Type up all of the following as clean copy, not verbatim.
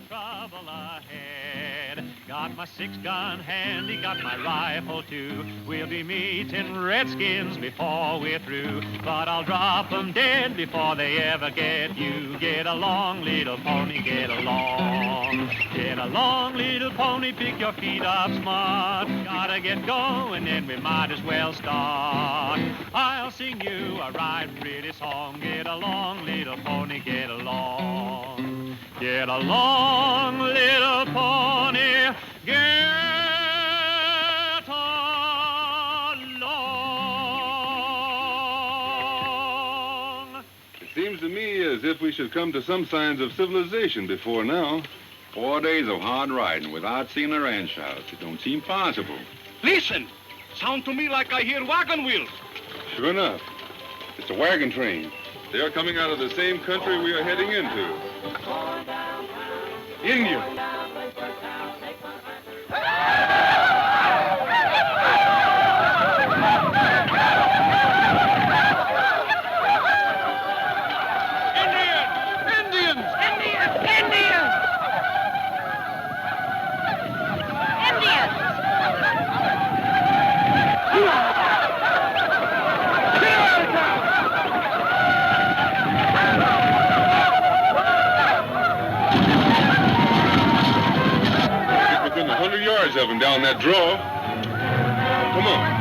trouble ahead. Got my 6-gun handy, got my rifle too. We'll be meeting Redskins before we're through. But I'll drop 'em dead before they ever get you. Get along, little pony, get along. Get along, little pony, pick your feet up smart. Gotta get going and we might as well start. I'll sing you a right pretty song. Get along, little pony, get along. Get along, little pony, get along. It seems to me as if we should come to some signs of civilization before now. 4 days of hard riding without seeing a ranch house. It don't seem possible. Listen! Sound to me like I hear wagon wheels. Sure enough. It's a wagon train. They are coming out of the same country we are heading into. Indian. Within 100 yards of him down that draw. Come on.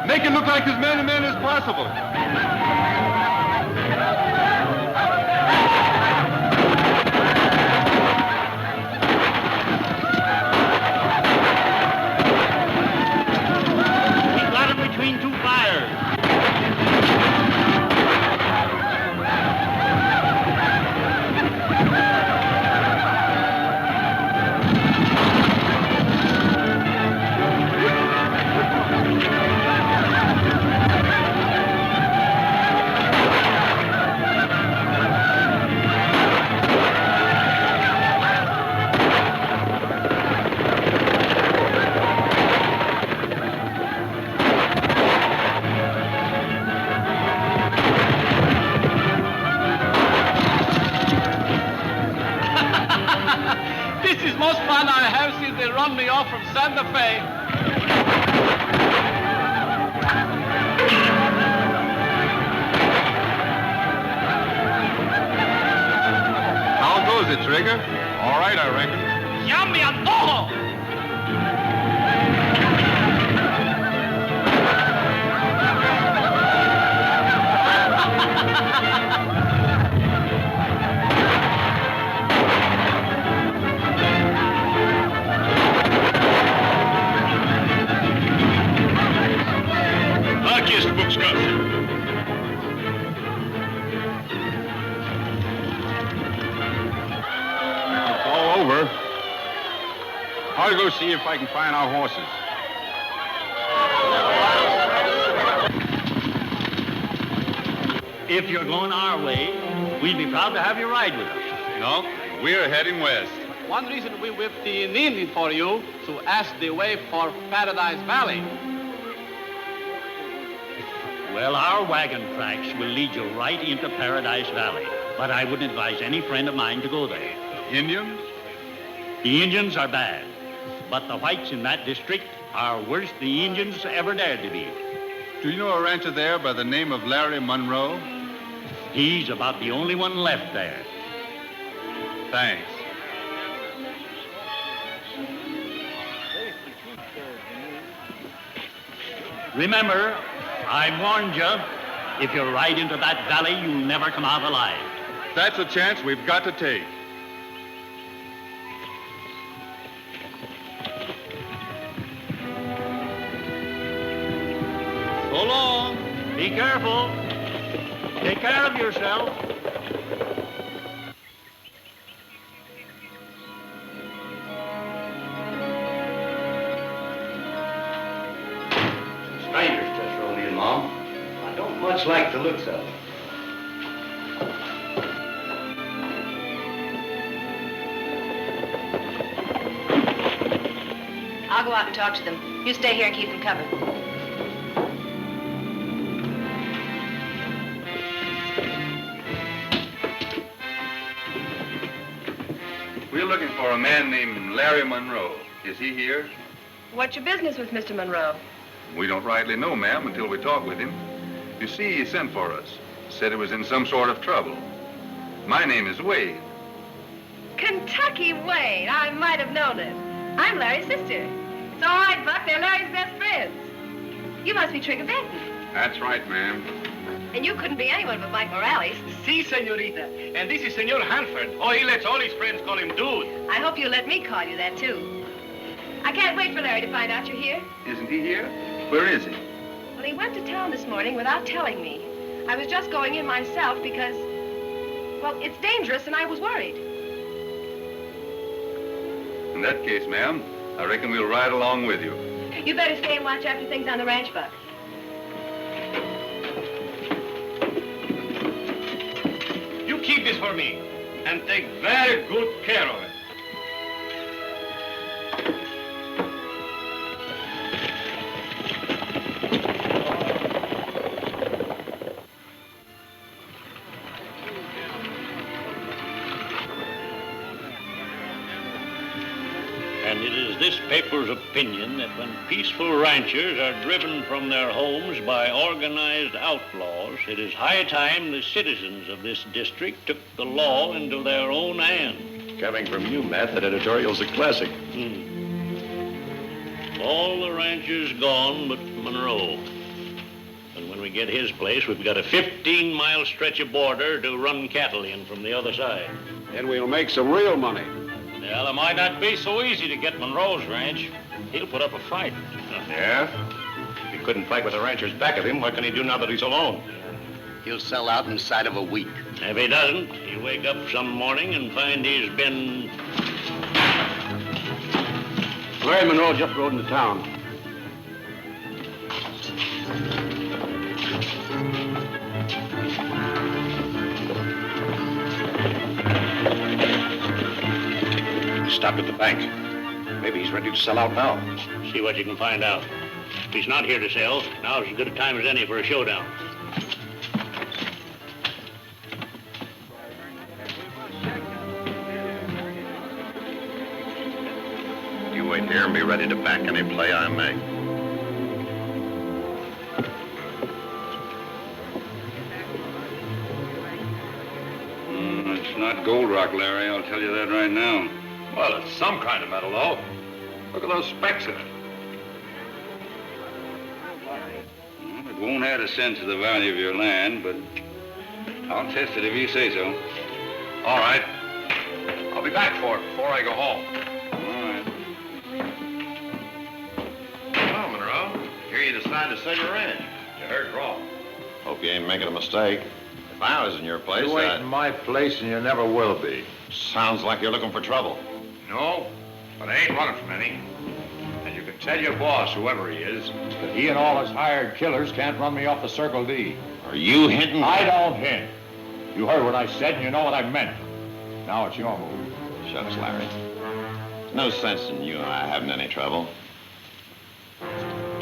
Make it look like as man-to-man as possible. We got him between two fires. This is most fun I have since they run me off from Santa Fe. How goes it, Trigger? All right, I reckon. Yummy antojo! Luckiest books got. It's all over. I'll go see if I can find our horses. If you're going our way, we'd be proud to have you ride with us. No, we're heading west. One reason we whipped the Indian for you to ask the way for Paradise Valley. Well, our wagon tracks will lead you right into Paradise Valley, but I wouldn't advise any friend of mine to go there. Indians? The Indians are bad, but the whites in that district are worse the Indians ever dared to be. Do you know a rancher there by the name of Larry Monroe? He's about the only one left there. Thanks. Remember, I warned you, if you ride into that valley, you'll never come out alive. That's a chance we've got to take. So long. Be careful. Take care of yourself. Much like the looks of it. I'll go out and talk to them. You stay here and keep them covered. We're looking for a man named Larry Monroe. Is he here? What's your business with Mr. Monroe? We don't rightly know, ma'am, until we talk with him. You see, he sent for us. Said he was in some sort of trouble. My name is Wade. Kentucky Wade. I might have known it. I'm Larry's sister. It's all right, Buck. They're Larry's best friends. You must be Trigger Benton. That's right, ma'am. And you couldn't be anyone but Mike Morales. Si, senorita. And this is Senor Hanford. Oh, he lets all his friends call him Dude. I hope you'll let me call you that, too. I can't wait for Larry to find out you're here. Isn't he here? Where is he? Well, he went to town this morning without telling me. I was just going in myself because, well, it's dangerous and I was worried. In that case, ma'am, I reckon we'll ride along with you. You better stay and watch after things on the ranch, Buck. You keep this for me and take very good care of it. And it is this paper's opinion that when peaceful ranchers are driven from their homes by organized outlaws, it is high time the citizens of this district took the law into their own hands. Coming from you, Matt, that editorial's a classic. All the ranchers gone but Monroe. And when we get his place, we've got a 15-mile stretch of border to run cattle in from the other side. And we'll make some real money. Well, it might not be so easy to get Monroe's ranch. He'll put up a fight. Yeah? If he couldn't fight with the ranchers back of him, what can he do now that he's alone? He'll sell out inside of a week. If he doesn't, he'll wake up some morning and find he's been... Larry Monroe just rode into town. He stopped at the bank. Maybe he's ready to sell out now. See what you can find out. If he's not here to sell, now's as good a time as any for a showdown. You wait here and be ready to back any play I make. It's not gold rock, Larry. I'll tell you that right now. Well, it's some kind of metal, though. Look at those specks in it. Well, it won't add a cent to the value of your land, but I'll test it if you say so. All right. I'll be back for it before I go home. All right. Well, Monroe, here you decide to sell your ranch. You heard wrong. Hope you ain't making a mistake. If I was in your place, You ain't in my place, and you never will be. Sounds like you're looking for trouble. No, but I ain't running from any. And you can tell your boss, whoever he is, that he and all his hired killers can't run me off the Circle D. Are you hinting? I don't hint. You heard what I said, and you know what I meant. Now it's your move. Shucks, Larry. No sense in you and I having any trouble.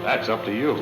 That's up to you.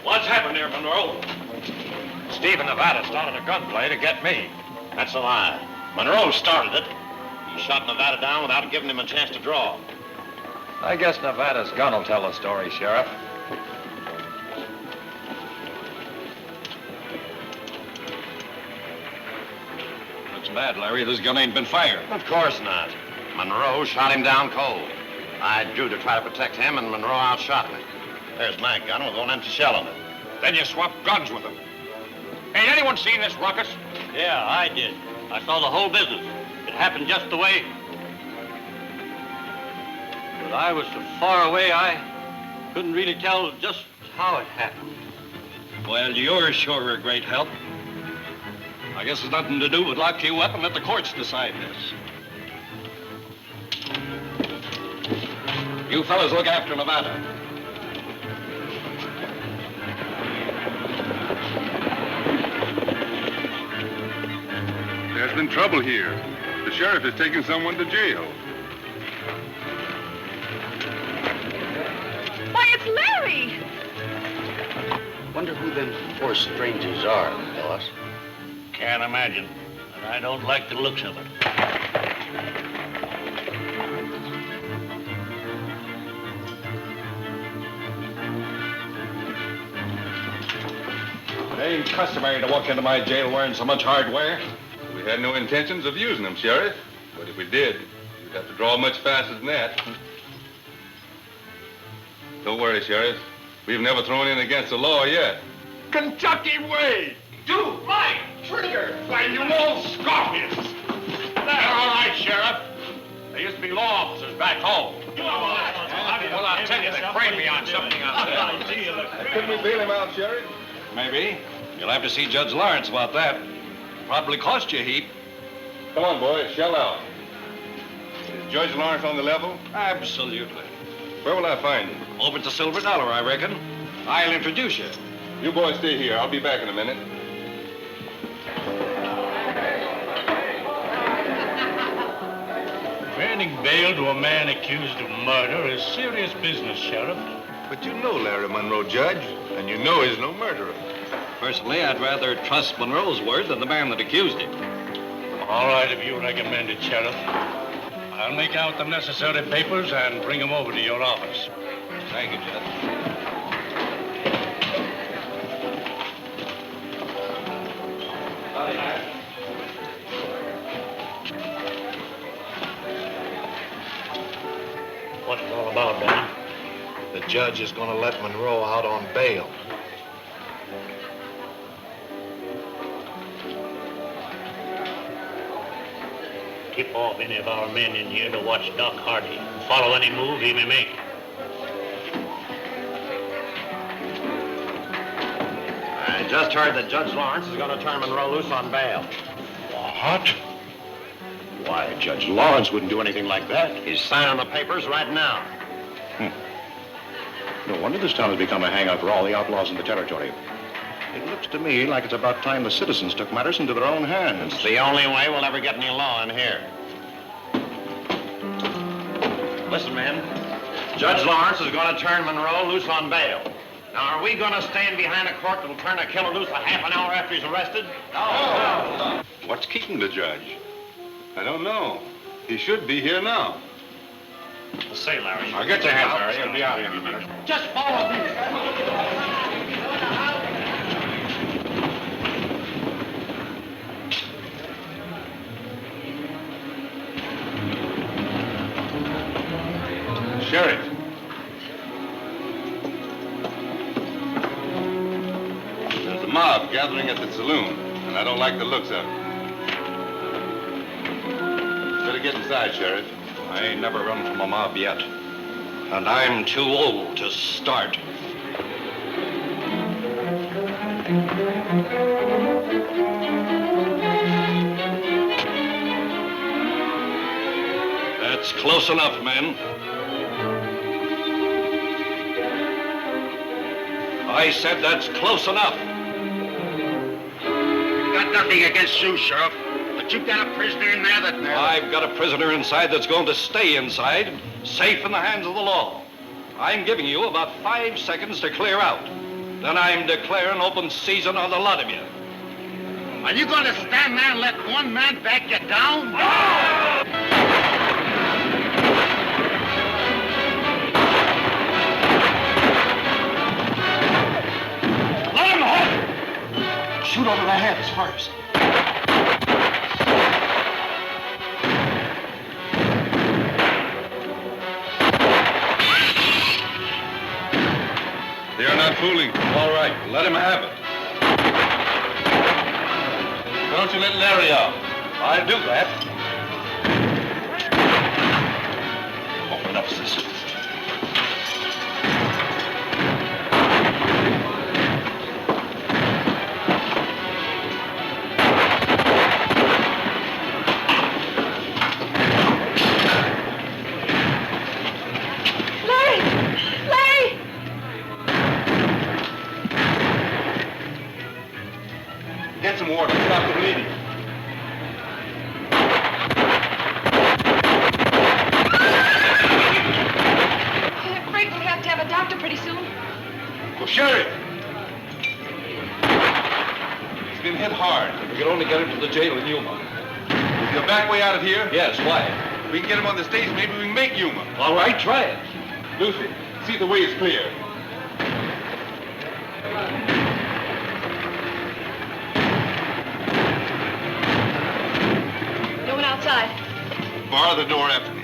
What's happened here, Monroe? Steve in Nevada started a gunplay to get me. That's a lie. Monroe started it. He shot Nevada down without giving him a chance to draw. I guess Nevada's gun will tell the story, Sheriff. Looks bad, Larry. This gun ain't been fired. Of course not. Monroe shot him down cold. I drew to try to protect him, and Monroe outshot me. There's my gun with one empty shell in it. Then you swapped guns with him. Ain't anyone seen this ruckus? Yeah, I did. I saw the whole business. It happened just the way... But I was so far away, I couldn't really tell just how it happened. Well, you're sure a great help. I guess it's nothing to do but lock you up and let the courts decide this. You fellas look after Nevada. There's been trouble here. The sheriff has taken someone to jail. Why, it's Larry! Wonder who them four strangers are, Phyllis. Can't imagine. And I don't like the looks of it. It ain't customary to walk into my jail wearing so much hardware. We had no intentions of using them, Sheriff. But if we did, you'd have to draw much faster than that. Don't worry, Sheriff. We've never thrown in against the law yet. Kentucky way! Do right! Trigger! Why, you old scorpions! They're all right, Sheriff. There used to be law officers back home. Well, I'll tell you, they framed me on something out there. Couldn't we bail him out, Sheriff? Maybe. You'll have to see Judge Lawrence about that. Probably cost you a heap. Come on, boys, shell out. Is Judge Lawrence on the level? Absolutely. Where will I find him? Over at the Silver Dollar, I reckon. I'll introduce you. You boys stay here. I'll be back in a minute. Granting bail to a man accused of murder is serious business, Sheriff. But you know Larry Monroe, Judge, and you know he's no murderer. Personally, I'd rather trust Monroe's word than the man that accused him. All right, if you recommend it, Sheriff. I'll make out the necessary papers and bring them over to your office. Thank you, Judge. What's it all about, Danny? The judge is going to let Monroe out on bail. Tip off any of our men in here to watch Doc Hardy and follow any move he may make. I just heard that Judge Lawrence is going to turn Monroe loose on bail. What? Why, Judge Lawrence wouldn't do anything like that. He's signing the papers right now. No wonder this town has become a hangout for all the outlaws in the territory. It looks to me like it's about time the citizens took matters into their own hands. It's the only way we'll ever get any law in here. Listen, men. Judge Lawrence is going to turn Monroe loose on bail. Now, are we going to stand behind a court that'll turn a killer loose a half an hour after he's arrested? No. What's keeping the judge? I don't know. He should be here now. Say, Larry. Now, get your hands, Larry. You'll be out here in a minute. Just follow me. Sheriff. There's a mob gathering at the saloon, and I don't like the looks of it. Better get inside, Sheriff. I ain't never run from a mob yet. And I'm too old to start. That's close enough, men. I said that's close enough. Got nothing against you, Sheriff. But you've got a prisoner in there that... I've got a prisoner inside that's going to stay inside, safe in the hands of the law. I'm giving you about 5 seconds to clear out. Then I'm declaring open season on the lot of you. Are you going to stand there and let one man back you down? Let him hook! Shoot over the heads first. fooling. All right, let him have it. Why don't you let Larry out? I'll do that. Open up, sister. Get some water. Stop the bleeding. Brink will have to have a doctor pretty soon. Well, Sheriff! He's been hit hard. We can only get him to the jail in Yuma. Is there a back way out of here? Yes, why? We can get him on the stage. Maybe we can make Yuma. All right, try it. Lucy, see if the way is clear. No one outside. Bar the door after me.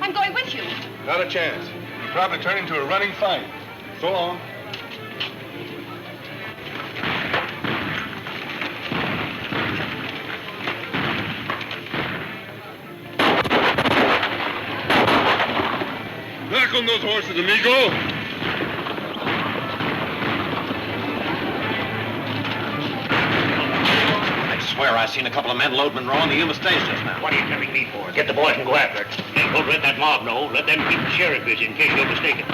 I'm going with you. Not a chance. It'll probably turn into a running fight. So long. Back on those horses, amigo. I swear I seen a couple of men load Monroe on the Yuma stage just now. What are you telling me for? Get the boys and go after it. And don't let that mob know. Let them keep the sheriff busy in case you're mistaken.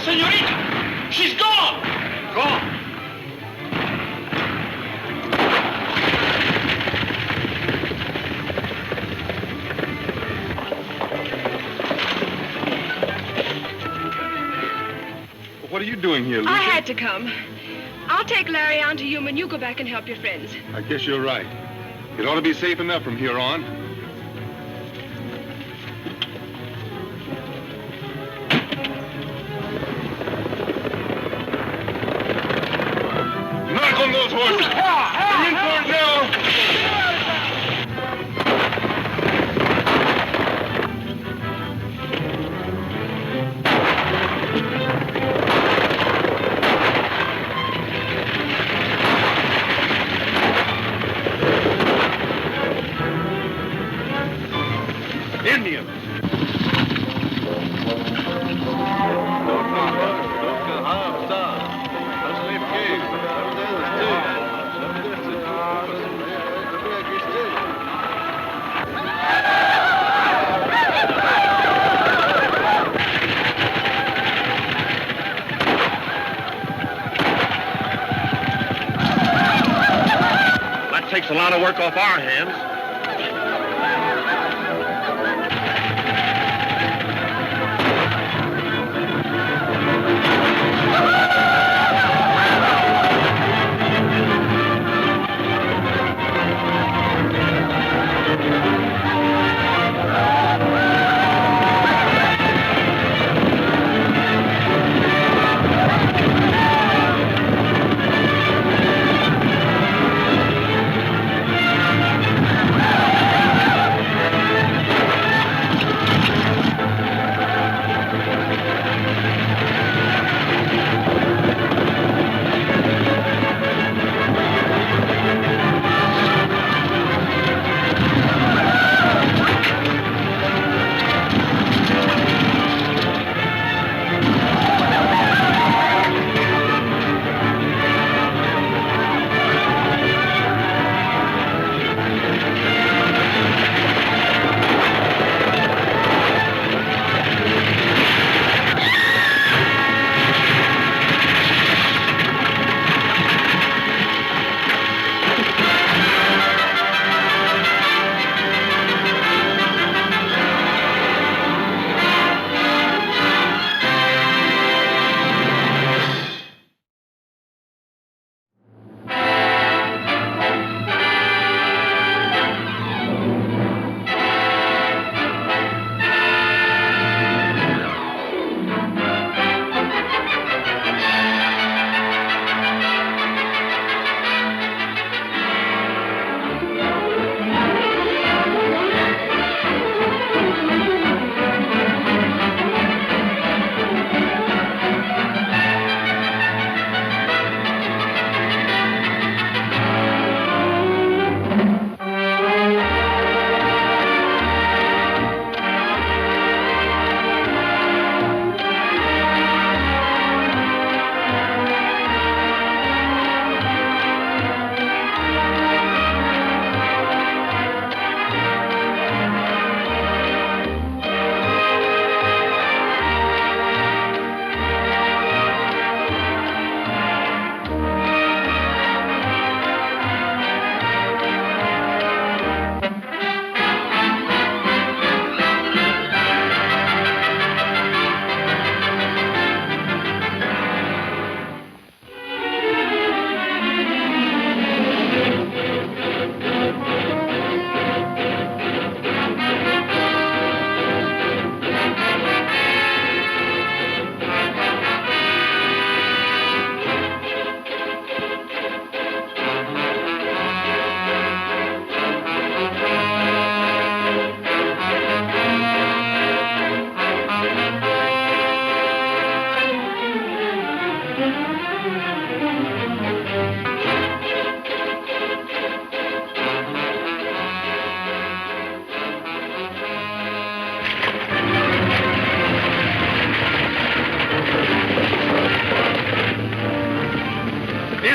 Senorita! She's gone! Gone. What are you doing here, Lucy? I had to come. I'll take Larry on to Yuma and you go back and help your friends. I guess you're right. It ought to be safe enough from here on. Knock on those horses! They're in for it now! Indians! That takes a lot of work off our hands.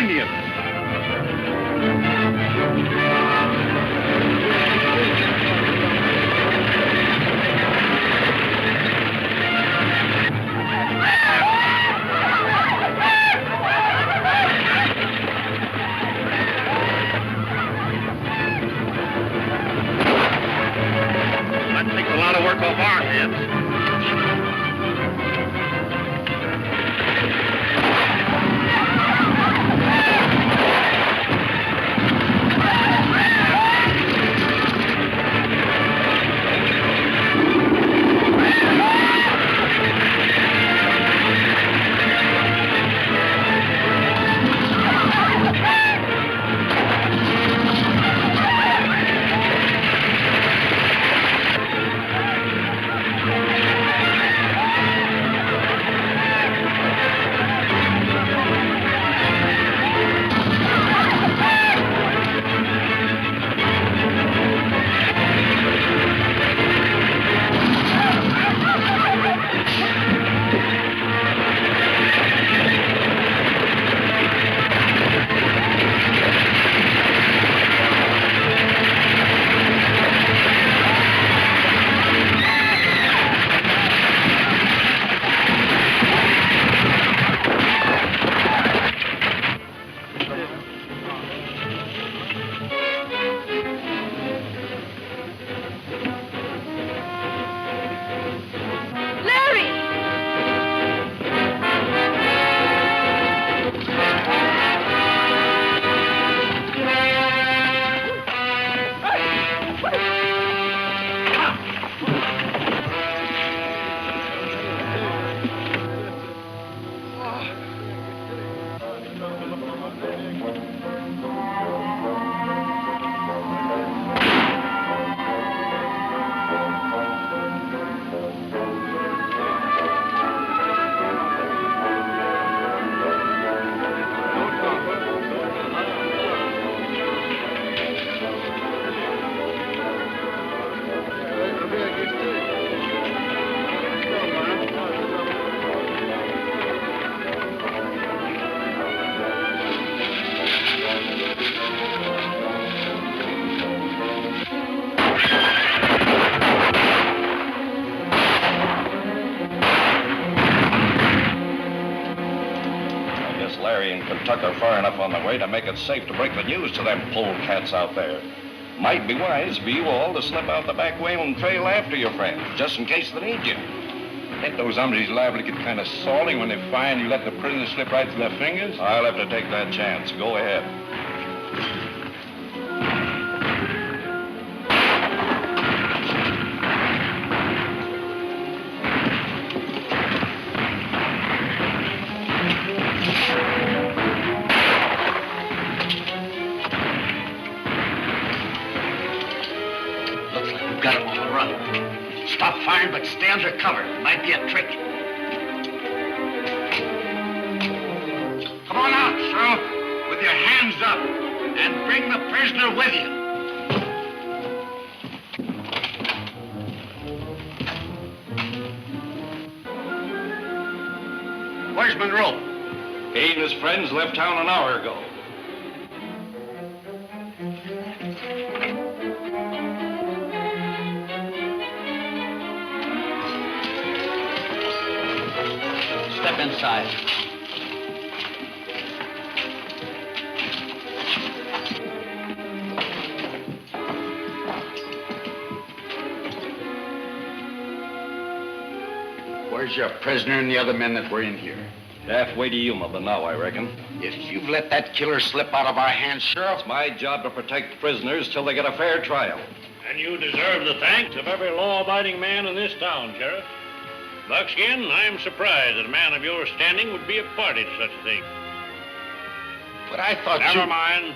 Indians. That takes a lot of work off our hands. Tucker far enough on the way to make it safe to break the news to them polecats out there. Might be wise for you all to slip out the back way and trail after your friends, just in case they need you. Ain't those hombres liable to get kind of salty when they find you let the prisoners slip right through their fingers? I'll have to take that chance. Go ahead. Got him on the run. Stop firing, but stay under cover. Might be a trick. Come on out, Sheriff, with your hands up, and bring the prisoner with you. Where's Monroe? He and his friends left town an hour ago. Step inside. Where's your prisoner and the other men that were in here? Halfway to Yuma, but now, I reckon. If you've let that killer slip out of our hands, Sheriff... It's my job to protect prisoners till they get a fair trial. And you deserve the thanks of every law-abiding man in this town, Sheriff. Buckskin, I'm surprised that a man of your standing would be a party to such a thing. But I thought Never mind.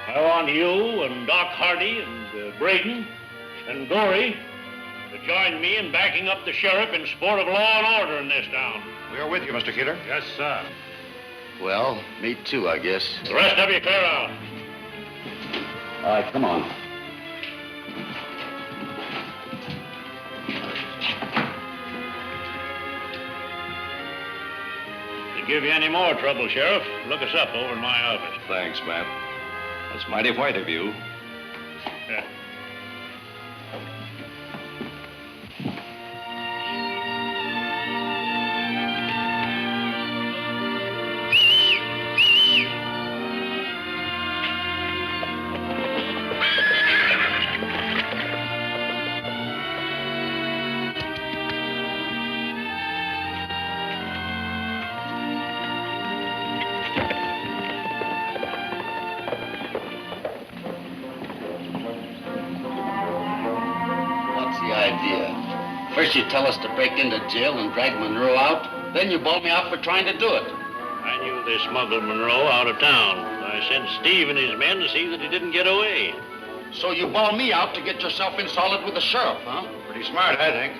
I want you and Doc Hardy and Braden and Gorey to join me in backing up the sheriff in support of law and order in this town. We're with you, Mr. Kidder. Yes, sir. Well, me too, I guess. The rest of you clear out. All right, come on. To give you any more trouble, Sheriff, look us up over in my office. Thanks, Matt. That's mighty white of you. Yeah. First you tell us to break into jail and drag Monroe out, then you ball me out for trying to do it. I knew they smuggled Monroe out of town. I sent Steve and his men to see that he didn't get away. So you ball me out to get yourself in solid with the sheriff, huh? Pretty smart, I think.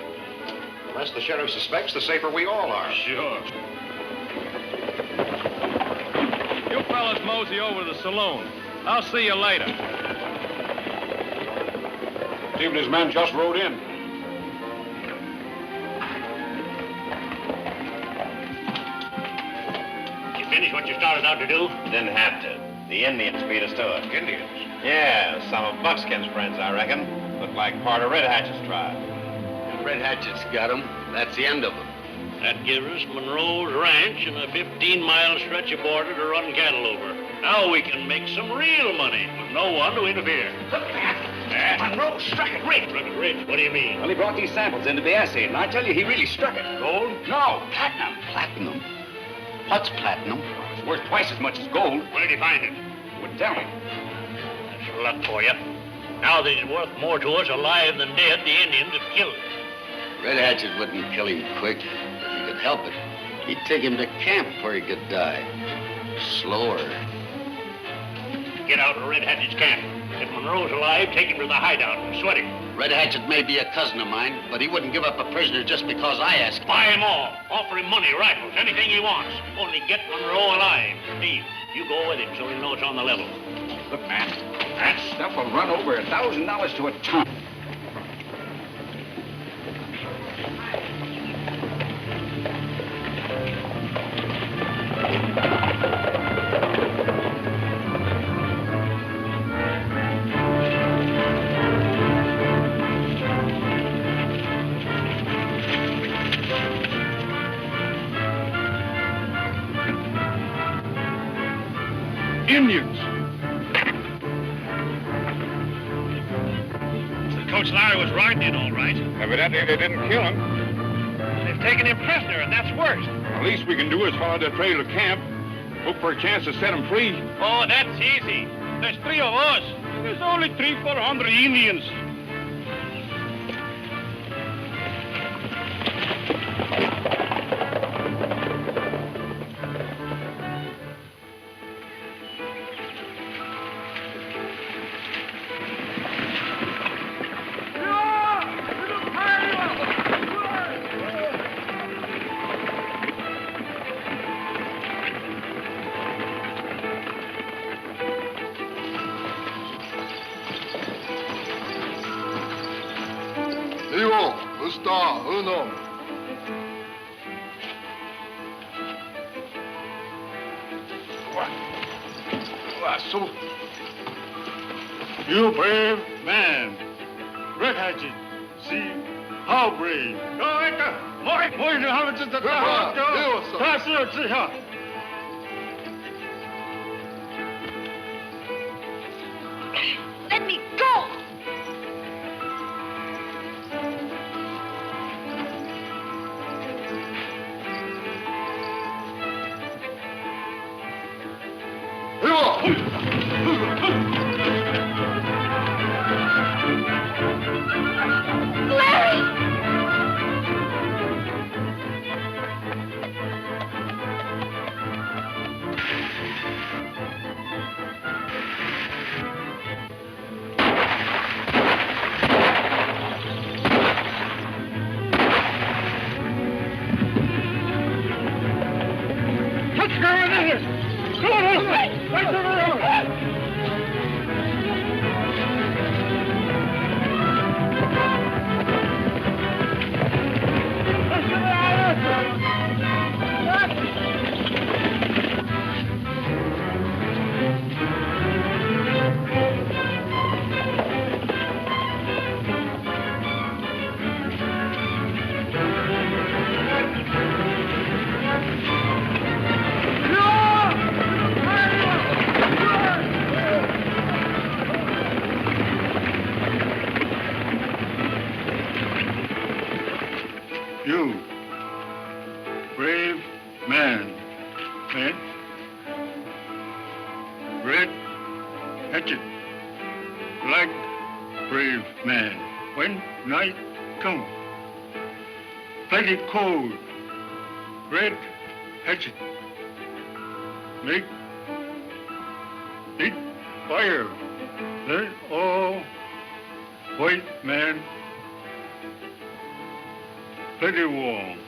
The less the sheriff suspects, the safer we all are. Sure. You fellas mosey over to the saloon. I'll see you later. Steve and his men just rode in. Finish what you started out to do? Didn't have to. The Indians beat us to it. Indians? Yeah, some of Buckskin's friends, I reckon. Looked like part of Red Hatch's tribe. If Red Hatchet's got him, that's the end of him. That gives us Monroe's ranch and a 15-mile stretch of border to run cattle over. Now we can make some real money with no one to interfere. Look, Matt. Monroe struck it rich. Struck it rich? What do you mean? Well, he brought these samples in to be assayed, and I tell you, he really struck it. Gold? No, platinum. Platinum? What's platinum? It's worth twice as much as gold. Where did he find it? Wouldn't tell me. That's luck for you. Now that he's worth more to us alive than dead, the Indians have killed him. Red Hatchet wouldn't kill him quick if he could help it. He'd take him to camp where he could die. Slower. Get out of Red Hatchet's camp. If Monroe's alive, take him to the hideout and sweat him. Red Hatchet may be a cousin of mine, but he wouldn't give up a prisoner just because I asked. Buy him all. Offer him money, rifles, anything he wants. Only get Monroe alive. Steve, you go with him so he'll know it's on the level. Look, Matt, that stuff will run over $1,000 to a ton. Indians. Coach Larry was riding in all right. Evidently, they didn't kill him. They've taken him prisoner, and that's worse. The least we can do is follow the trail to camp. Hope for a chance to set him free. Oh, that's easy. There's 3 of us. There's only 300-400 Indians. You brave man. Red Hatchet. See how brave. Let me go! You, brave man, eh? Red hatchet, like brave man. When night come, plenty cold, red hatchet, make big fire. Let all white man plenty warm.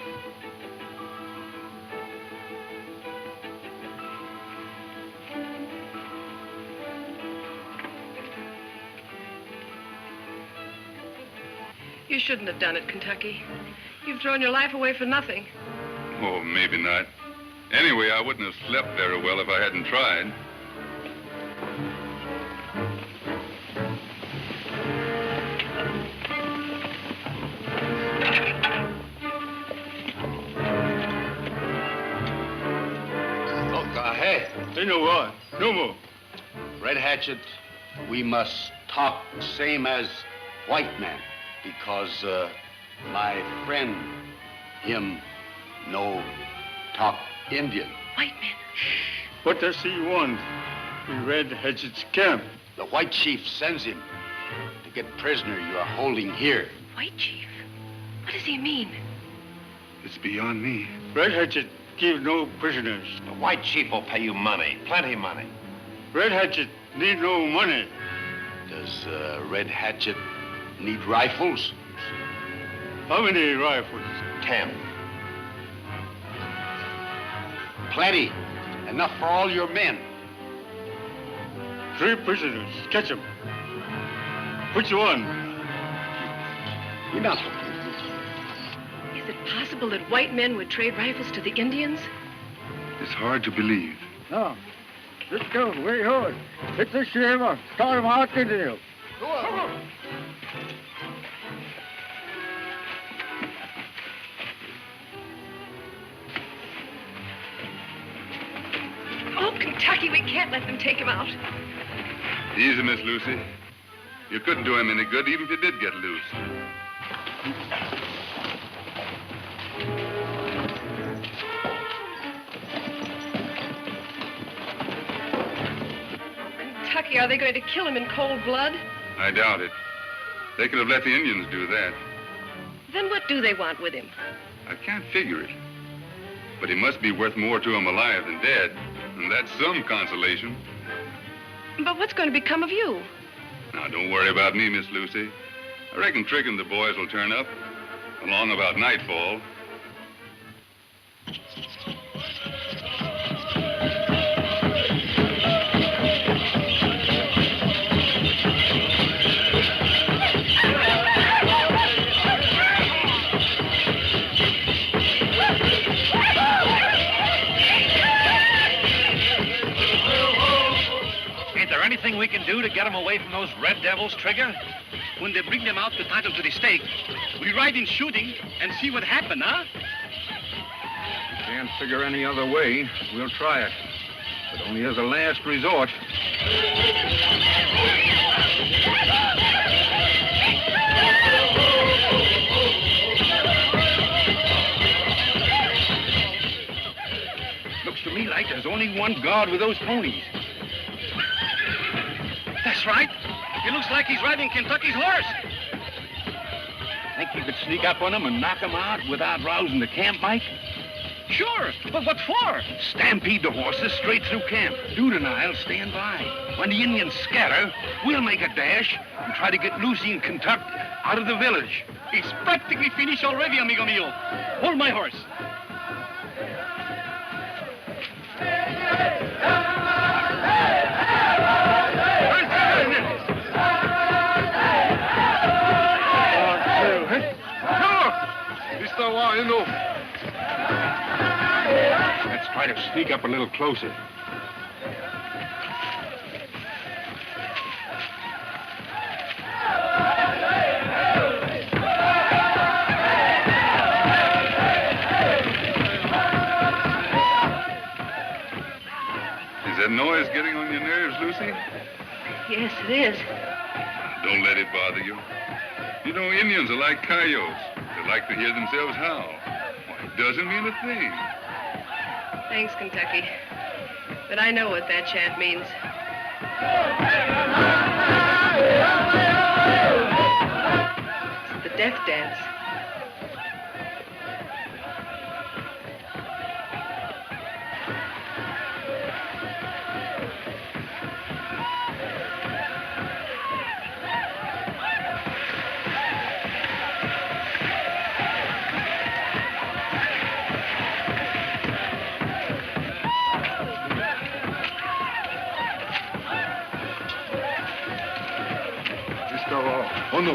You shouldn't have done it, Kentucky. You've thrown your life away for nothing. Oh, maybe not. Anyway, I wouldn't have slept very well if I hadn't tried. Hey. Hey, no what? No more. Red Hatchet, we must talk same as white man, because my friend, him, no talk Indian. White man. What does he want in Red Hatchet's camp? The white chief sends him to get prisoner you are holding here. White chief? What does he mean? It's beyond me. Red Hatchet give no prisoners. The white chief will pay you money, plenty of money. Red Hatchet need no money. Does Red Hatchet need rifles? How many rifles? 10. Plenty. Enough for all your men. 3 prisoners. Catch them. Which one? Enough. Is it possible that white men would trade rifles to the Indians? It's hard to believe. No. Let's go. Way hard. It's a shame. Start them out into you. Go on. Oh, Kentucky, we can't let them take him out. Easy, Miss Lucy. You couldn't do him any good even if you did get loose. Kentucky, are they going to kill him in cold blood? I doubt it. They could have let the Indians do that. Then what do they want with him? I can't figure it. But he must be worth more to them alive than dead. And that's some consolation. But what's going to become of you? Now, don't worry about me, Miss Lucy. I reckon Trick and the boys will turn up along about nightfall. Anything we can do to get them away from those red devils, Trigger? When they bring them out to tie them to the stake, we ride in shooting and see what happens, huh? Can't figure any other way. We'll try it. But only as a last resort. Looks to me like there's only one guard with those ponies. That's right. It looks like he's riding Kentucky's horse. Think you could sneak up on him and knock him out without rousing the camp, Mike? Sure, but what for? Stampede the horses straight through camp. Dude and I'll stand by. When the Indians scatter, we'll make a dash and try to get Lucy and Kentucky out of the village. It's practically finished already, amigo mio. Hold my horse. Let's try to sneak up a little closer. Is that noise getting on your nerves, Lucy? Yes, it is. Don't let it bother you. You know, Indians are like coyotes. They'll They'd like to hear themselves howl. Why, it doesn't mean a thing. Thanks, Kentucky. But I know what that chant means. It's the death dance. Oh, no.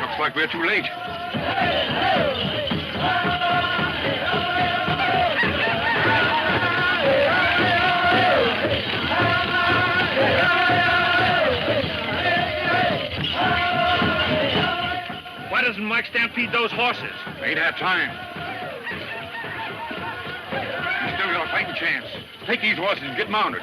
Looks like we're too late. Why doesn't Mike stampede those horses? Ain't had time. You still got a fighting chance. Take these horses and get mounted.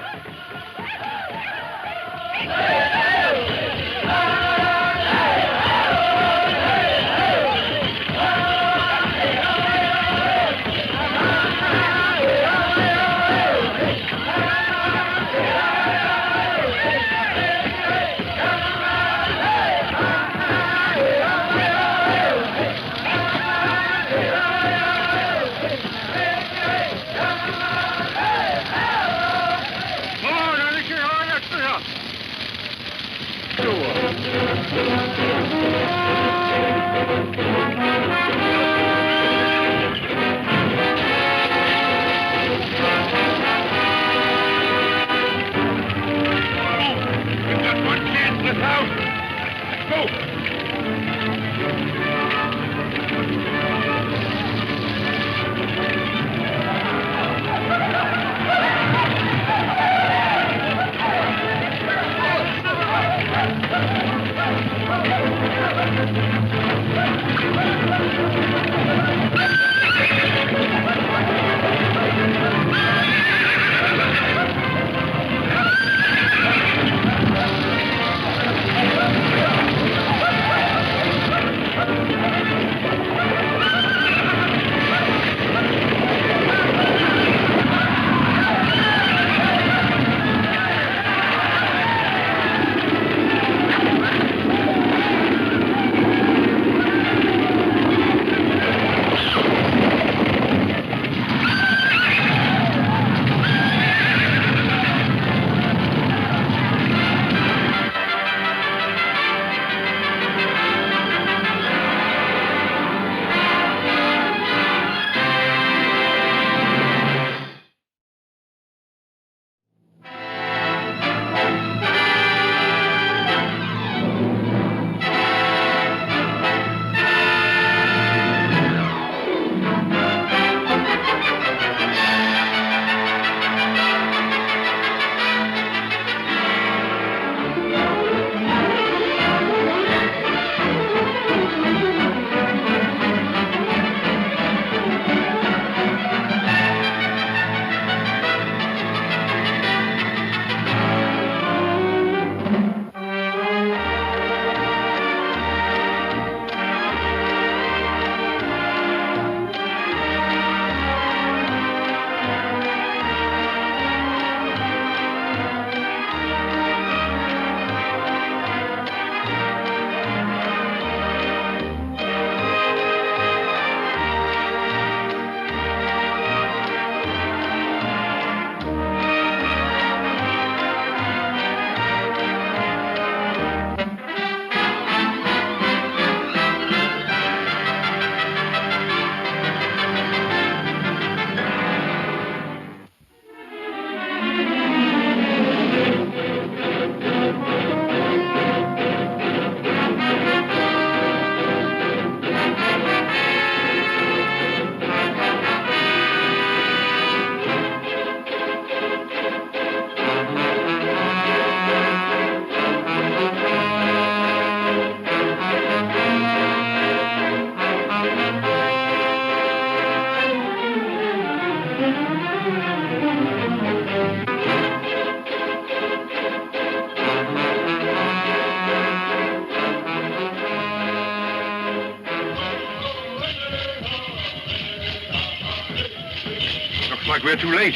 like we're too late.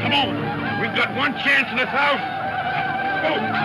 Come on. We've got one chance in 1,000. Go.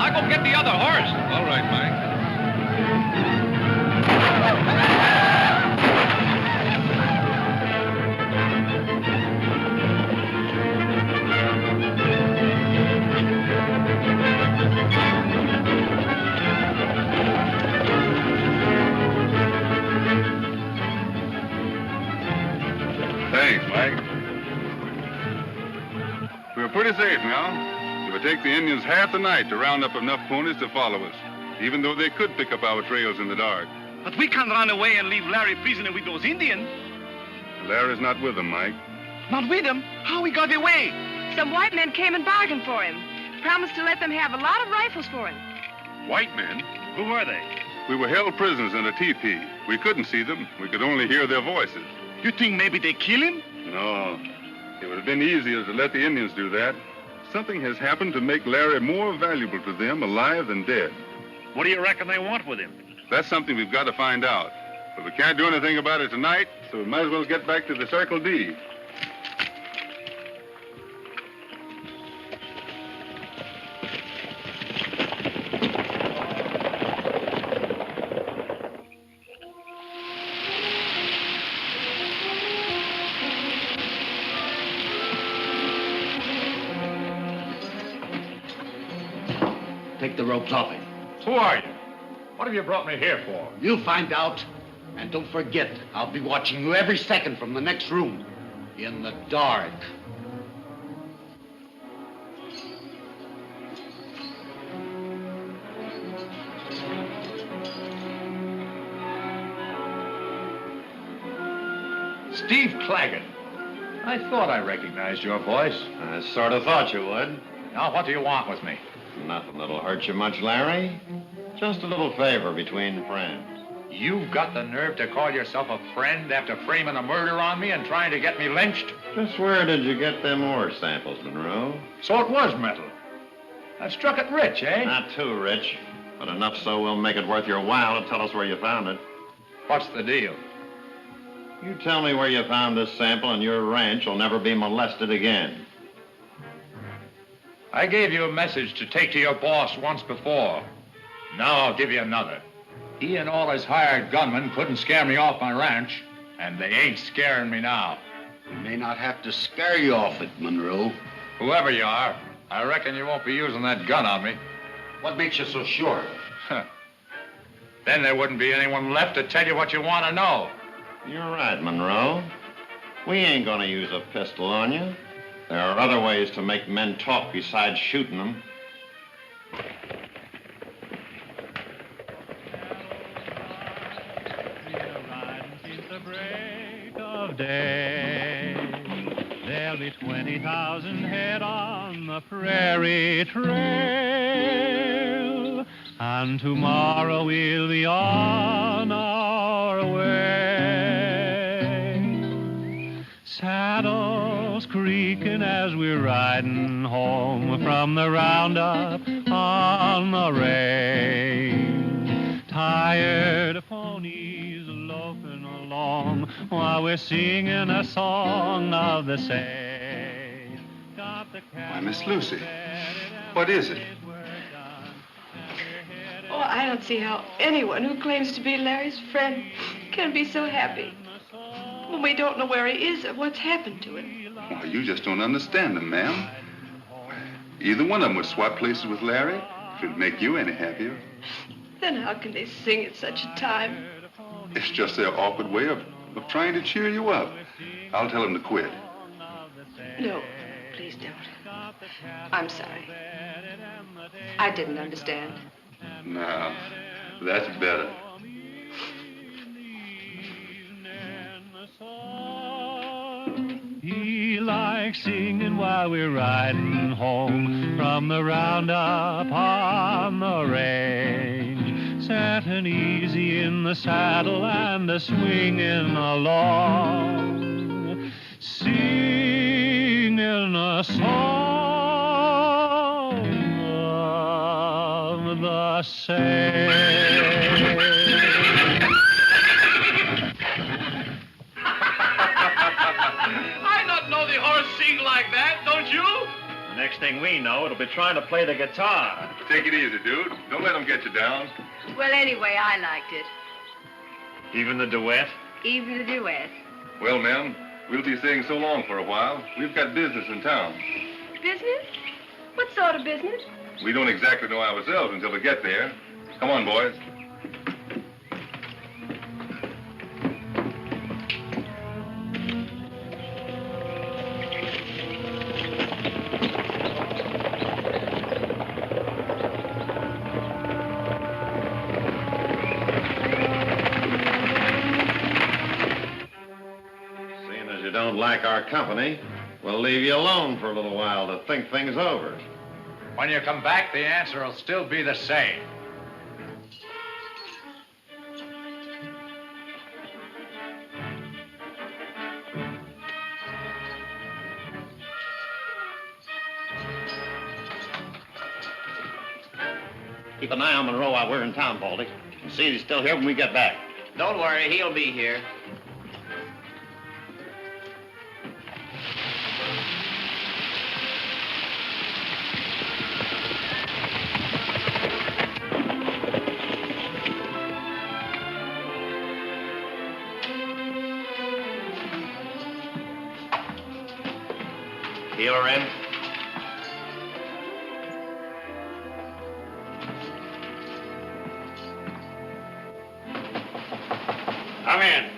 I'll go get the other horse. All right, Mike. Thanks, Mike. We're pretty safe now. It would take the Indians half the night to round up enough ponies to follow us, even though they could pick up our trails in the dark. But we can't run away and leave Larry prisoner with those Indians. Larry's not with them, Mike. Not with him? How he got away? Some white men came and bargained for him. Promised to let them have a lot of rifles for him. White men? Who were they? We were held prisoners in a teepee. We couldn't see them. We could only hear their voices. You think maybe they kill him? No. It would have been easier to let the Indians do that. Something has happened to make Larry more valuable to them alive than dead. What do you reckon they want with him? That's something we've got to find out. But we can't do anything about it tonight, so we might as well get back to the Circle D. Take the ropes off him. Who are you? What have you brought me here for? You'll find out. And don't forget, I'll be watching you every second from the next room. In the dark. Steve Claggett. I thought I recognized your voice. I sort of thought you would. Now, what do you want with me? Nothing that'll hurt you much, Larry. Just a little favor between friends. You've got the nerve to call yourself a friend after framing a murder on me and trying to get me lynched? Just where did you get them ore samples, Monroe? So it was metal. I struck it rich, eh? Not too rich, but enough so we'll make it worth your while to tell us where you found it. What's the deal? You tell me where you found this sample and your ranch will never be molested again. I gave you a message to take to your boss once before. Now I'll give you another. He and all his hired gunmen couldn't scare me off my ranch, and they ain't scaring me now. We may not have to scare you off it, Monroe. Whoever you are, I reckon you won't be using that gun on me. What makes you so sure? Then there wouldn't be anyone left to tell you what you want to know. You're right, Monroe. We ain't gonna use a pistol on you. There are other ways to make men talk besides shooting them. Day. There'll be 20,000 head on the prairie trail, and tomorrow we'll be on our way. aching as we're riding home from the roundup on the range. Tired ponies loafing along while we're singing a song of the same. Why, Miss Lucy, what is it? Oh, I don't see how anyone who claims to be Larry's friend can be so happy when we don't know where he is or what's happened to him. Well, you just don't understand them, ma'am. Either one of them would swap places with Larry if it'd make you any happier. Then how can they sing at such a time? It's just their awkward way of trying to cheer you up. I'll tell them to quit. No, please don't. I'm sorry. I didn't understand. Now, that's better. He likes singing while we're riding home from the roundup on the range. Sitting easy in the saddle and swinging along, singing a song of the same. I not know the horse sing like that, don't you? The next thing we know, it'll be trying to play the guitar. Take it easy, dude. Don't let them get you down. Well, anyway, I liked it. Even the duet? Even the duet. Well, ma'am, we'll be staying so long for a while. We've got business in town. Business? What sort of business? We don't exactly know ourselves until we get there. Come on, boys. Like our company, we'll leave you alone for a little while to think things over. When you come back, the answer will still be the same. Keep an eye on Monroe while we're in town, Baldy, and see if he's still here when we get back. Don't worry, he'll be here. Healer in? Come in.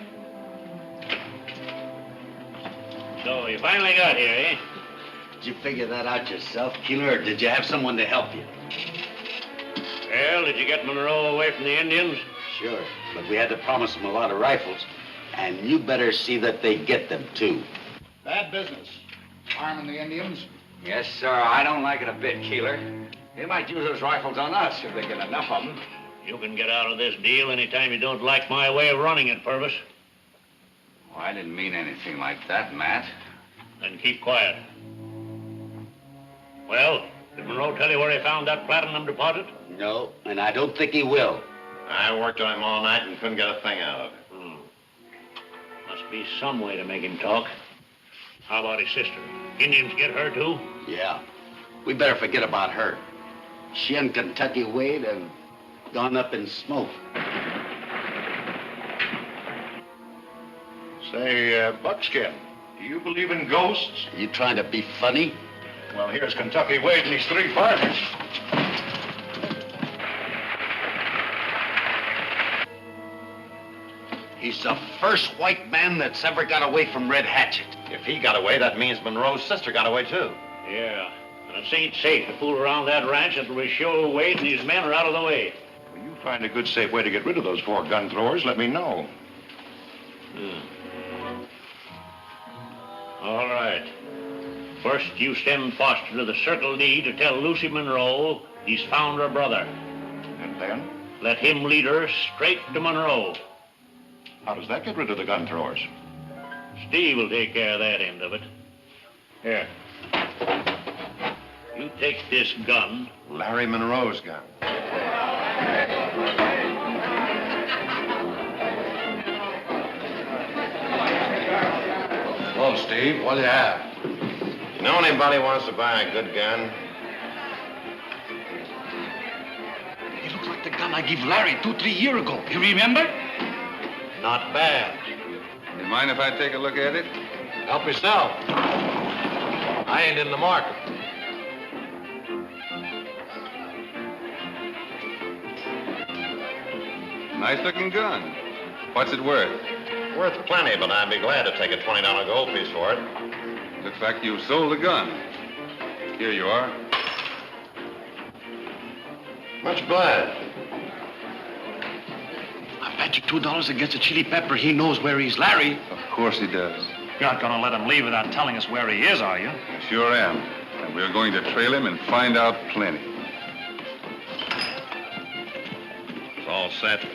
So you finally got here, eh? Did you figure that out yourself, Keeler, or did you have someone to help you? Well, did you get Monroe away from the Indians? Sure, but we had to promise them a lot of rifles, and you better see that they get them, too. Bad business. Arming the Indians? Yes, sir. I don't like it a bit, Keeler. They might use those rifles on us if they get enough of them. You can get out of this deal anytime you don't like my way of running it, Purvis. Oh, I didn't mean anything like that, Matt. Then keep quiet. Well, did Monroe tell you where he found that platinum deposit? No, and I don't think he will. I worked on him all night and couldn't get a thing out of it. Must be some way to make him talk. How about his sister? Indians get her, too? Yeah. We better forget about her. She and Kentucky Wade have gone up in smoke. Say, Buckskin, do you believe in ghosts? Are you trying to be funny? Well, here's Kentucky Wade and his three partners. He's the first white man that's ever got away from Red Hatchet. If he got away, that means Monroe's sister got away, too. Yeah, and it ain't safe to fool around that ranch until we show Wade and his men are out of the way. Well, you find a good, safe way to get rid of those 4 gun throwers, let me know. All right. First, you send Foster to the Circle D to tell Lucy Monroe he's found her brother. And then? Let him lead her straight to Monroe. How does that get rid of the gun throwers? Steve will take care of that end of it. Here. You take this gun. Larry Monroe's gun. Hello, Steve. What do you have? You know anybody wants to buy a good gun? It looks like the gun I give Larry 2-3 years ago. You remember? Not bad. You mind if I take a look at it? Help yourself. I ain't in the market. Nice looking gun. What's it worth? Worth plenty, but I'd be glad to take a $20 gold piece for it. Looks like you sold the gun. Here you are. Much obliged. I bet you $2 against a chili pepper he knows where he's Larry. Of course he does. You're not going to let him leave without telling us where he is, are you? I sure am. And we're going to trail him and find out plenty. It's all set.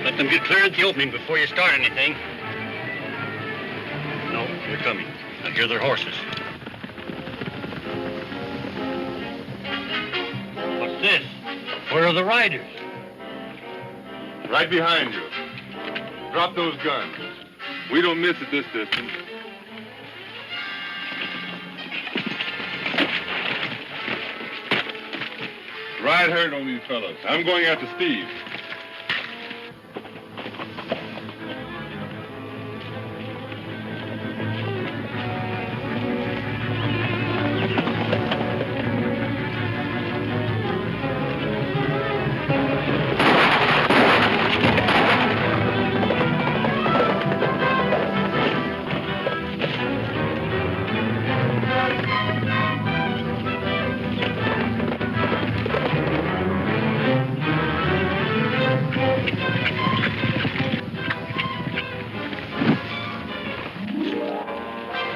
Let them get clear at the opening before you start anything. No, they're coming. I hear their horses. What's this? Where are the riders? Right behind you. Drop those guns. We don't miss at this distance. Ride herd on these fellows. I'm going after Steve.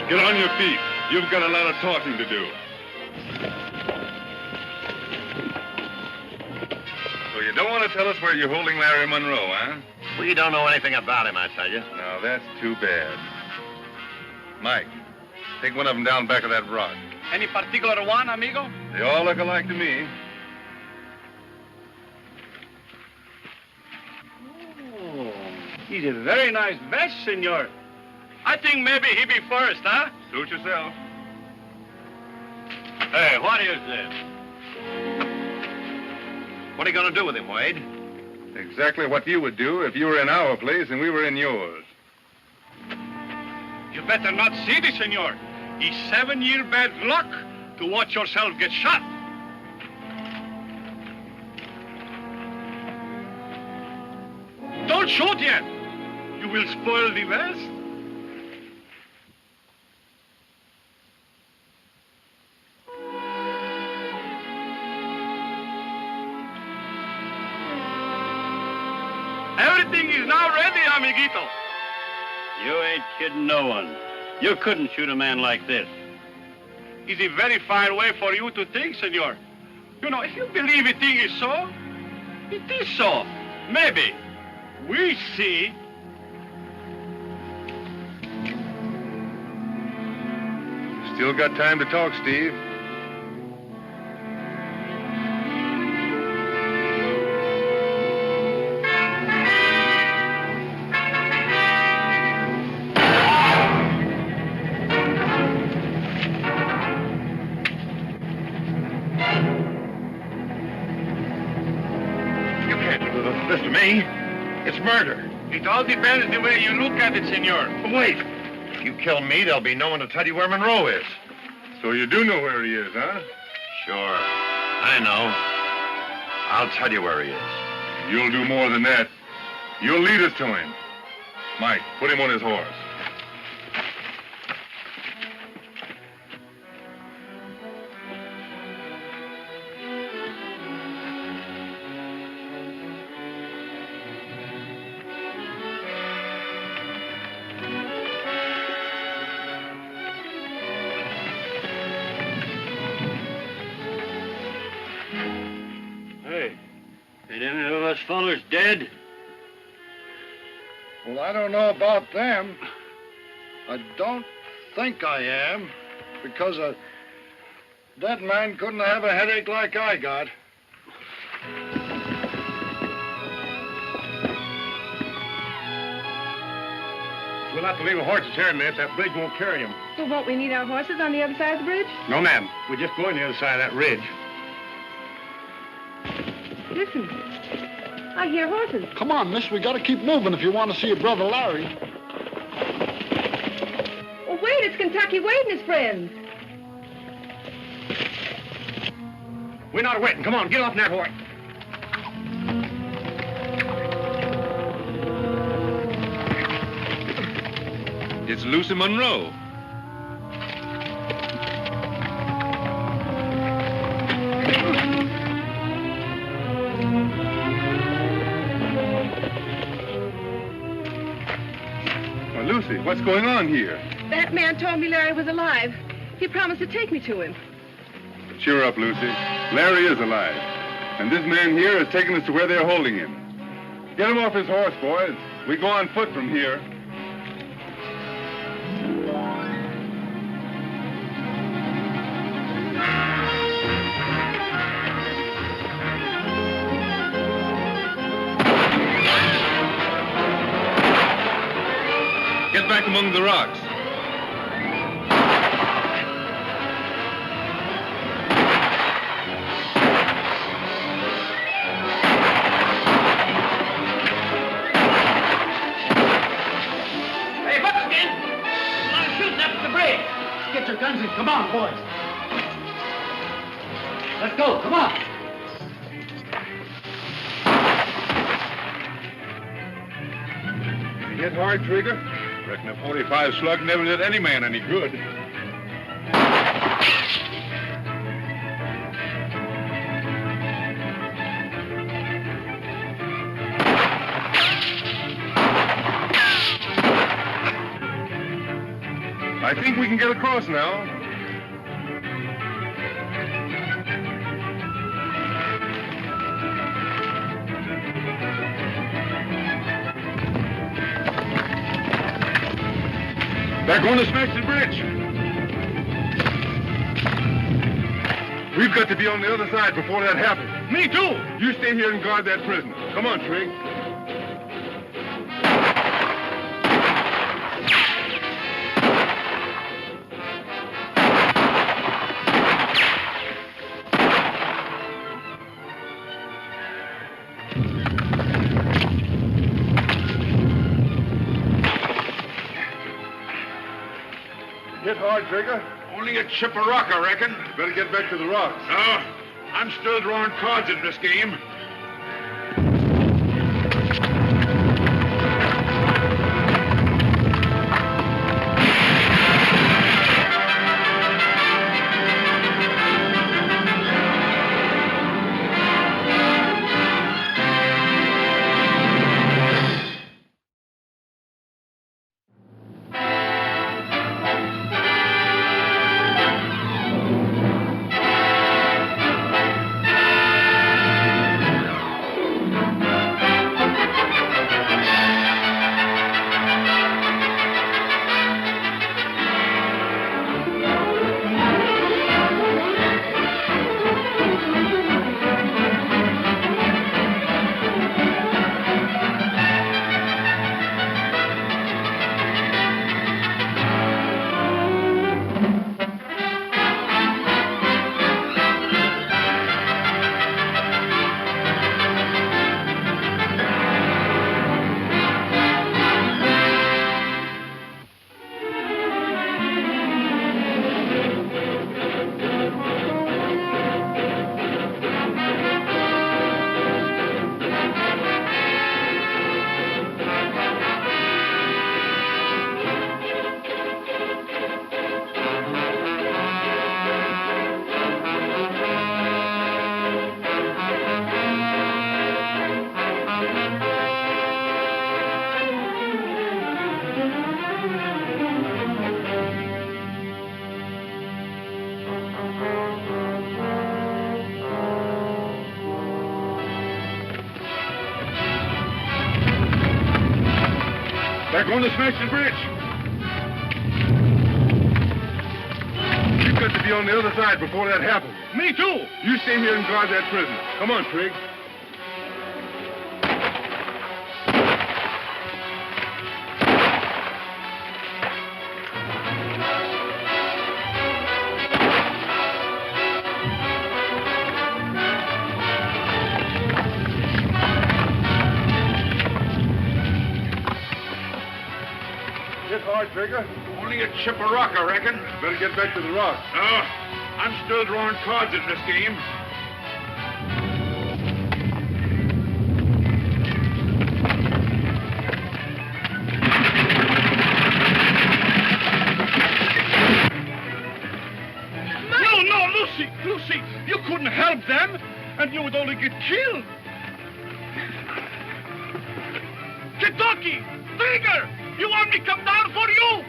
Get on your feet. You've got a lot of talking to do. So you don't want to tell us where you're holding Larry Monroe, huh? We don't know anything about him, I tell you. No, that's too bad. Mike, take one of them down back of that rock. Any particular one, amigo? They all look alike to me. Oh, he's a very nice vest, senor. I think maybe he be first, huh? Suit yourself. Hey, what is this? What are you going to do with him, Wade? Exactly what you would do if you were in our place and we were in yours. You better not see this, senor. It's 7-year bad luck to watch yourself get shot. Don't shoot yet. You will spoil the vest. Everything is now ready, amiguito. You ain't kidding no one. You couldn't shoot a man like this. It's a very fine way for you to think, senor. You know, if you believe a thing is so, it is so. Maybe. We see. Still got time to talk, Steve. This to me, it's murder. It all depends the way you look at it, senor. Wait. If you kill me, there'll be no one to tell you where Monroe is. So you do know where he is, huh? Sure. I know. I'll tell you where he is. You'll do more than that. You'll lead us to him. Mike, put him on his horse. Ain't any of us fellers dead? Well, I don't know about them. I don't think I am, because a dead man couldn't have a headache like I got. We'll have to leave the horses here a minute. That bridge won't carry them. Well, won't we need our horses on the other side of the bridge? No, ma'am. We're just going the other side of that ridge. Listen, I hear horses. Come on, miss, we gotta keep moving if you want to see your brother Larry. Oh, wait, it's Kentucky Wade and his friends. We're not waiting. Come on, get off that horse. It's Lucy Monroe. Lucy, what's going on here? That man told me Larry was alive. He promised to take me to him. Cheer up, Lucy. Larry is alive. And this man here has taken us to where they're holding him. Get him off his horse, boys. We go on foot from here. Get back among the rocks. Hey, Buckskin! A lot of shooting up at the bridge. Get your guns in. Come on, boys. Let's go. Come on. You hit hard, Trigger? Reckon a 45 slug never did any man any good. I think we can get across now. They're going to smash the bridge. We've got to be on the other side before that happens. Me too. You stay here and guard that prisoner. Come on, Trig. Hit hard, Trigger. Only a chip of rock, I reckon. Better get back to the rocks. No, I'm still drawing cards in this game. They're going to smash the bridge. You've got to be on the other side before that happens. Me too. You stay here and guard that prisoner. Come on, Trigg. Hit hard, Trigger. Only a chip of rock, I reckon. Better get back to the rock. No, I'm still drawing cards in this game. No, Lucy, you couldn't help them, and you would only get killed. Kentucky, Trigger, you want me to come down for you?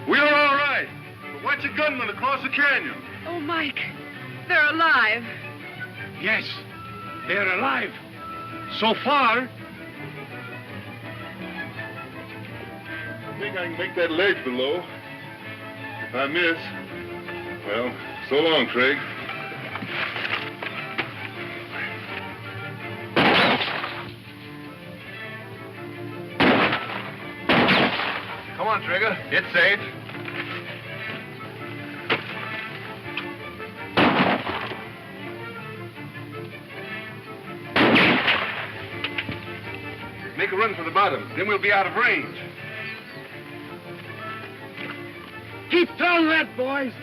We're all right. But watch a gunman across the canyon. Oh, Mike, they're alive. Yes, they're alive. So far. I think I can make that ledge below. If I miss, well, so long, Trigg. Come on, Trigger. It's safe. Make a run for the bottom, then we'll be out of range. Keep throwing that, boys.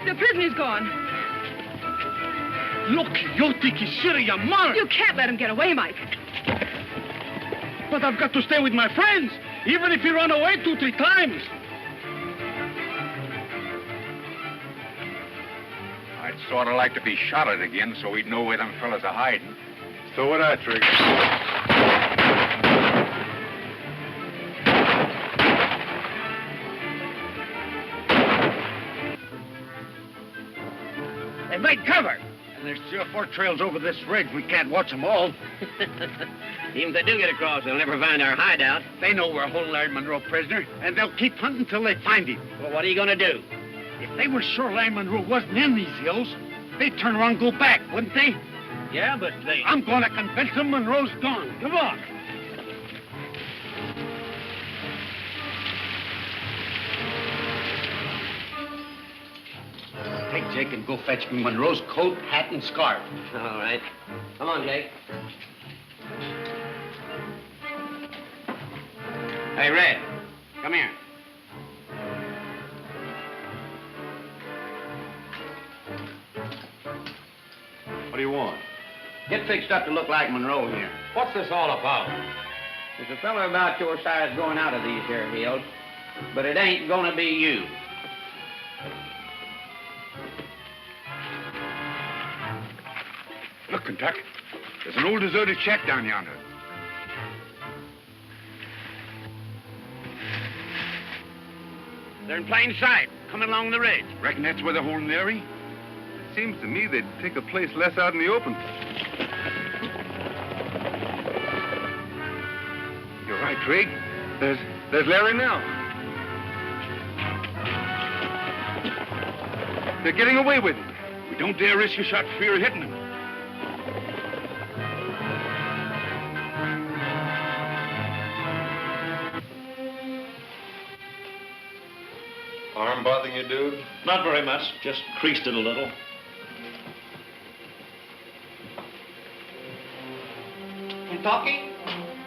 The prisoner's gone. Look, you think he's serious, Mark. You can't let him get away, Mike. But I've got to stay with my friends, even if he run away 2-3 times. I'd sort of like to be shot at again so we'd know where them fellas are hiding. So would I, Trigger. They made cover. And there's 3 or 4 trails over this ridge. We can't watch them all. Even if they do get across, they'll never find our hideout. They know we're holding Larry Monroe prisoner, and they'll keep hunting until they find him. Well, what are you going to do? If they were sure Larry Monroe wasn't in these hills, they'd turn around and go back, wouldn't they? Yeah, but they... I'm going to convince them Monroe's gone. Come on. Take Jake and go fetch me Monroe's coat, hat, and scarf. All right. Come on, Jake. Hey, Red, come here. What do you want? Get fixed up to look like Monroe here. What's this all about? There's a fella about your size going out of these here hills, but it ain't gonna be you. Look, Kentucky, there's an old deserted shack down yonder. They're in plain sight, coming along the ridge. Reckon that's where they're holding Larry? It seems to me they'd take a place less out in the open. You're right, Trigg. There's Larry now. They're getting away with it. We don't dare risk a shot for fear of hitting them. Arm bothering you, dude? Not very much, just creased it a little. Kentucky,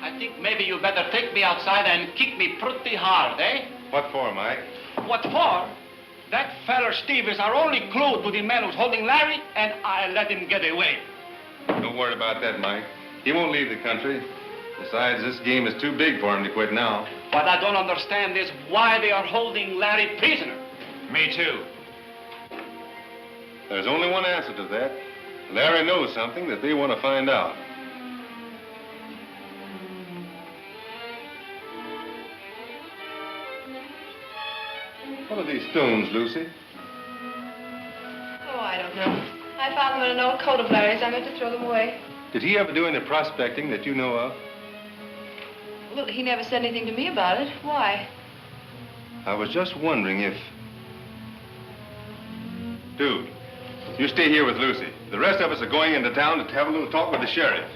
I think maybe you better take me outside and kick me pretty hard, eh? What for, Mike? What for? That feller Steve is our only clue to the man who's holding Larry, and I let him get away. Don't worry about that, Mike. He won't leave the country. Besides, this game is too big for him to quit now. What I don't understand is why they are holding Larry prisoner. Me too. There's only one answer to that. Larry knows something that they want to find out. What are these stones, Lucy? Oh, I don't know. I found them in an old coat of Larry's. I meant to throw them away. Did he ever do any prospecting that you know of? Well, he never said anything to me about it. Why? I was just wondering if... Dude, you stay here with Lucy. The rest of us are going into town to have a little talk with the sheriff.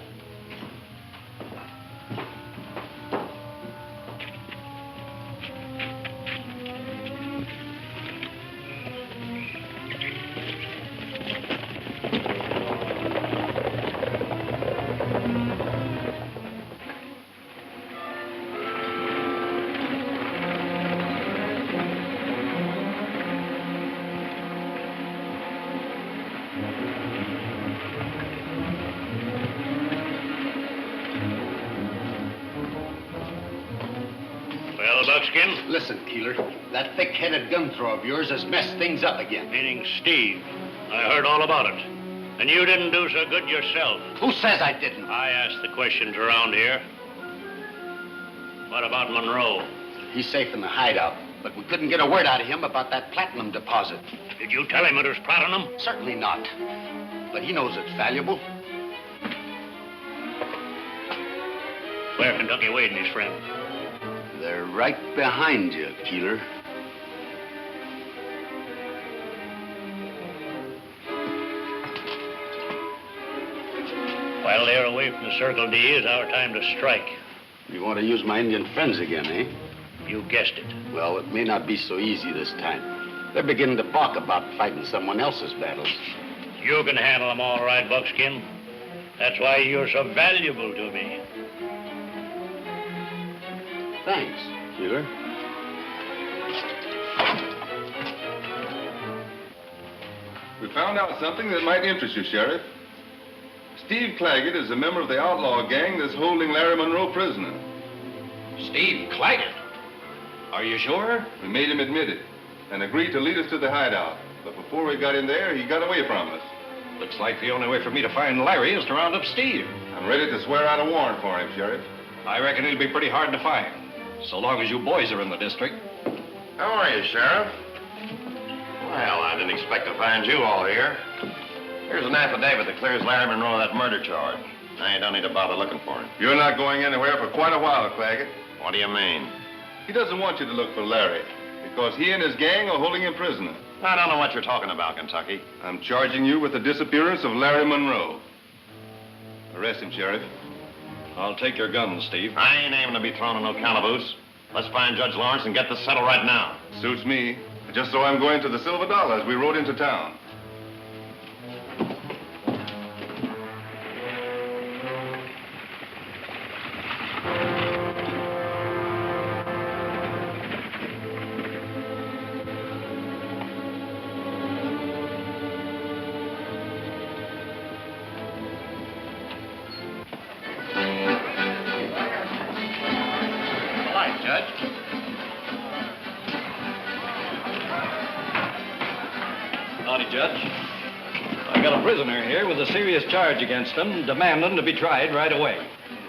Buckskin? Listen, Keeler, that thick-headed gun thrower of yours has messed things up again. Meaning Steve. I heard all about it. And you didn't do so good yourself. Who says I didn't? I asked the questions around here. What about Monroe? He's safe in the hideout, but we couldn't get a word out of him about that platinum deposit. Did you tell him it was platinum? Certainly not. But he knows it's valuable. Where Kentucky Wade and his friend? They're right behind you, Keeler. While they're away from the Circle D, is our time to strike. You want to use my Indian friends again, eh? You guessed it. Well, it may not be so easy this time. They're beginning to balk about fighting someone else's battles. You can handle them all right, Buckskin. That's why you're so valuable to me. Thanks, Keeler. We found out something that might interest you, Sheriff. Steve Claggett is a member of the outlaw gang that's holding Larry Monroe prisoner. Steve Claggett? Are you sure? We made him admit it and agreed to lead us to the hideout. But before we got in there, he got away from us. Looks like the only way for me to find Larry is to round up Steve. I'm ready to swear out a warrant for him, Sheriff. I reckon he'll be pretty hard to find, so long as you boys are in the district. How are you, Sheriff? Well, I didn't expect to find you all here. Here's an affidavit that clears Larry Monroe of that murder charge. Now you don't need to bother looking for him. You're not going anywhere for quite a while, Claggett. What do you mean? He doesn't want you to look for Larry because he and his gang are holding him prisoner. I don't know what you're talking about, Kentucky. I'm charging you with the disappearance of Larry Monroe. Arrest him, Sheriff. I'll take your gun, Steve. I ain't aiming to be thrown in no calaboose. Let's find Judge Lawrence and get this settled right now. Suits me. Just so I'm going to the Silver Dollar as we rode into town. With a serious charge against him, demanding to be tried right away.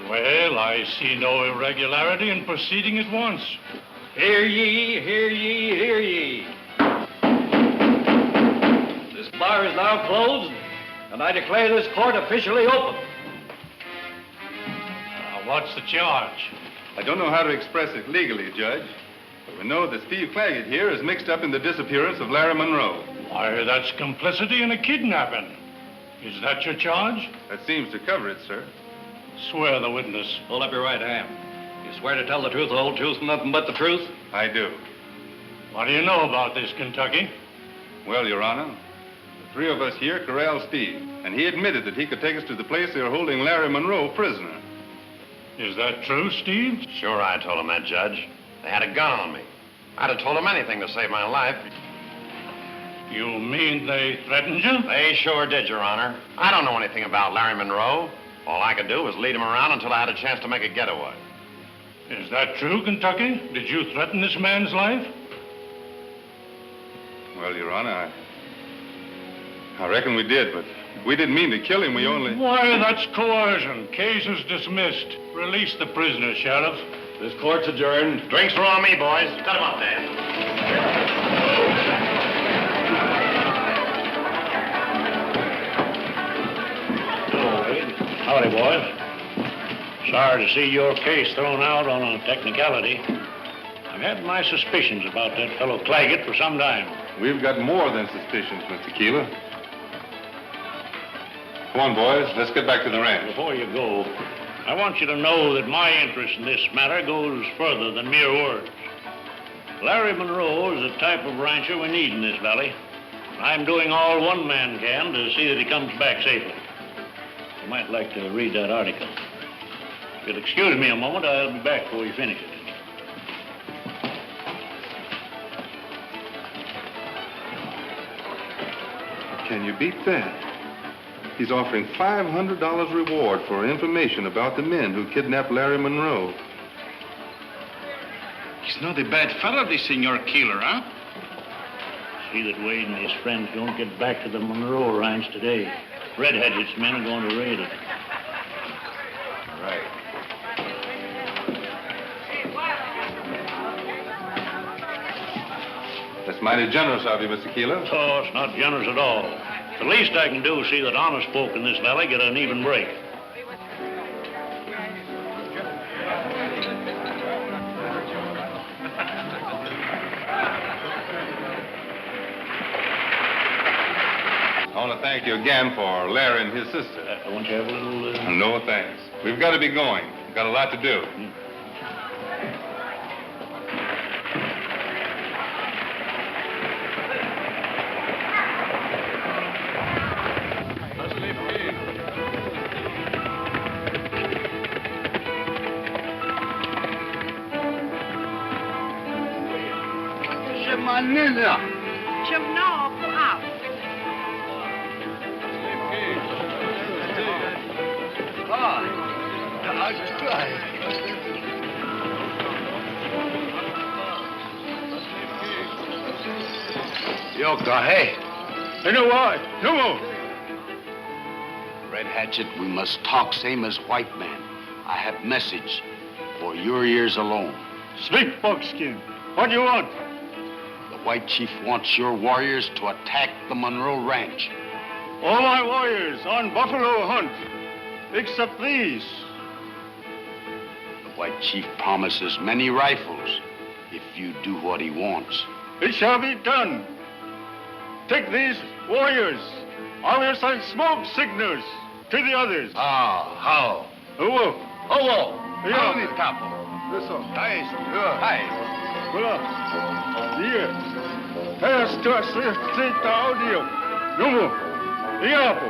Well, I see no irregularity in proceeding at once. Hear ye, hear ye, hear ye. This bar is now closed, and I declare this court officially open. What's the charge? I don't know how to express it legally, Judge, but we know that Steve Claggett here is mixed up in the disappearance of Larry Monroe. Why, that's complicity in a kidnapping. Is that your charge? That seems to cover it, sir. Swear the witness. Hold up your right hand. You swear to tell the truth, the whole truth, and nothing but the truth? I do. What do you know about this, Kentucky? Well, Your Honor, the three of us here corralled Steve, and he admitted that he could take us to the place they were holding Larry Monroe prisoner. Is that true, Steve? Sure, I told him that, Judge. They had a gun on me. I'd have told him anything to save my life. You mean they threatened you? They sure did, Your Honor. I don't know anything about Larry Monroe. All I could do was lead him around until I had a chance to make a getaway. Is that true, Kentucky? Did you threaten this man's life? Well, Your Honor, I reckon we did, but we didn't mean to kill him. We only... Why, that's coercion. Case is dismissed. Release the prisoner, Sheriff. This court's adjourned. Drinks are on me, boys. Cut him up, Dan. Howdy, boys. Sorry to see your case thrown out on a technicality. I've had my suspicions about that fellow Claggett for some time. We've got more than suspicions, Mr. Keeler. Come on, boys. Let's get back to the ranch. Before you go, I want you to know that my interest in this matter goes further than mere words. Larry Monroe is the type of rancher we need in this valley. I'm doing all one man can to see that he comes back safely. You might like to read that article. If you'll excuse me a moment, I'll be back before you finish it. Can you beat that? He's offering $500 reward for information about the men who kidnapped Larry Monroe. He's not a bad fellow, this Senor Keeler, huh? See that Wade and his friends don't get back to the Monroe ranch today. Red Hatchet's men are going to raid it. Right. That's mighty generous of you, Mr. Keeler. Oh, it's not generous at all. The least I can do is see that honest folk in this valley get an even break. I want to thank you again for Larry and his sister. Won't you have a little... No, thanks. We've got to be going. We've got a lot to do. Manila. Chimno pour out. Yoka, hey. You know what? No. Red Hatchet, we must talk same as white man. I have message for your ears alone. Speak, Buckskin. What do you want? The White Chief wants your warriors to attack the Monroe Ranch. All my warriors on buffalo hunt, except these. The White Chief promises many rifles if you do what he wants. It shall be done. Take these warriors. I will send smoke signals to the others. How? Oh. Howdy, Capo. Listen. Nice. Hi. Hola. Here. Pass to us the audio. No more. Iapo.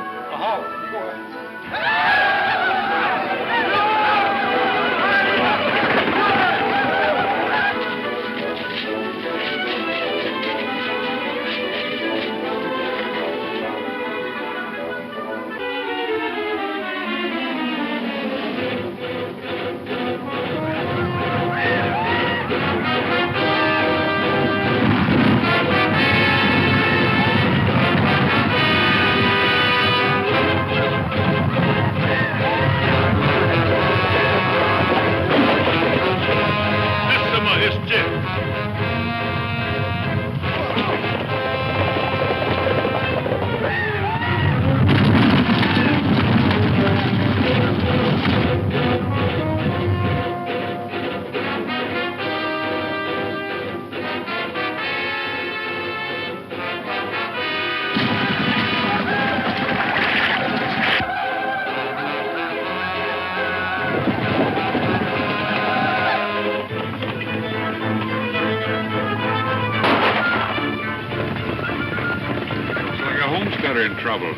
In trouble.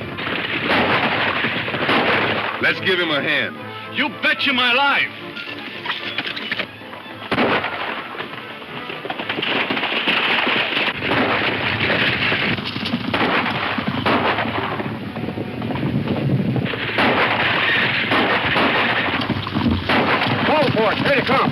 Let's give him a hand. You betcha my life. Call for it. Here they come.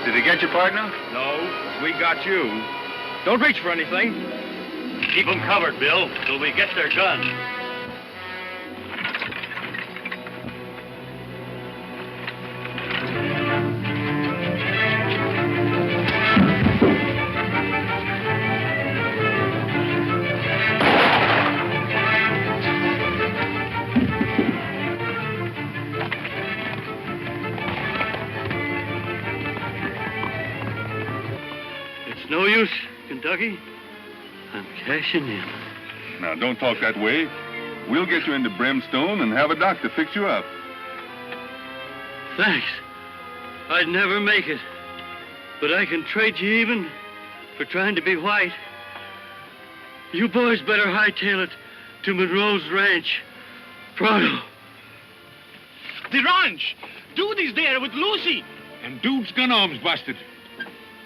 Did he get your partner? No, we got you. Don't reach for anything. Keep them covered, Bill, till we get their guns. No use, Kentucky. I'm cashing in. Now, don't talk that way. We'll get you into Brimstone and have a doctor fix you up. Thanks. I'd never make it. But I can trade you even for trying to be white. You boys better hightail it to Monroe's ranch. Pronto. The ranch! Dude is there with Lucy. And Dude's gun arm's busted.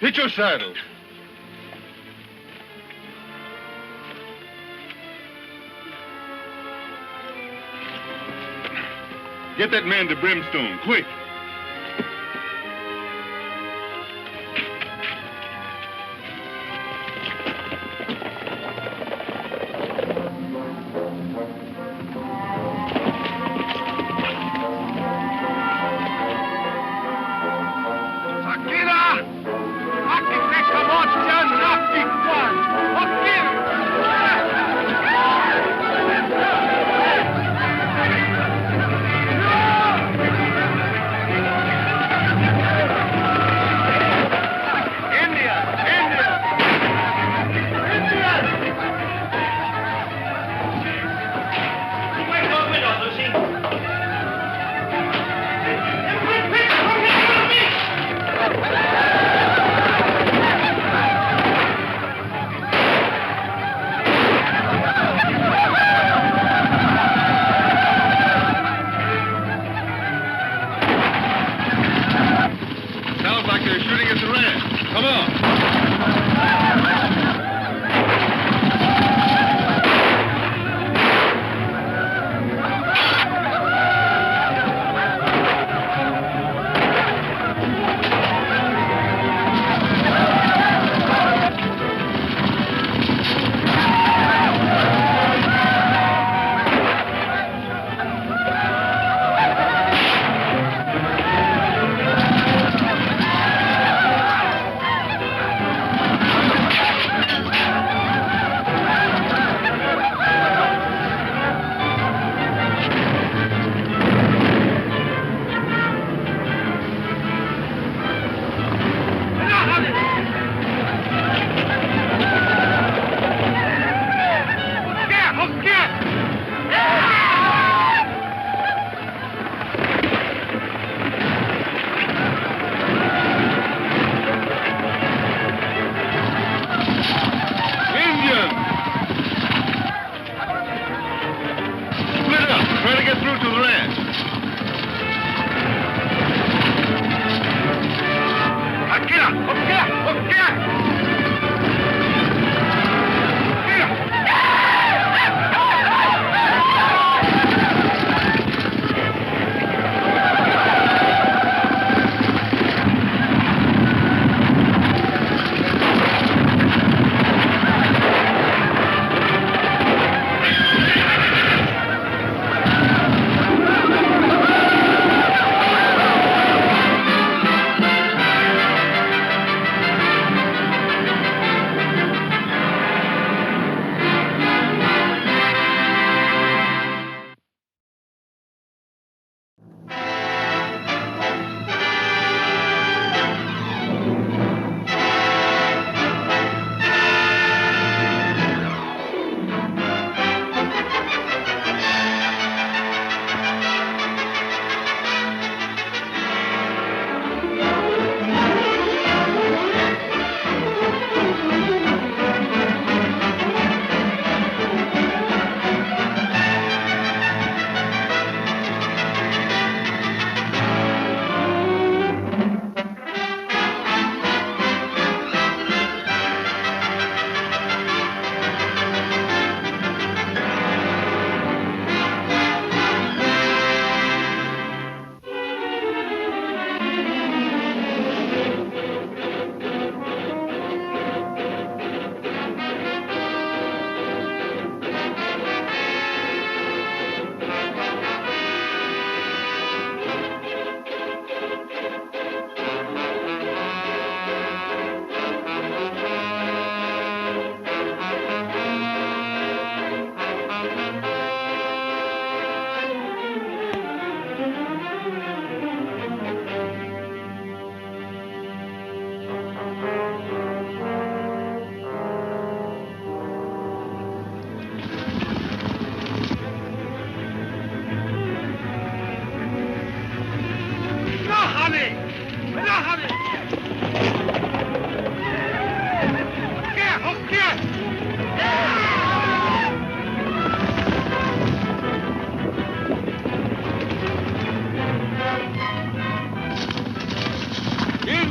Hit your saddle. Get that man to Brimstone, quick.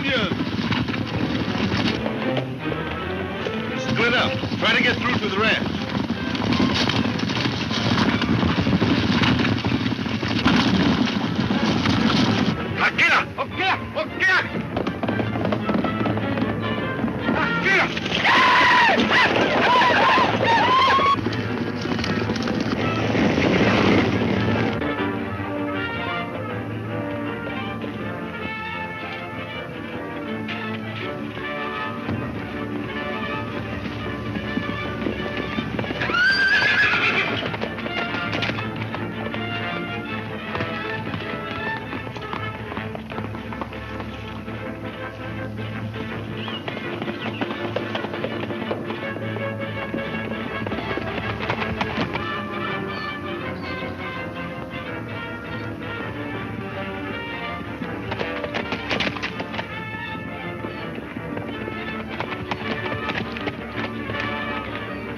Indians! Split up. Try to get through to the ranch. Akira! Akira! Akira!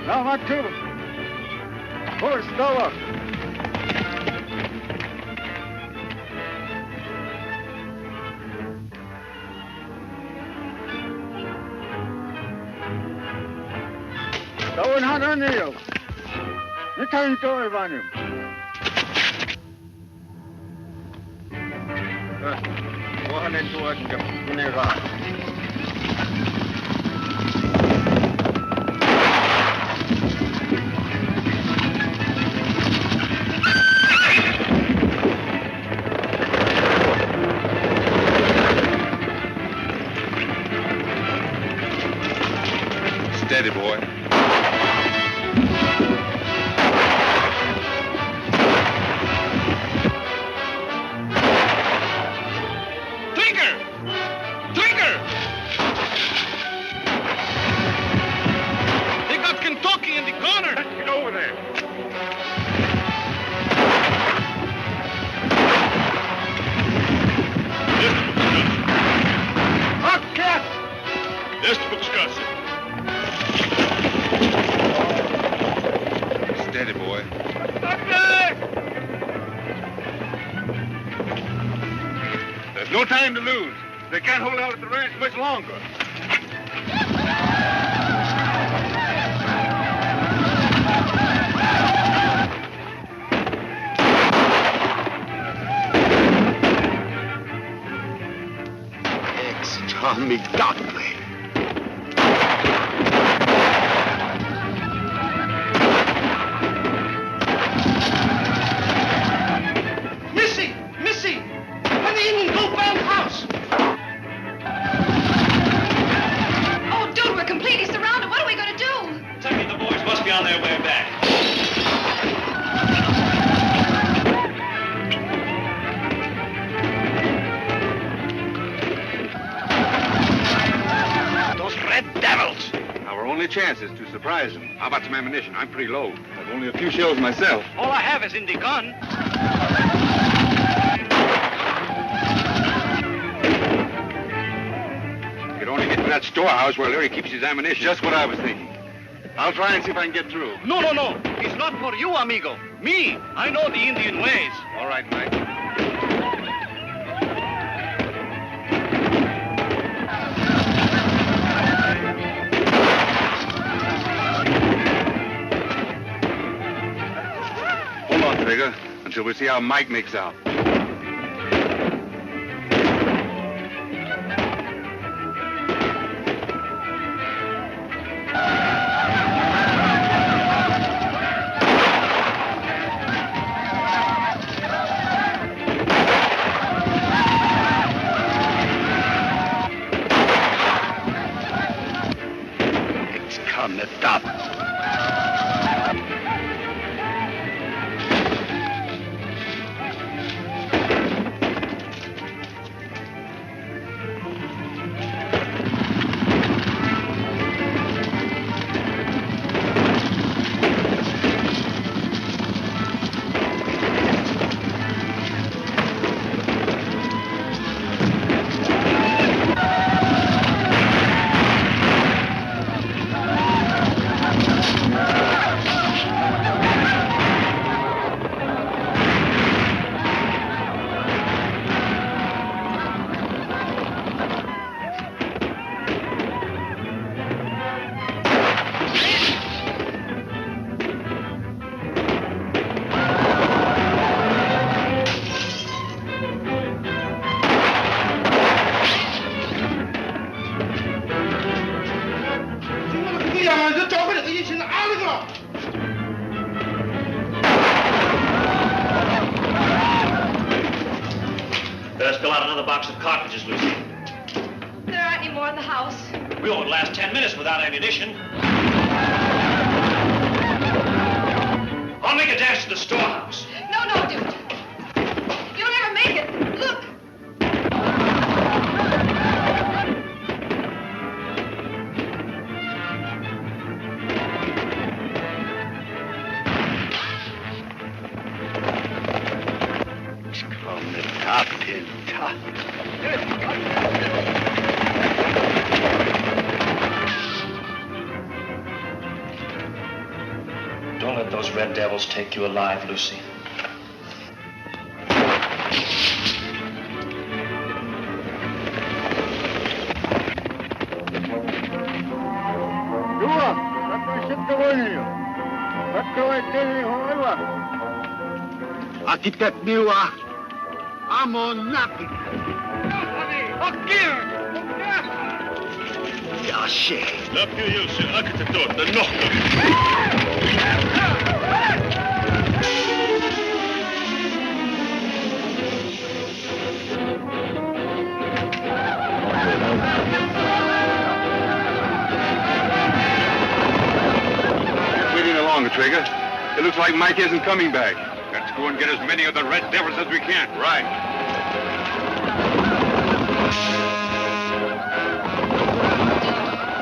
Now, not two. Pull it still up. Going hot on you. You can't do it on him. Go ahead into it and get in there on. Steady, boy. Tinker! Tinker! They got Kentucky in the corner. Let's get over there. There's the Wisconsin. Steady, boy. There's no time to lose. They can't hold out at the ranch much longer. Tommy got me. Missy! Missy! When the Indians go found the house! Oh, dude, we're completely surrounded. What are we going to do? Tucky, the boys must be on their way back. Our only chance is to surprise them. How about some ammunition? I'm pretty low. I've only a few shells myself. All I have is in the gun. You could only get to that storehouse where Larry keeps his ammunition. Just what I was thinking. I'll try and see if I can get through. No, no, no. It's not for you, amigo. Me. I know the Indian ways. All right, Mike. Hold on, Trigger, until we see how Mike makes out. On the top. 这交会的一群阿那个。 Better spill out another box of cartridges, Lucy. There aren't any more in the house. We won't last 10 minutes without ammunition. I'll make a dash to the storehouse. No, dude. You'll never make it. Look. Come the captain. Don't let those red devils take you alive, Lucy. Akitet miwa. Amo napi. Ja, shit. لا يوسف أكتر دور النقطة. Wait any longer, Trigger. It looks like Mike isn't coming back. Let's go and get as many of the red devils as we can. Right.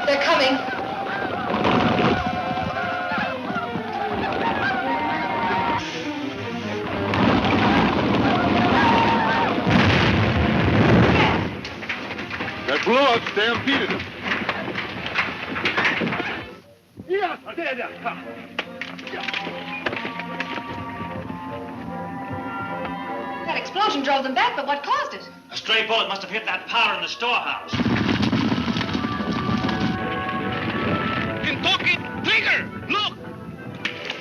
They're coming. That blow-up stampeded him. That explosion drove them back, but what caused it? A stray bullet must have hit that powder in the storehouse. Kentucky Trigger, look!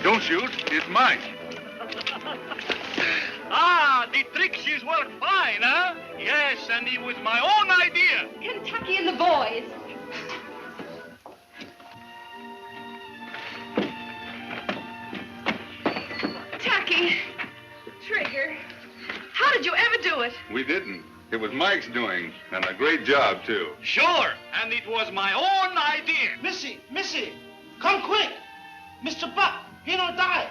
Don't shoot. It's Mike. The trick worked fine, huh? Yes, and it was my own idea. Kentucky and the boys. Kentucky. Trigger. How did you ever do it? We didn't. It was Mike's doing, and a great job, too. Sure, and it was my own idea. Missy, come quick. Mr. Buck, he don't die.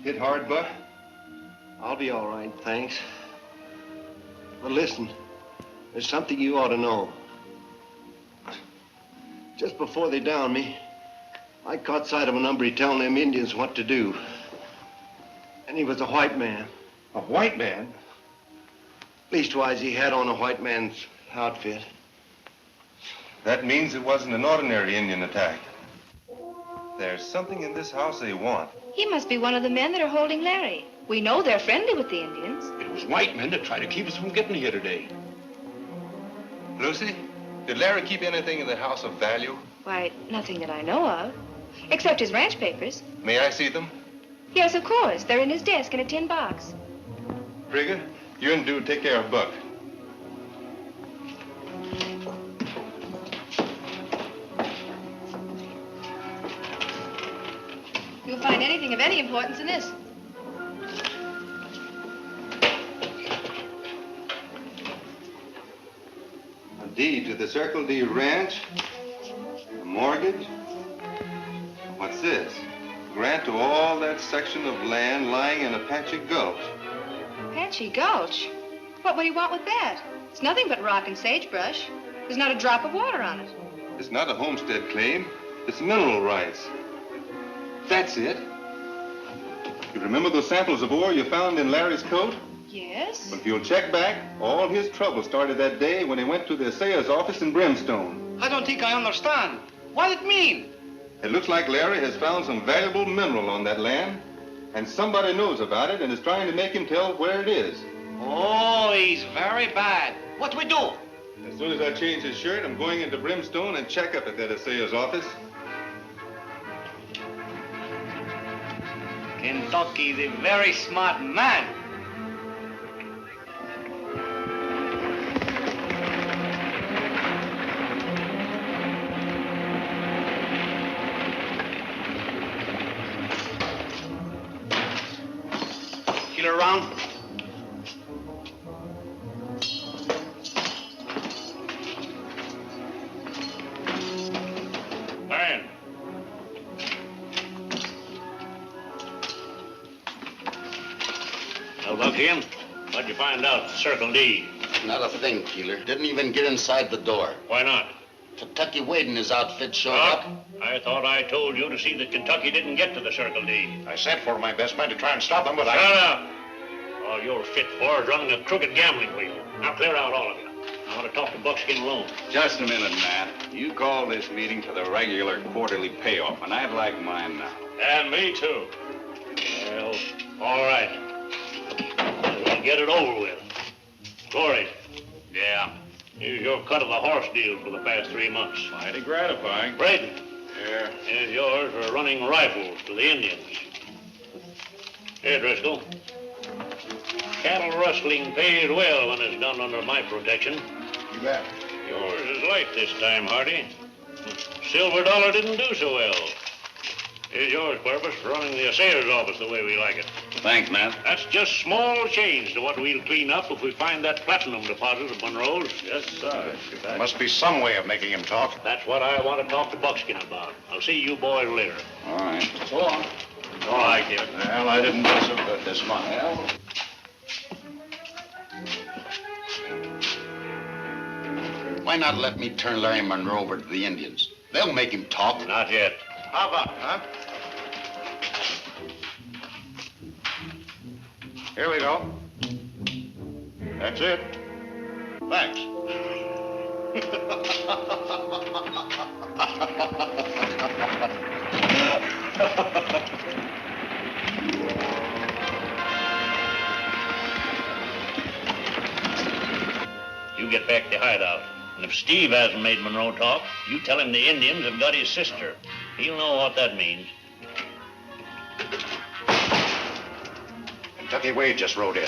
Hit hard, Buck? I'll be all right, thanks. But listen, there's something you ought to know. Just before they downed me, I caught sight of an hombre telling them Indians what to do. And he was a white man. A white man? Leastwise, he had on a white man's outfit. That means it wasn't an ordinary Indian attack. There's something in this house they want. He must be one of the men that are holding Larry. We know they're friendly with the Indians. It was white men that tried to keep us from getting here today. Lucy, did Larry keep anything in the house of value? Why, nothing that I know of. Except his ranch papers. May I see them? Yes, of course. They're in his desk in a tin box. Trigger, you and Dude take care of Buck. You'll find anything of any importance in this. A deed to the Circle D Ranch, a mortgage. What's this? Grant to all that section of land lying in Apache Gulch. Apache Gulch? What would he want with that? It's nothing but rock and sagebrush. There's not a drop of water on it. It's not a homestead claim. It's mineral rights. That's it. You remember those samples of ore you found in Larry's coat? Yes. Well, if you'll check back, all his trouble started that day when he went to the assayer's office in Brimstone. I don't think I understand. What it mean? It looks like Larry has found some valuable mineral on that land, and somebody knows about it and is trying to make him tell where it is. Oh, he's very bad. What we do? As soon as I change his shirt, I'm going into Brimstone and check up at that assayer's office. Kentucky, the very smart man. Keeler around? Fine. Well, Buckskin, what'd you find out at Circle D? Not a thing, Keeler. Didn't even get inside the door. Why not? Kentucky Wade and his outfit showed up. I thought I told you to see that Kentucky didn't get to the Circle D. I sent for my best man to try and stop him, but Shut up! All you're fit for is running a crooked gambling wheel. Now clear out, all of you. I want to talk to Buckskin alone. Just a minute, Matt. You called this meeting for the regular quarterly payoff, and I'd like mine now. And me, too. Well, all right. We'll get it over with. Corey. Yeah. Here's your cut of the horse deal for the past 3 months. Mighty gratifying. Braden. Yeah. Here's yours for running rifles to the Indians. Here, Driscoll. Cattle rustling pays well when it's done under my protection. You bet. Yours is light this time, Hardy. Silver Dollar didn't do so well. Here's yours, Purpose, for running the assayer's office the way we like it. Thanks, Matt. That's just small change to what we'll clean up if we find that platinum deposit of Monroe's. Yes, sir. There must be some way of making him talk. That's what I want to talk to Buckskin about. I'll see you boys later. All right. So long. All right, kid. Well, I didn't do so good this month. Well, Why not let me turn Larry Monroe over to the Indians? They'll make him talk. Not yet. How about, huh? Here we go. That's it. Thanks. You get back to hideout. And if Steve hasn't made Monroe talk, you tell him the Indians have got his sister. He'll know what that means. Kentucky Wade just rode in.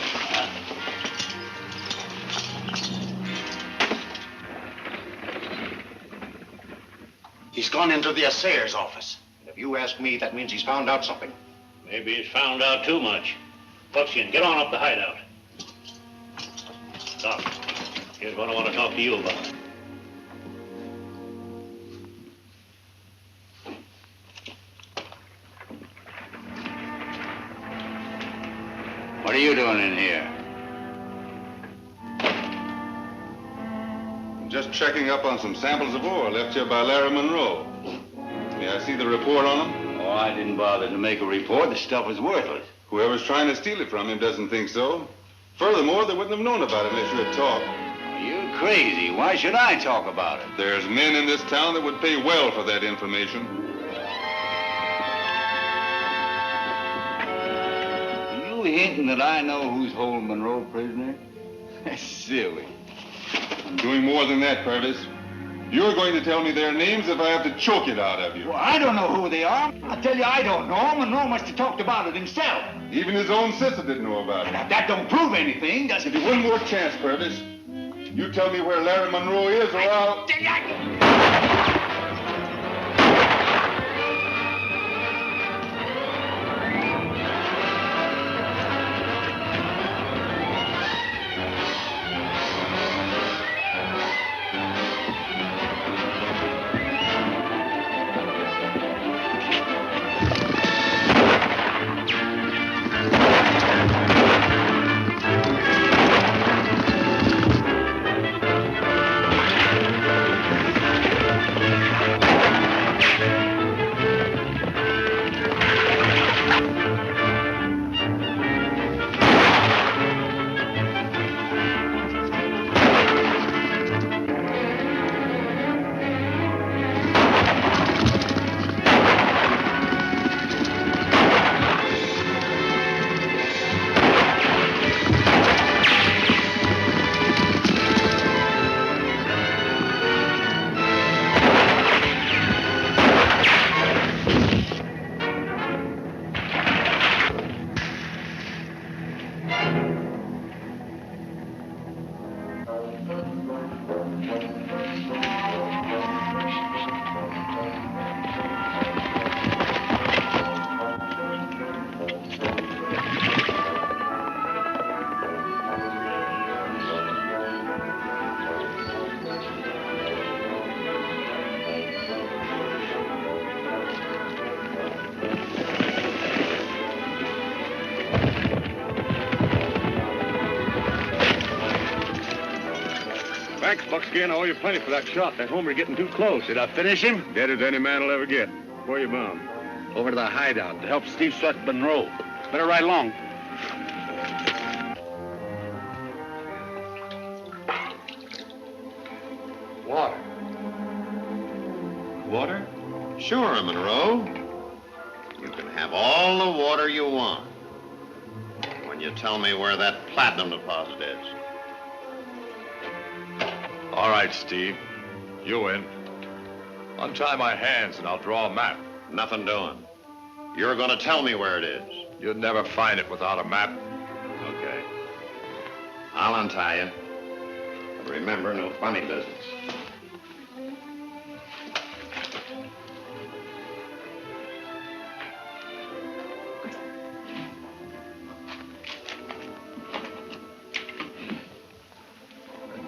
He's gone into the assayer's office. And if you ask me, that means he's found out something. Maybe he's found out too much. Buckskin, get on up the hideout. Doc, here's what I want to talk to you about. what are you doing in here? Just checking up on some samples of ore left here by Larry Monroe. May I see the report on them? Oh, I didn't bother to make a report. The stuff was worthless. Whoever's trying to steal it from him doesn't think so. Furthermore, they wouldn't have known about it unless you had talked. You're crazy. Why should I talk about it? There's men in this town that would pay well for that information. Are you hinting that I know who's holding Monroe prisoner? That's silly. I'm doing more than that, Purvis. You're going to tell me their names if I have to choke it out of you. Well, I don't know who they are. I tell you, I don't know. Monroe must have talked about it himself. Even his own sister didn't know about it. That don't prove anything, does it? Give you one more chance, Purvis. You tell me where Larry Monroe is, or I'll... Thanks, Buckskin. I owe you plenty for that shot. That homer getting too close. Did I finish him? Dead as any man will ever get. Where you bound? Over to the hideout to help Steve Sweat Monroe. Better ride along. Water. Water? Sure, Monroe. You can have all the water you want when you tell me where that platinum deposit is. All right, Steve. You win. Untie my hands and I'll draw a map. Nothing doing. You're going to tell me where it is. You'd never find it without a map. Okay. I'll untie you. But remember, no funny business.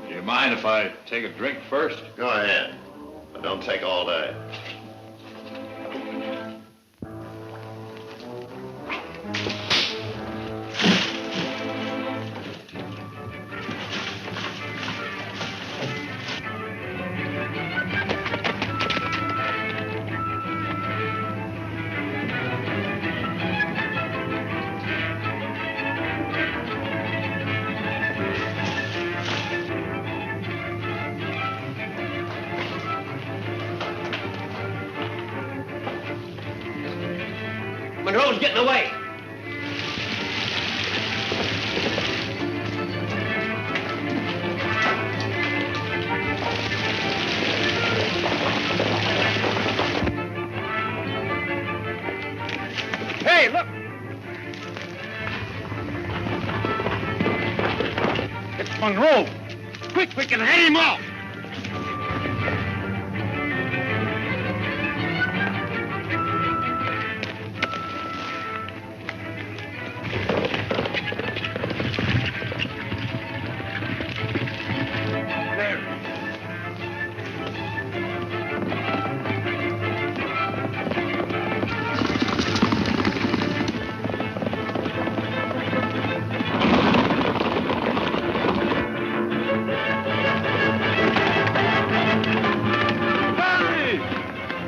Do you mind if I take a drink first? Go ahead. But don't take all day. Monroe's getting away. Hey, look! It's Monroe. Quick, we can head him off.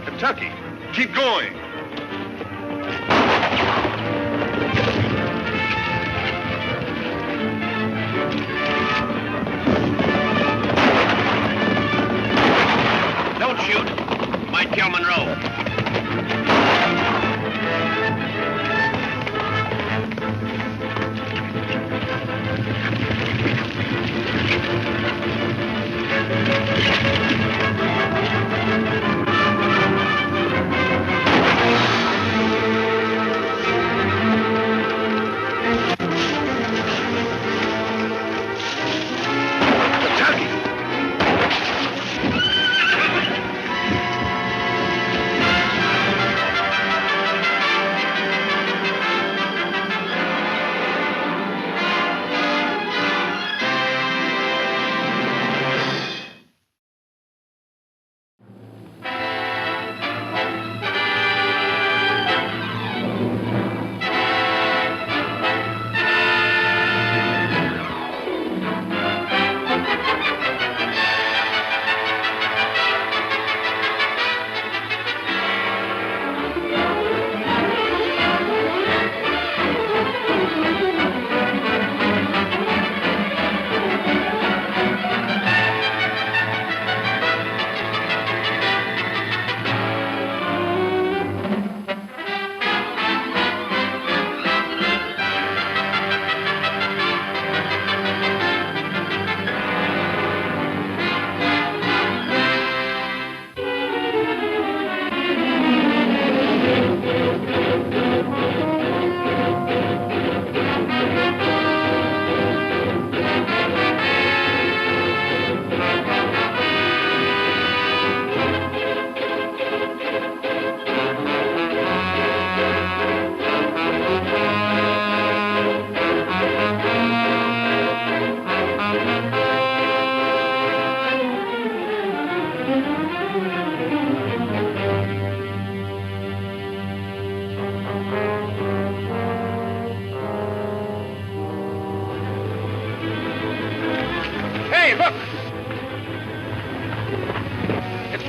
Kentucky, keep going. Don't shoot. You might kill Monroe.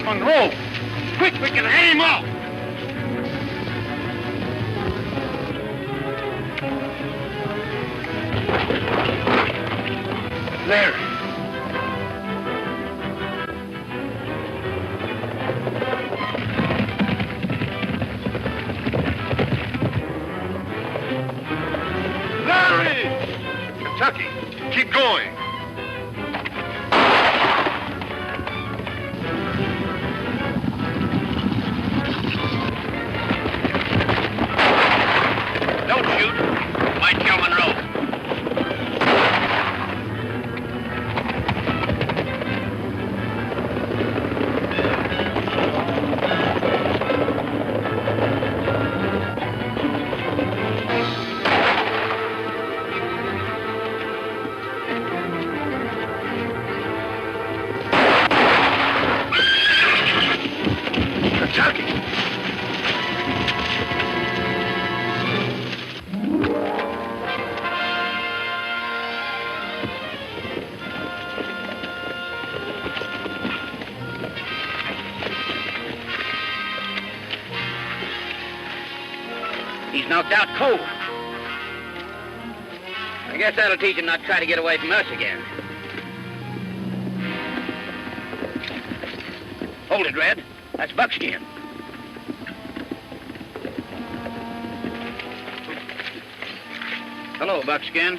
Monroe. Quick, we can hang him up. There. Larry! Kentucky, keep going. Don't shoot. You might kill Monroe. He's knocked out cold. I guess that'll teach him not to try to get away from us again. Hold it, Red. That's Buckskin. Hello, Buckskin.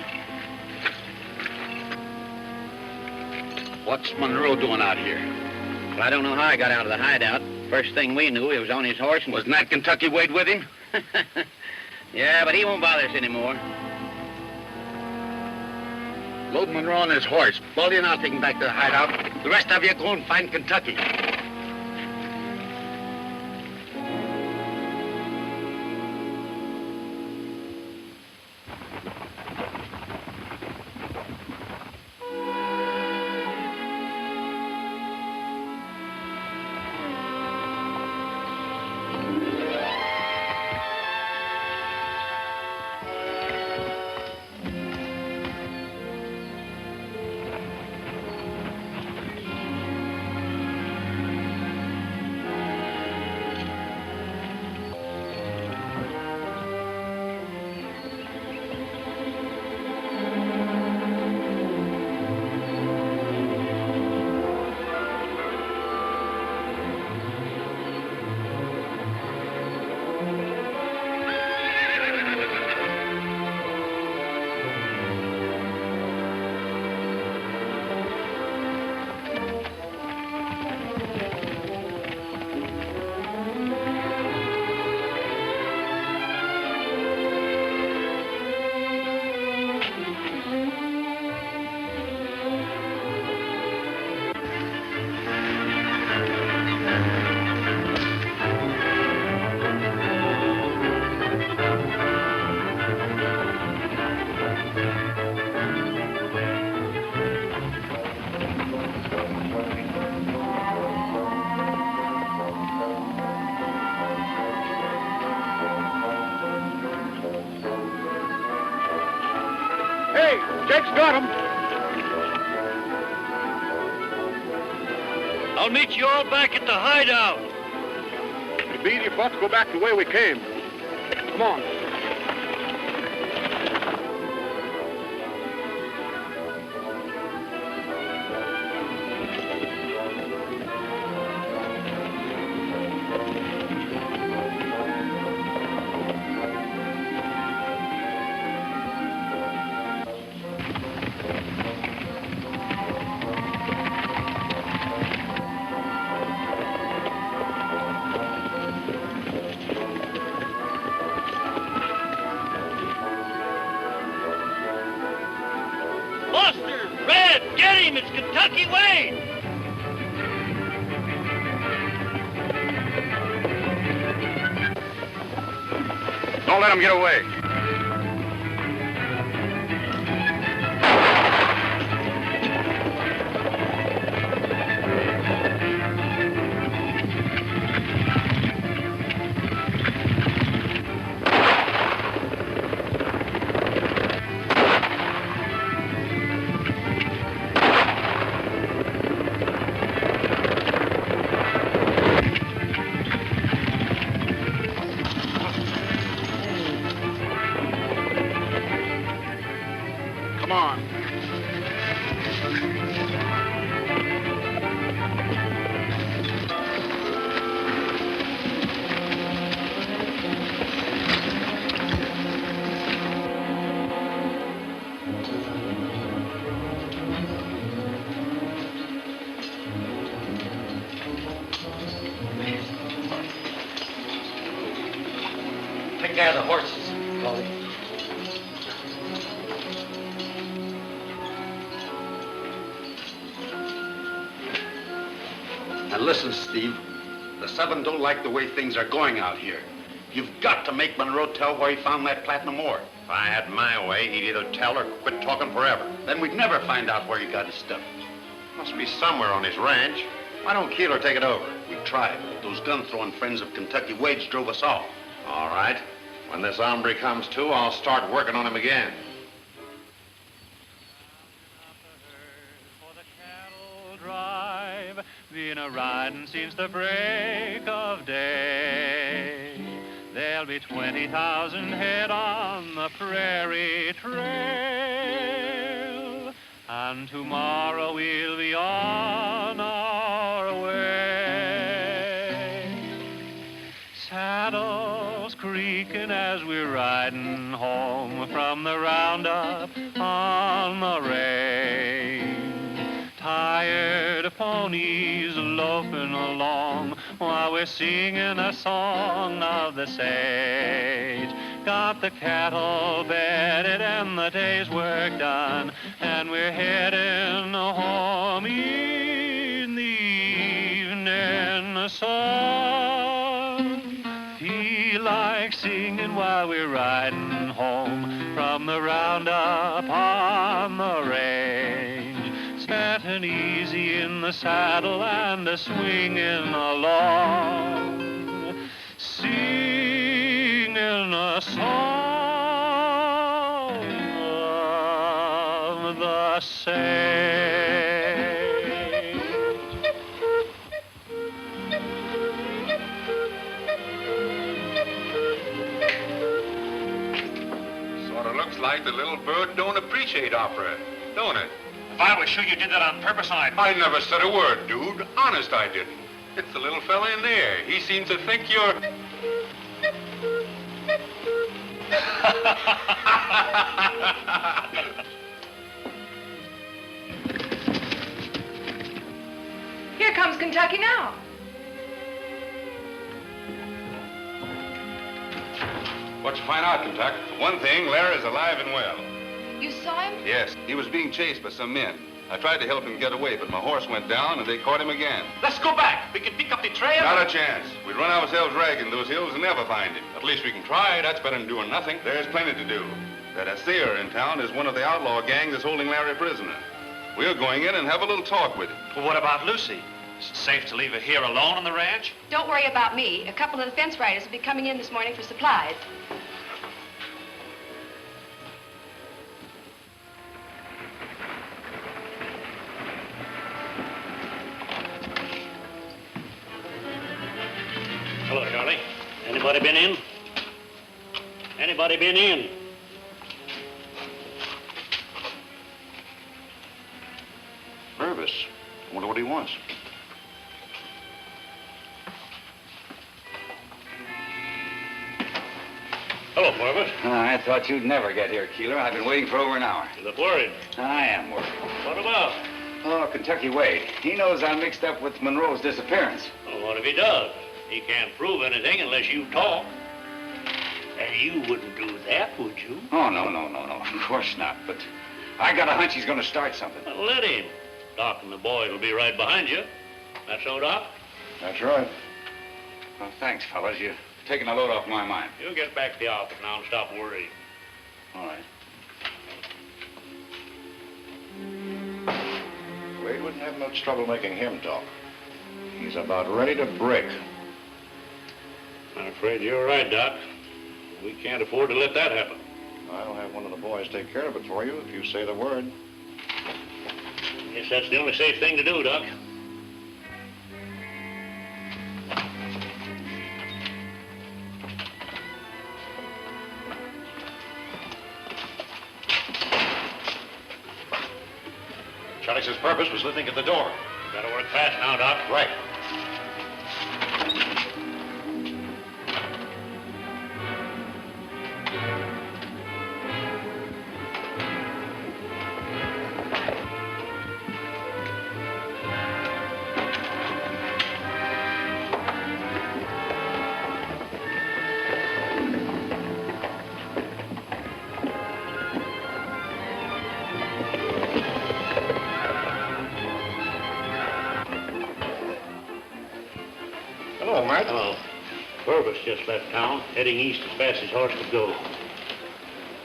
What's Monroe doing out here? Well, I don't know how I got out of the hideout. First thing we knew, he was on his horse and... Wasn't that Kentucky Wade with him? Yeah, but he won't bother us anymore. Load Monroe on his horse. Baldy and I'll take him back to the hideout. The rest of you go and find Kentucky. Jake's got him. I'll meet you all back at the hideout. Beebe, you've got to go back the way we came. Come on. It's Kentucky Wade! Don't let him get away. Come on. Take care of the horses, Goldie. Now listen, Steve. The Seven don't like the way things are going out here. You've got to make Monroe tell where he found that platinum ore. If I had my way, he'd either tell or quit talking forever. Then we'd never find out where he got his stuff. Must be somewhere on his ranch. Why don't Keeler take it over? We tried. Those gun-throwing friends of Kentucky Wade's drove us off. All right. When this hombre comes to, I'll start working on him again. Drive, been a riding since the break of day. There'll be 20,000 head on the prairie trail, and tomorrow we'll be on our way. Saddles creaking as we're riding home from the roundup on the range. Tired ponies loafing along while we're singing a song of the sage. Got the cattle bedded and the day's work done, and we're heading home in the evening sun. Feel like singing while we're riding home from the roundup on the range. Getting easy in the saddle and a-swinging along, singing a song of the sage. Sort of looks like the little bird don't appreciate opera, don't it? If I was sure you did that on purpose, I never said a word, dude. Honest, I didn't. It's the little fella in there. He seems to think you're... Here comes Kentucky now. What'd you find out, Kentucky? One thing, Larry's alive and well. You saw him? Yes, he was being chased by some men. I tried to help him get away, but my horse went down and they caught him again. Let's go back. We can pick up the trail. Not a chance. We'd run ourselves ragged in those hills and never find him. At least we can try. That's better than doing nothing. There's plenty to do. That Asir in town is one of the outlaw gang that's holding Larry prisoner. We're going in and have a little talk with him. Well, what about Lucy? Is it safe to leave her here alone on the ranch? Don't worry about me. A couple of the fence riders will be coming in this morning for supplies. Hello, Charlie. Anybody been in? Anybody been in? Nervous. I wonder what he wants. Hello, Forbes. I thought you'd never get here, Keeler. I've been waiting for over an hour. You look worried. I am worried. What about? Oh, Kentucky Wade. He knows I'm mixed up with Monroe's disappearance. Well, what if he does? He can't prove anything unless you talk. And you wouldn't do that, would you? Oh, no. Of course not. But I got a hunch he's going to start something. Well, let him. Doc and the boys will be right behind you. That so, Doc? That's right. Well, thanks, fellas. You're taking a load off my mind. You get back to the office now and stop worrying. All right. Wade wouldn't have much trouble making him talk. He's about ready to break. I'm afraid you're right, Doc. We can't afford to let that happen. I'll have one of the boys take care of it for you if you say the word. Guess that's the only safe thing to do, Doc. Felix's purpose was listening at the door. Gotta work fast now, Doc. Right. Hello, Mack. Hello. Purvis just left town, heading east as fast as horse could go.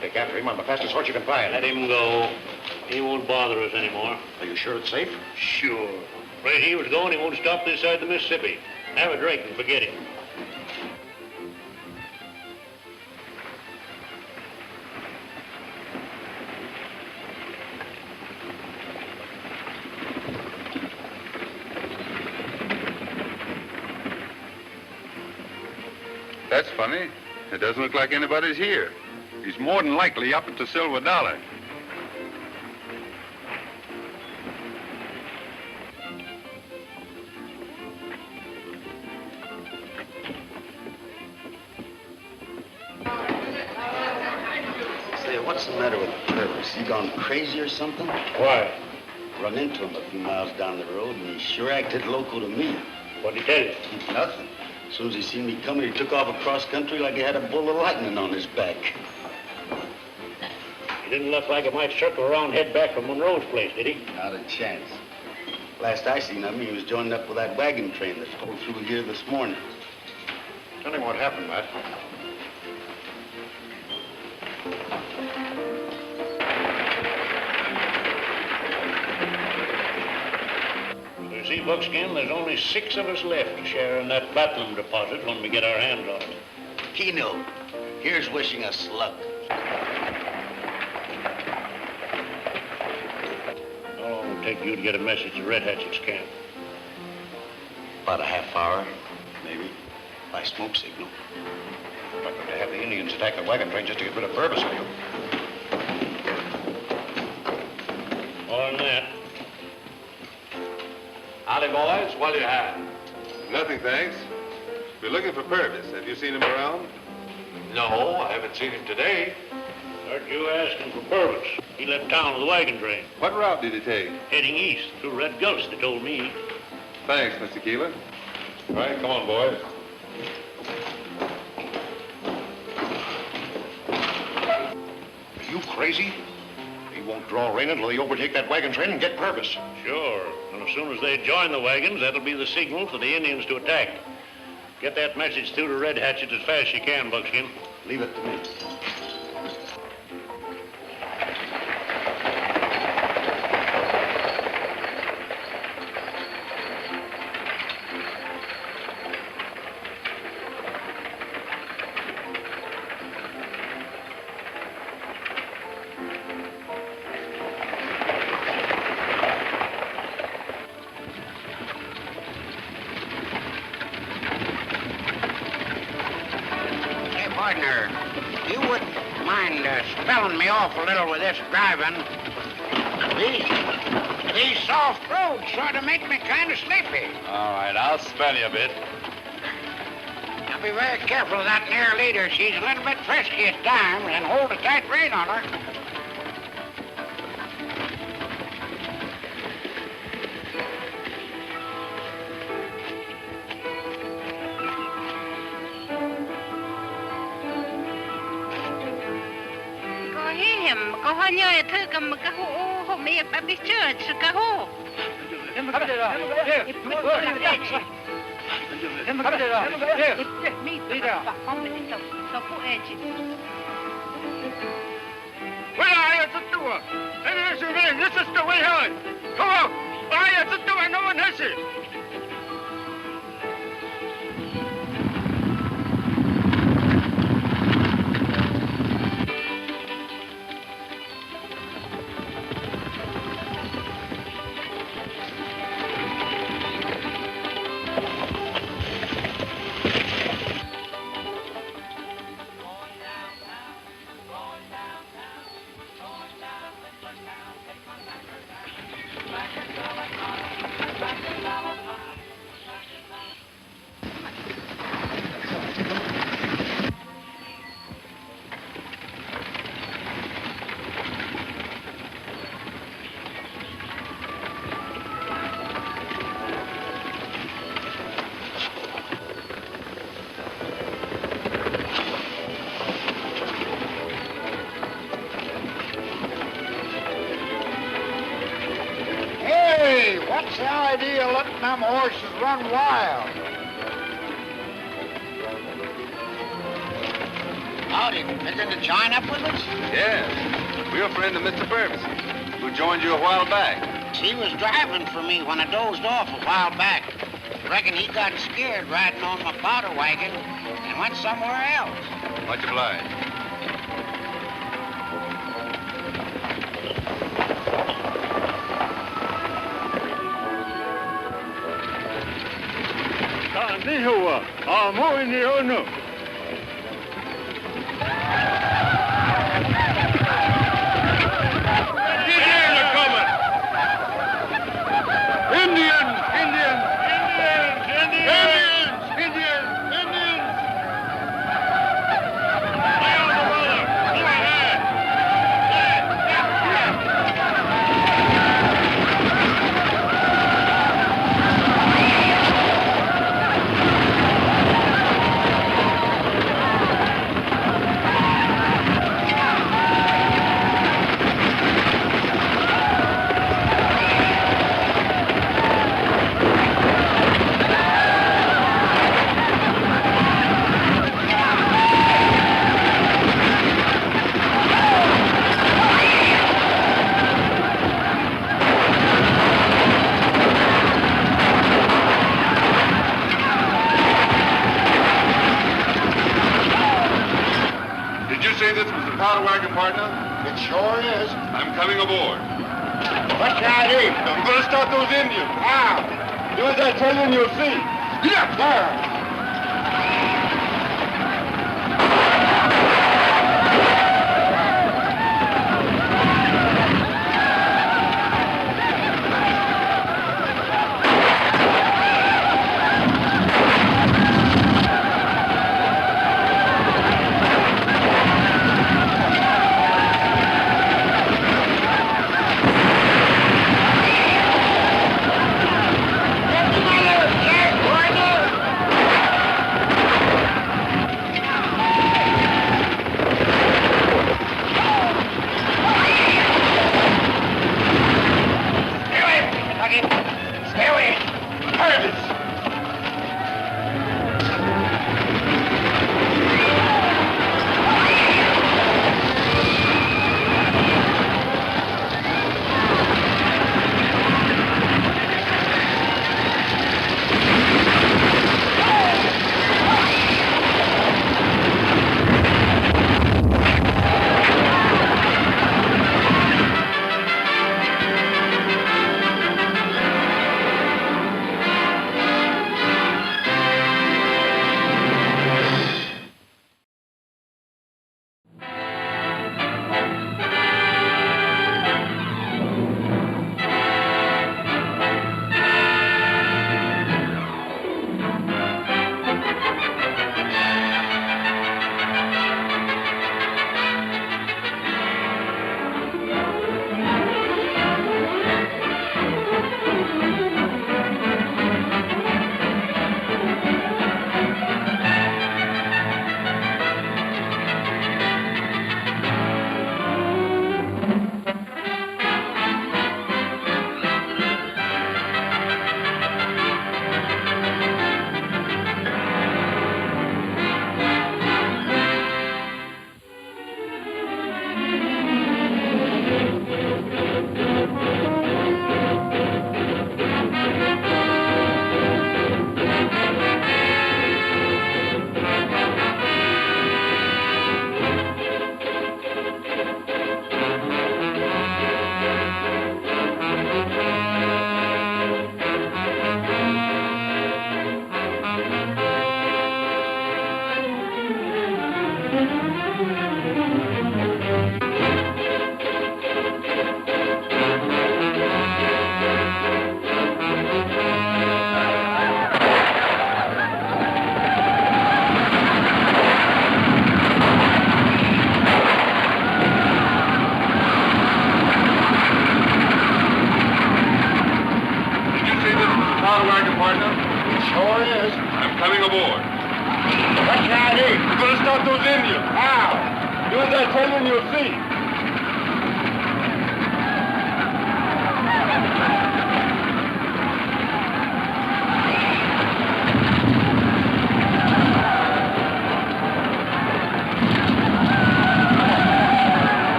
Take after him on the fastest horse you can find. Let him go. He won't bother us anymore. Are you sure it's safe? Sure. Right he was going, he won't stop this side of the Mississippi. Have a drink and forget him. That's funny. It doesn't look like anybody's here. He's more than likely up at the Silver Dollar. Say, what's the matter with Purvis? He gone crazy or something? Why? Run into him a few miles down the road, and he sure acted loco to me. What'd he tell you? Nothing. As soon as he seen me coming, he took off across country like he had a bull of lightning on his back. He didn't look like he might circle around, head back from Monroe's place, did he? Not a chance. Last I seen of him, he was joining up with that wagon train that pulled through here this morning. Tell him what happened, Matt. You see, Buckskin, there's only 6 of us left to share in that platinum deposit when we get our hands on it. Keno, here's wishing us luck. How long will it take you to get a message to Red Hatchet's camp? About a half hour, maybe, by smoke signal. I'm not going to have the Indians attack the wagon train just to get rid of Purvis, are you? More than that. Howdy, boys. What do you have? Nothing, thanks. We're looking for Purvis. Have you seen him around? No, I haven't seen him today. Heard you asking for Purvis. He left town with the wagon train. What route did he take? Heading east through Red Gulch, they told me. Thanks, Mr. Keeler. All right, come on, boys. Are you crazy? He won't draw rein until they overtake that wagon train and get Purvis. Sure. And as soon as they join the wagons, that'll be the signal for the Indians to attack. Get that message through to Red Hatchet as fast as you can, Buckskin. Leave it to me. Partner, you wouldn't mind spelling me off a little with this driving. These soft roads sort of make me kind of sleepy. All right, I'll spell you a bit. Now be very careful of that near leader. She's a little bit frisky at times, and hold a tight rein on her. Có hoa nhơi thư cầm một cái hộp mì bà biết chưa sự cá hô. Well, I have to do it. And this is it. This is the way out. Come on. I have to do it. No one has it. What's the idea of letting them horses run wild? Howdy, figuring to join up with us? Yes. We're a friend of Mr. Ferguson, who joined you a while back. He was driving for me when I dozed off a while back. Reckon he got scared riding on my powder wagon and went somewhere else. Much obliged. Nihuwa, amo in the ono. Indians are coming! Indians! Indians! Indians! Indians! Indians! Lay on the roller! Move ahead! Did you say this was the powder wagon, partner? It sure is. I'm coming aboard. What's your idea? I'm going to stop those Indians. How? Do as I tell you and you'll see. Yeah. There. coming aboard. What's your idea? We're going to stop those Indians. How? Do as I tell you and you'll see.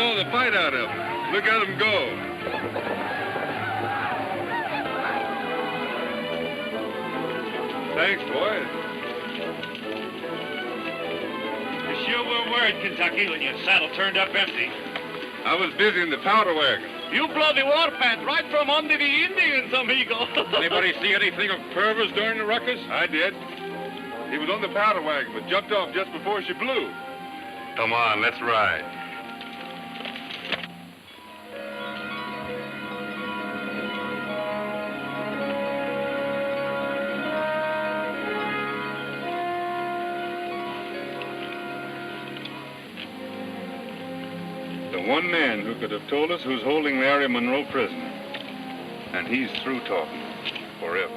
all the fight out of them. Look at them go. Thanks, boys. You sure were worried, Kentucky, when your saddle turned up empty. I was busy in the powder wagon. You blow the war pants right from under the Indians, amigo. Anybody see anything of Purvis during the ruckus? I did. He was on the powder wagon, but jumped off just before she blew. Come on, let's ride. The one man who could have told us who's holding Larry Monroe prisoner. And he's through talking. Forever.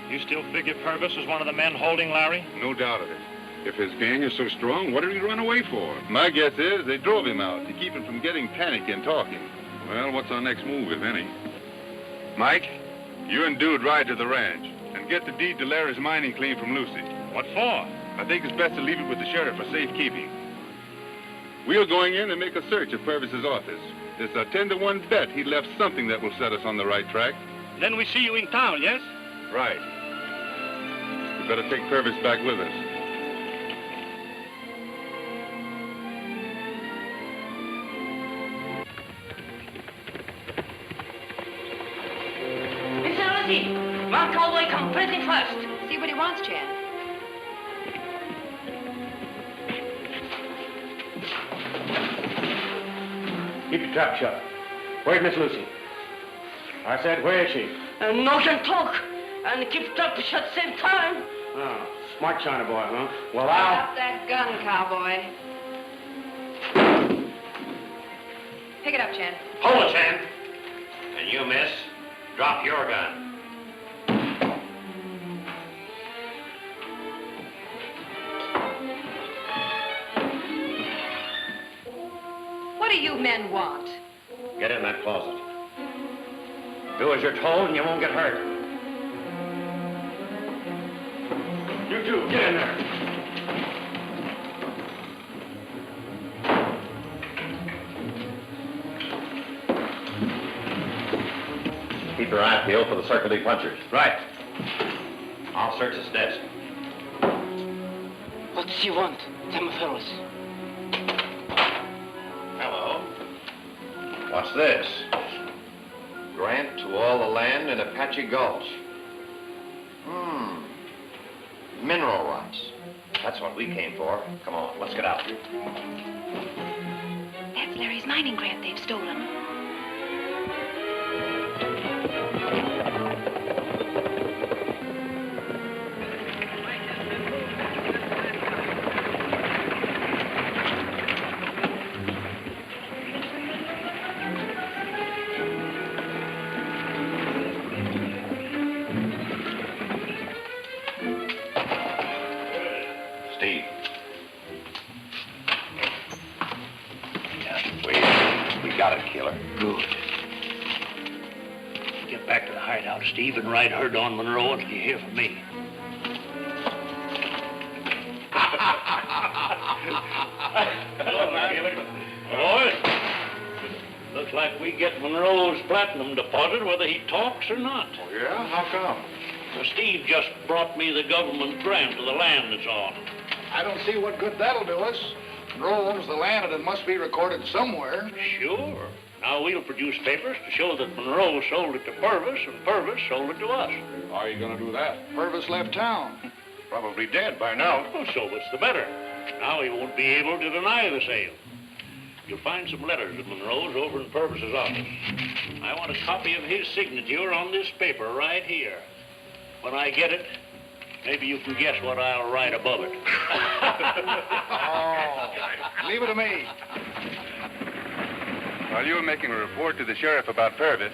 You still figure Purvis was one of the men holding Larry? No doubt of it. If his gang is so strong, what did he run away for? My guess is they drove him out to keep him from getting panicky and talking. Well, what's our next move, if any? Mike, you and Dude ride to the ranch and get the deed to Larry's mining claim from Lucy. What for? I think it's best to leave it with the sheriff for safekeeping. We're going in and make a search of Purvis's office. It's a 10-to-1 bet he left something that will set us on the right track. Then we see you in town, yes? Right. We better take Purvis back with us. Mr. Lucy, one cowboy come prison first. See what he wants, Chan. Keep your trap shut. Where's Miss Lucy? I said, where is she? No can talk. And keep trap shut same time. Oh, smart China boy, huh? Well, Drop that gun, cowboy. Pick it up, Chan. Hold it, Chan. And you, miss, drop your gun. What do you men want? Get in that closet. Do as you're told and you won't get hurt. You two, get in there. Keep your eye peeled for the Circle D punchers. Right. I'll search his desk. What does he want, them fellows? Hello. What's this? Grant to all the land in Apache Gulch. Mineral rights. That's what we came for. Come on, let's get out. That's Larry's mining grant they've stolen. Steve. We got it, killer. Good. Get back to the hideout, Steve, and ride herd on Monroe until you hear from me. Boys, looks like we get Monroe's platinum deposit whether he talks or not. Oh, yeah? How come? So Steve just brought me the government grant of the land it's on. I don't see what good that'll do us. Monroe owns the land and it must be recorded somewhere. Sure. Now we'll produce papers to show that Monroe sold it to Purvis and Purvis sold it to us. How are you going to do that? Purvis left town. Probably dead by now. Oh, so much the better. Now he won't be able to deny the sale. You'll find some letters of Monroe's over in Purvis's office. I want a copy of his signature on this paper right here. When I get it, maybe you can guess what I'll write above it. Oh, leave it to me. While you were making a report to the sheriff about Purvis,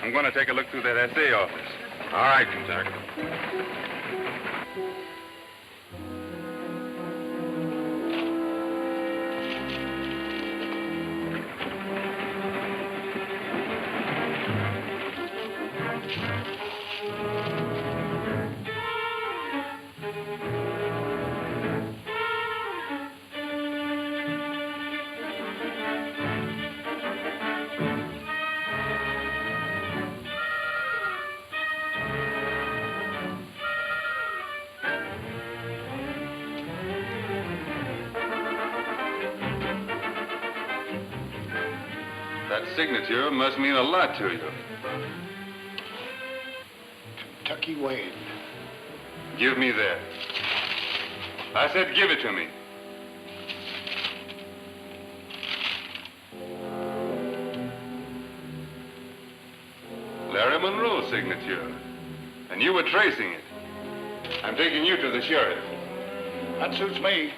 I'm going to take a look through that SA office. All right, Kentucky. That signature must mean a lot to you. Kentucky Wade. Give me that. I said give it to me. Larry Monroe's signature. And you were tracing it. I'm taking you to the sheriff. That suits me.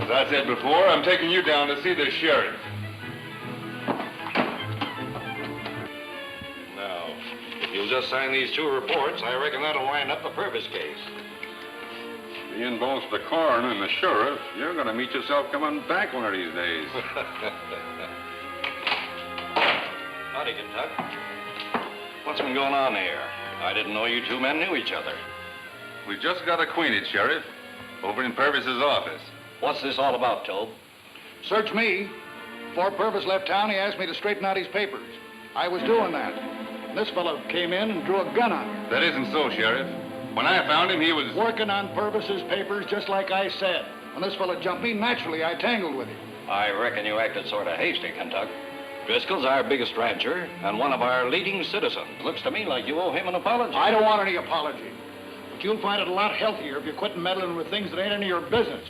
As I said before, I'm taking you down to see the sheriff. Now, if you'll just sign these 2 reports, I reckon that'll wind up the Purvis case. Being both the coroner and the sheriff, you're going to meet yourself coming back one of these days. Howdy, Kentucky. What's been going on here? I didn't know you 2 men knew each other. We just got acquainted, Sheriff, over in Purvis's office. What's this all about, Tobe? Search me. Before Purvis left town, he asked me to straighten out his papers. I was doing that. And this fellow came in and drew a gun on me. That isn't so, Sheriff. When I found him, he was... working on Purvis's papers, just like I said. When this fellow jumped me, naturally, I tangled with him. I reckon you acted sort of hasty, Kentucky. Driscoll's our biggest rancher and one of our leading citizens. Looks to me like you owe him an apology. I don't want any apology. But you'll find it a lot healthier if you quit meddling with things that ain't any of your business.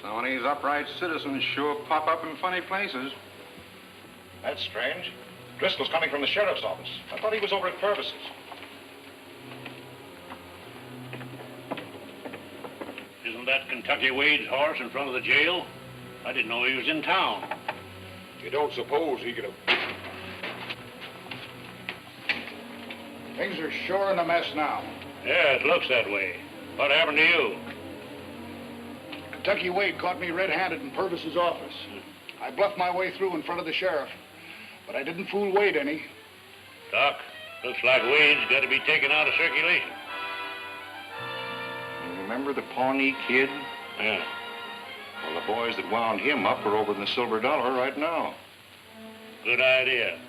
Some of these upright citizens sure pop up in funny places. That's strange. Driscoll's coming from the sheriff's office. I thought he was over at Purvis's. Isn't that Kentucky Wade's horse in front of the jail? I didn't know he was in town. You don't suppose he could have... Things are sure in a mess now. Yeah, it looks that way. What happened to you? Kentucky Wade caught me red-handed in Purvis's office. I bluffed my way through in front of the sheriff, but I didn't fool Wade any. Doc, looks like Wade's got to be taken out of circulation. You remember the Pawnee kid? Yeah. Well, the boys that wound him up are over in the Silver Dollar right now. Good idea.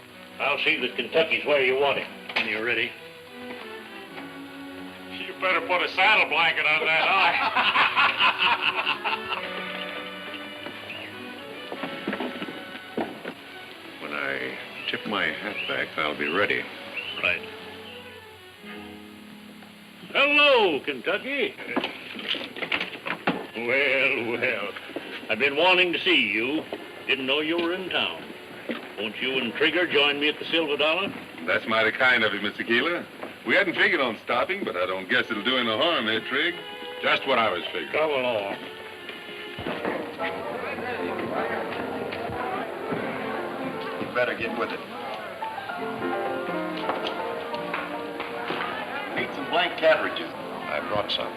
I'll see that Kentucky's where you want him when you're ready. You better put a saddle blanket on that eye. When I tip my hat back, I'll be ready. Right. Hello, Kentucky. Well. I've been wanting to see you. Didn't know you were in town. Won't you and Trigger join me at the Silver Dollar? That's mighty kind of you, Mr. Keeler. We hadn't figured on stopping, but I don't guess it'll do any harm, eh, Trig? Just what I was figuring. Come along. You better get with it. Need some blank cartridges. I brought some.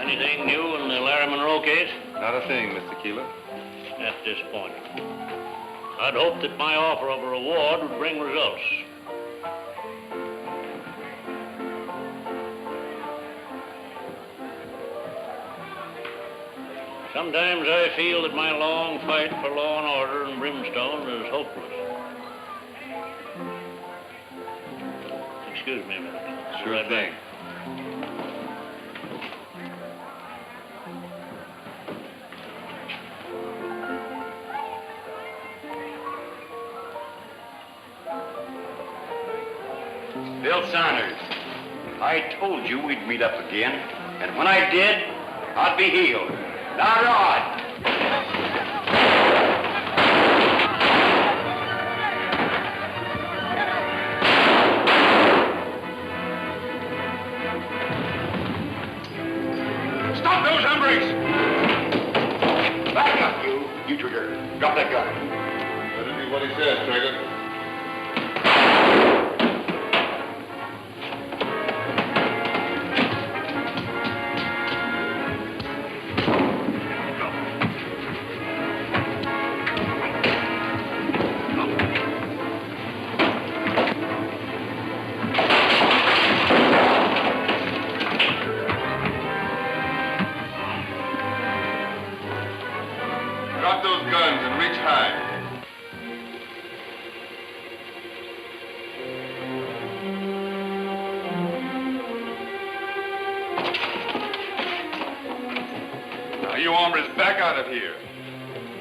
Anything new in the Larry Monroe case? Not a thing, Mr. Keeler. That's disappointing. I'd hoped that my offer of a reward would bring results. Sometimes I feel that my long fight for law and order in Brimstone is hopeless. Excuse me a minute. Sure Right thing. dishonors. I told you we'd meet up again, and when I did, I'd be healed. Now, Rod. Stop those hombres! Back up, you trigger. Drop that gun. Let it be what he says, Trigger. Drop those guns and reach high. Now, you hombres, back out of here.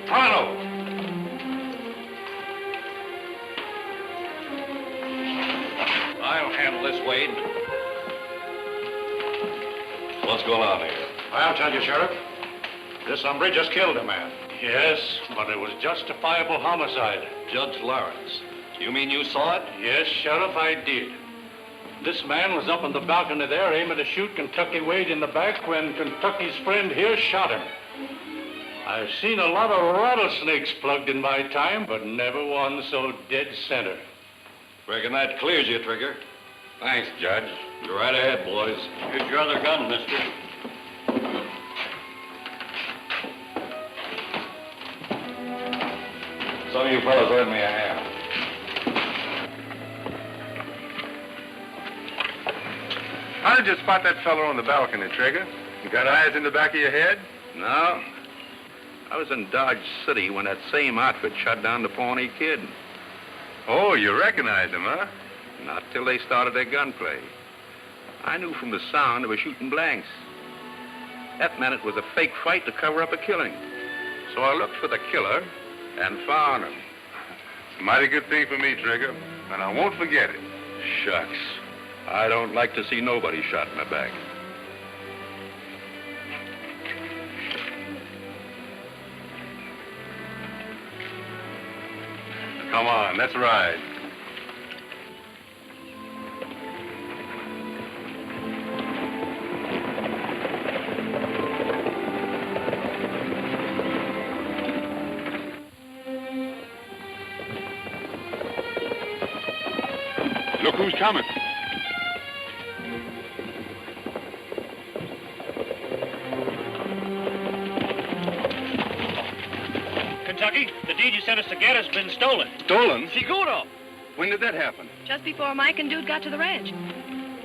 Pronto! I'll handle this, Wade. What's going on here? I'll tell you, Sheriff. This hombre just killed a man. Yes, but it was justifiable homicide. Judge Lawrence, you mean you saw it? Yes, Sheriff, I did. This man was up on the balcony there aiming to shoot Kentucky Wade in the back when Kentucky's friend here shot him. I've seen a lot of rattlesnakes plugged in my time, but never one so dead center. Reckon that clears you, Trigger. Thanks, Judge. Go right ahead, boys. Here's your other gun, mister. Some of you fellas lend me a hand. How did you spot that fellow on the balcony, Trigger? You got eyes in the back of your head? No. I was in Dodge City when that same outfit shot down the Pawnee Kid. Oh, you recognized him, huh? Not till they started their gunplay. I knew from the sound they were shooting blanks. That meant it was a fake fight to cover up a killing. So I looked for the killer and found him. It's a mighty good thing for me, Trigger, and I won't forget it. Shucks. I don't like to see nobody shot in the back. Come on, let's ride. Look who's coming. Kentucky, the deed you sent us to get has been stolen. Stolen? Seguro. When did that happen? Just before Mike and Dude got to the ranch.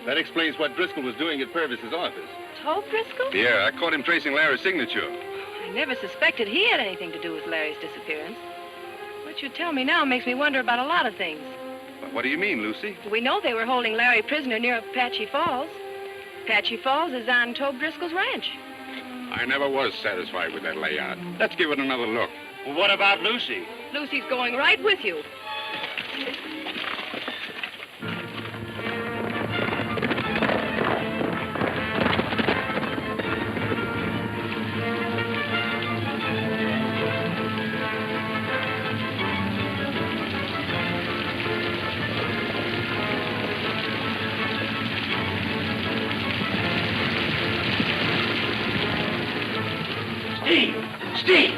That explains what Driscoll was doing at Purvis's office. Told Driscoll? Yeah, I caught him tracing Larry's signature. I never suspected he had anything to do with Larry's disappearance. What you tell me now makes me wonder about a lot of things. What do you mean, Lucy? We know they were holding Larry prisoner near Apache Falls. Apache Falls is on Tobe Driscoll's ranch. I never was satisfied with that layout. Let's give it another look. Well, what about Lucy? Lucy's going right with you. Steve!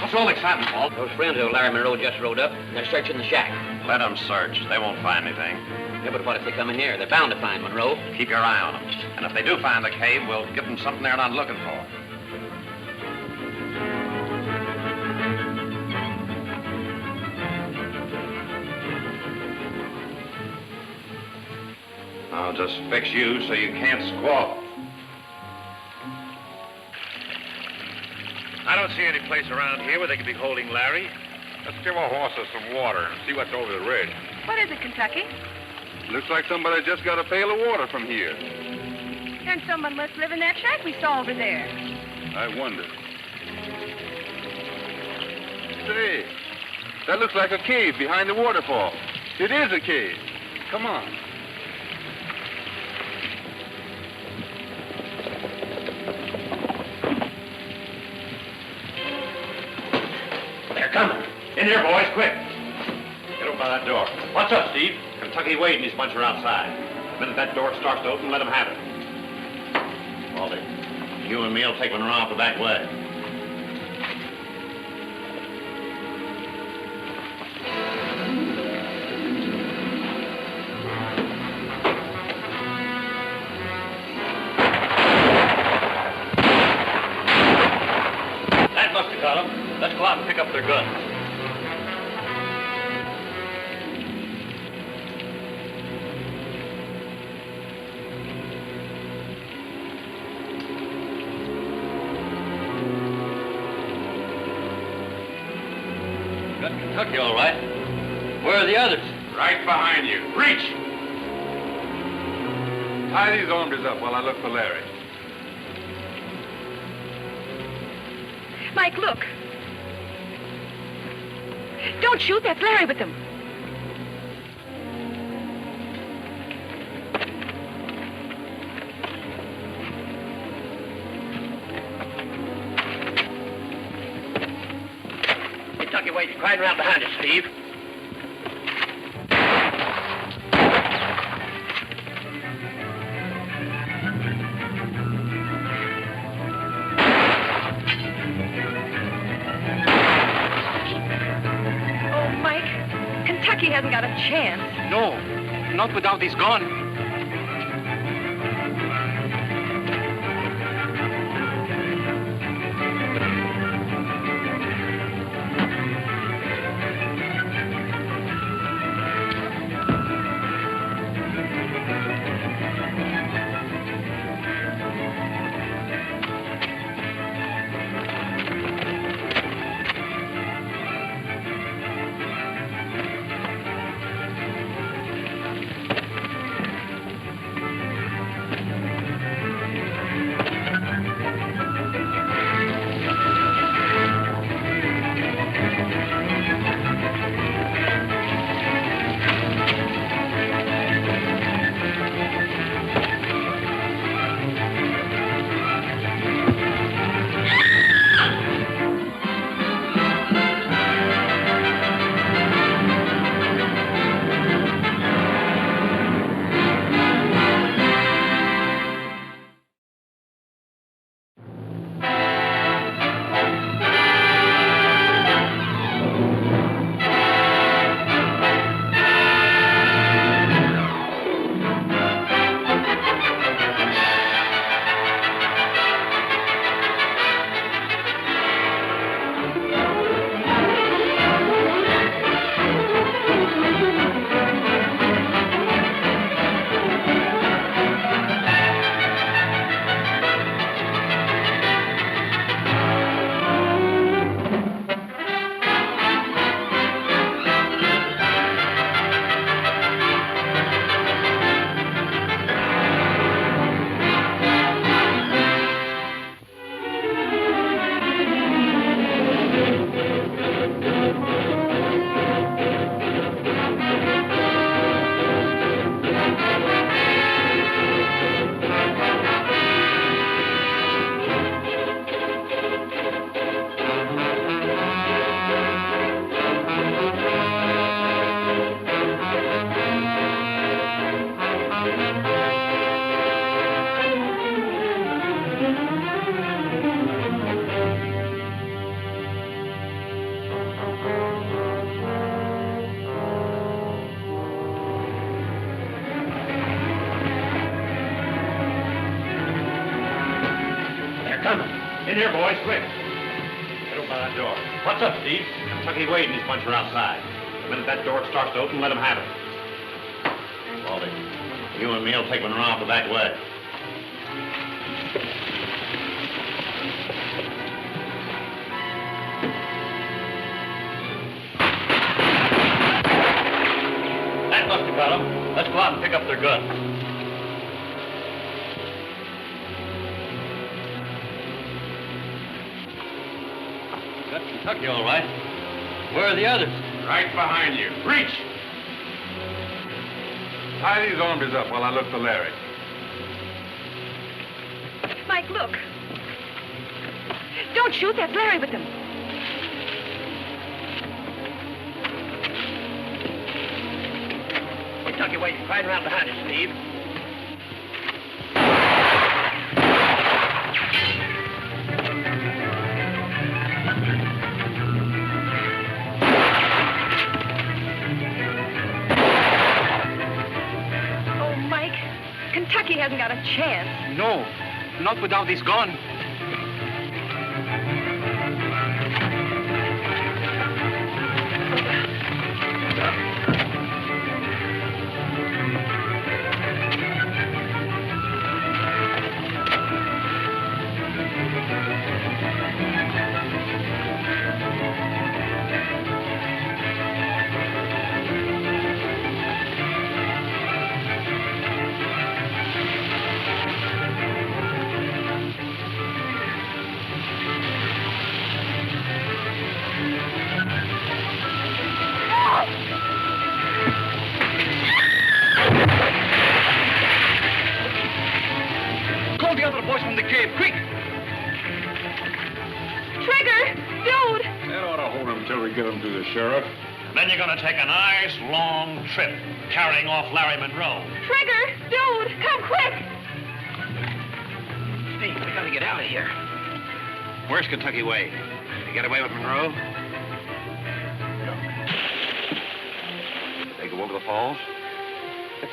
What's all the excitement, Paul? Those friends of Larry Monroe just rode up, and they're searching the shack. Let them search. They won't find anything. Yeah, but what if they come in here? They're bound to find Monroe. Keep your eye on them. And if they do find the cave, we'll give them something they're not looking for. I'll just fix you so you can't squawk. I don't see any place around here where they could be holding Larry. Let's give our horses some water and see what's over the ridge. What is it, Kentucky? Looks like somebody just got a pail of water from here. Then someone must live in that shack we saw over there. I wonder. Say, that looks like a cave behind the waterfall. It is a cave. Come on. In here, boys, quick. Get over by that door. What's up, Steve? Kentucky Wade and his bunch are outside. The minute that door starts to open, let them have it. Baldy, you and me will take one around the back way. That must have got them. Let's go out and pick up their guns. Got Kentucky all right. Where are the others? Right behind you. Reach! Tie these armors up while I look for Larry. Mike, look. Don't shoot. That's Larry with them. Kentucky Wade's right around behind us, Steve. He hasn't got a chance. No, not without his gun. In here, boys, quick. Get over by that door. What's up, Steve? Kentucky Wade and his bunch are outside. The minute that door starts to open, let them have it. Baldy, you and me will take one around the back way. That must have got them. Let's go out and pick up their guns. Got Kentucky all right. Where are the others? Right behind you. Reach! Tie these armors up while I look for Larry. Mike, look. Don't shoot. That's Larry with them. Kentucky way. Right around behind us, Steve. Oh, Mike, Kentucky hasn't got a chance. No, not without his gun. Call the other boys from the cave, quick! Trigger! Dude! That ought to hold him until we get him to the sheriff. Then you're going to take a nice long trip carrying off Larry Monroe. Trigger! Dude! Come quick! Steve, we gotta get out of here. Where's Kentucky Way? You get away with Monroe? Did they go over the falls? They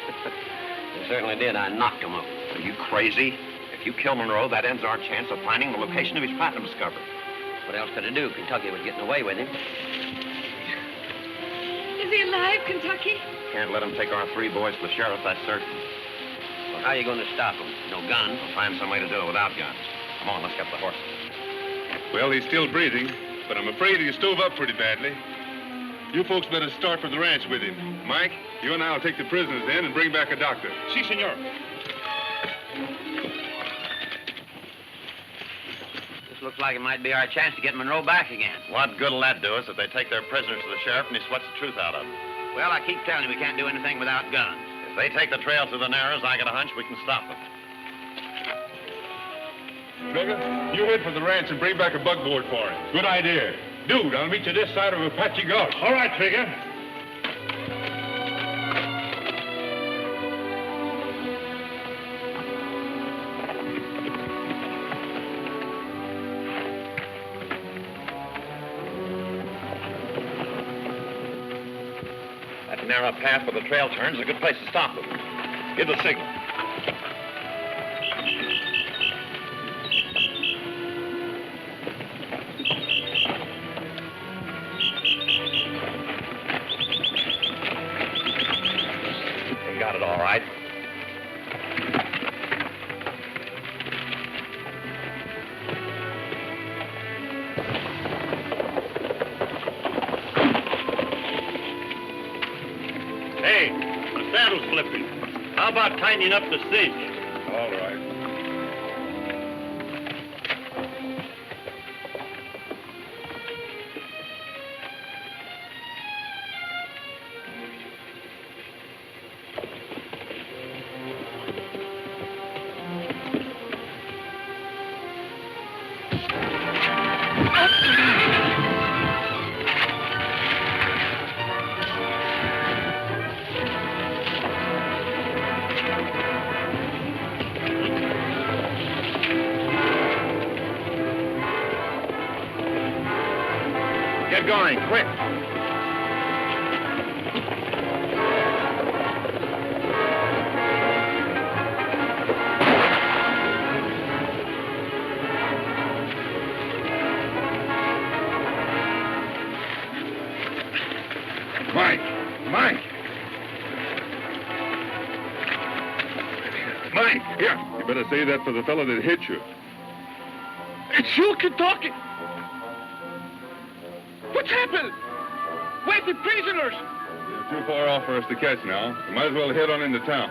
certainly did. I knocked him up. Are you crazy? If you kill Monroe, that ends our chance of finding the location of his platinum discovery. What else could I do? Kentucky was getting away with him. Is he alive, Kentucky? Can't let him take our 3 boys to the sheriff, that's certain. Well, how are you going to stop him? No gun? We'll find some way to do it without guns. Come on, let's get the horses. Well, he's still breathing, but I'm afraid he stove up pretty badly. You folks better start for the ranch with him. Mike, you and I will take the prisoners in and bring back a doctor. Si, senor. This looks like it might be our chance to get Monroe back again. What good will that do us if they take their prisoners to the sheriff and he sweats the truth out of them? Well, I keep telling you we can't do anything without guns. If they take the trail through the Narrows, I got a hunch we can stop them. Trigger, you head for the ranch and bring back a buckboard for him. Good idea. Dude, I'll meet you this side of Apache Gulch. All right, Trigger. That narrow path where the trail turns is a good place to stop them. Give the signal. They got it all right. Hey, the saddle's slipping. How about tightening up the cinch? All right. Get going, quick. Mike! Mike, here. You better say that for the fellow that hit you. It's you, Kentucky. What's happened? Where's the prisoners? They're too far off for us to catch now. We might as well head on into town.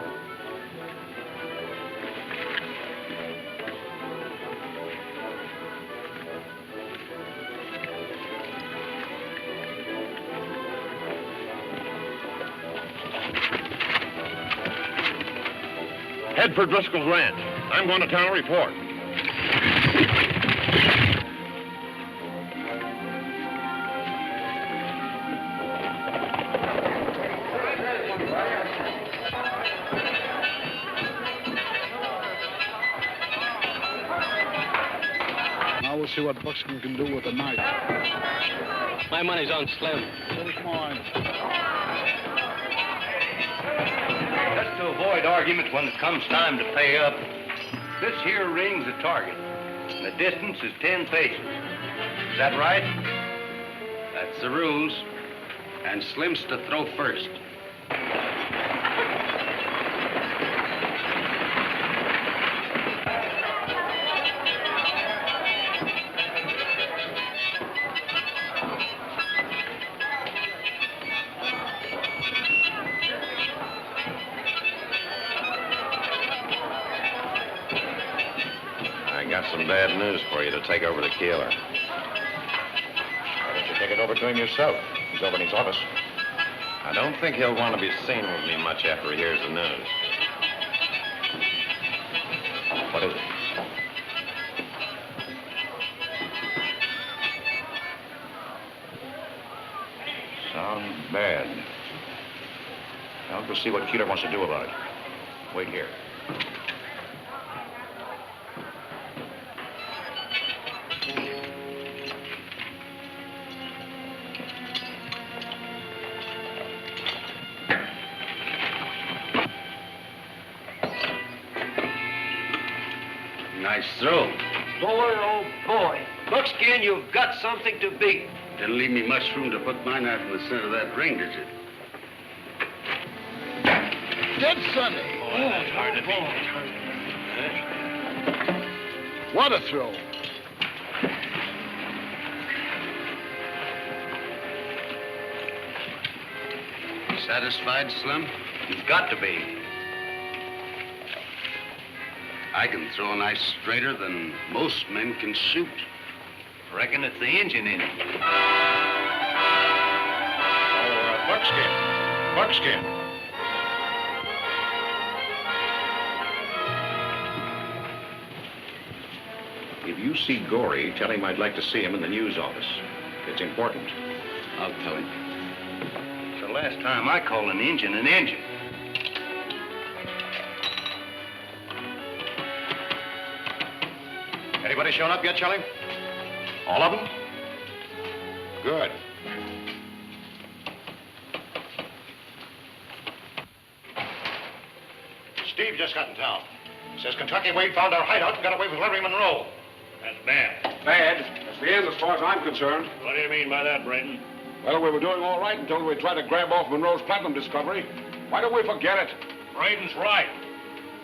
Head for Driscoll's ranch. I'm going to town to report. We'll see what Buckskin can do with a knife. My money's on Slim. So's mine. Just to avoid argument when it comes time to pay up, this here ring's a target. And the distance is 10 paces. Is that right? That's the rules. And Slim's to throw first. I got some bad news for you to take over to Keeler. Why don't you take it over to him yourself? He's over in his office. I don't think he'll want to be seen with me much after he hears the news. What is it? Sounds bad. I'll go see what Keeler wants to do about it. Wait here. Nice throw. Boy, oh boy. Buckskin, you've got something to beat. Didn't leave me much room to put my knife in the center of that ring, did you? Dead Sunday. Oh, that's hard to beat. What a throw. Satisfied, Slim? You've got to be. I can throw a knife straighter than most men can shoot. Reckon it's the engine in it. Buckskin. Buckskin. If you see Gorey, tell him I'd like to see him in the news office. It's important. I'll tell him. It's the last time I call an engine an engine. Anybody shown up yet, Shelley? All of them? Good. Steve just got in town. Says Kentucky Wade found our hideout and got away with Larry Monroe. That's bad. Bad. That's the end as far as I'm concerned. What do you mean by that, Braden? Well, we were doing all right until we tried to grab off Monroe's platinum discovery. Why don't we forget it? Braden's right.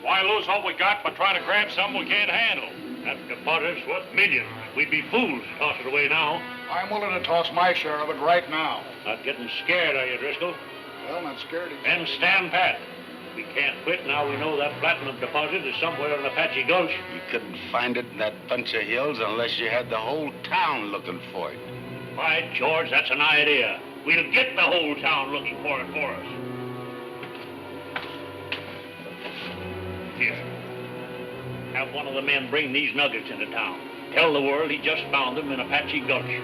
Why lose all we got by trying to grab something we can't handle? That deposit's worth millions. We'd be fools to toss it away now. I'm willing to toss my share of it right now. Not getting scared, are you, Driscoll? Well, not scared. Then stand pat. We can't quit now we know that platinum deposit is somewhere in Apache Gulch. You couldn't find it in that bunch of hills unless you had the whole town looking for it. By George, that's an idea. We'll get the whole town looking for it for us. Here. Have one of the men bring these nuggets into town. Tell the world he just found them in Apache Gulch.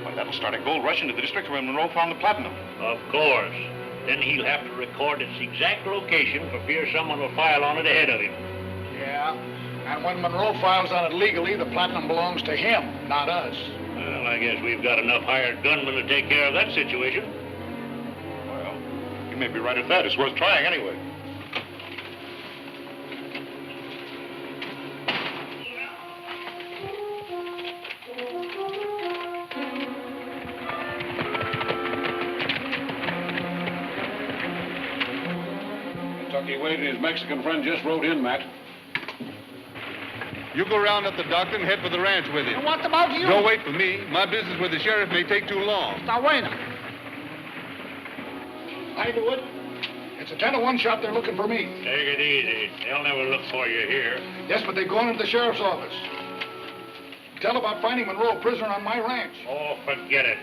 Why, that'll start a gold rush into the district where Monroe found the platinum. Of course. Then he'll have to record its exact location for fear someone will file on it ahead of him. Yeah, and when Monroe files on it legally, the platinum belongs to him, not us. Well, I guess we've got enough hired gunmen to take care of that situation. Well, you may be right at that. It's worth trying anyway. Kentucky Wade and his Mexican friend just rode in, Matt. You go round up the doctor and head for the ranch with him. And what about you? Don't wait for me. My business with the sheriff may take too long. Now, wait a minute. I do it. It's a 10-to-1 shot. They're looking for me. Take it easy. They'll never look for you here. Yes, but they're going into the sheriff's office. Tell about finding Monroe a prisoner on my ranch. Oh, forget it.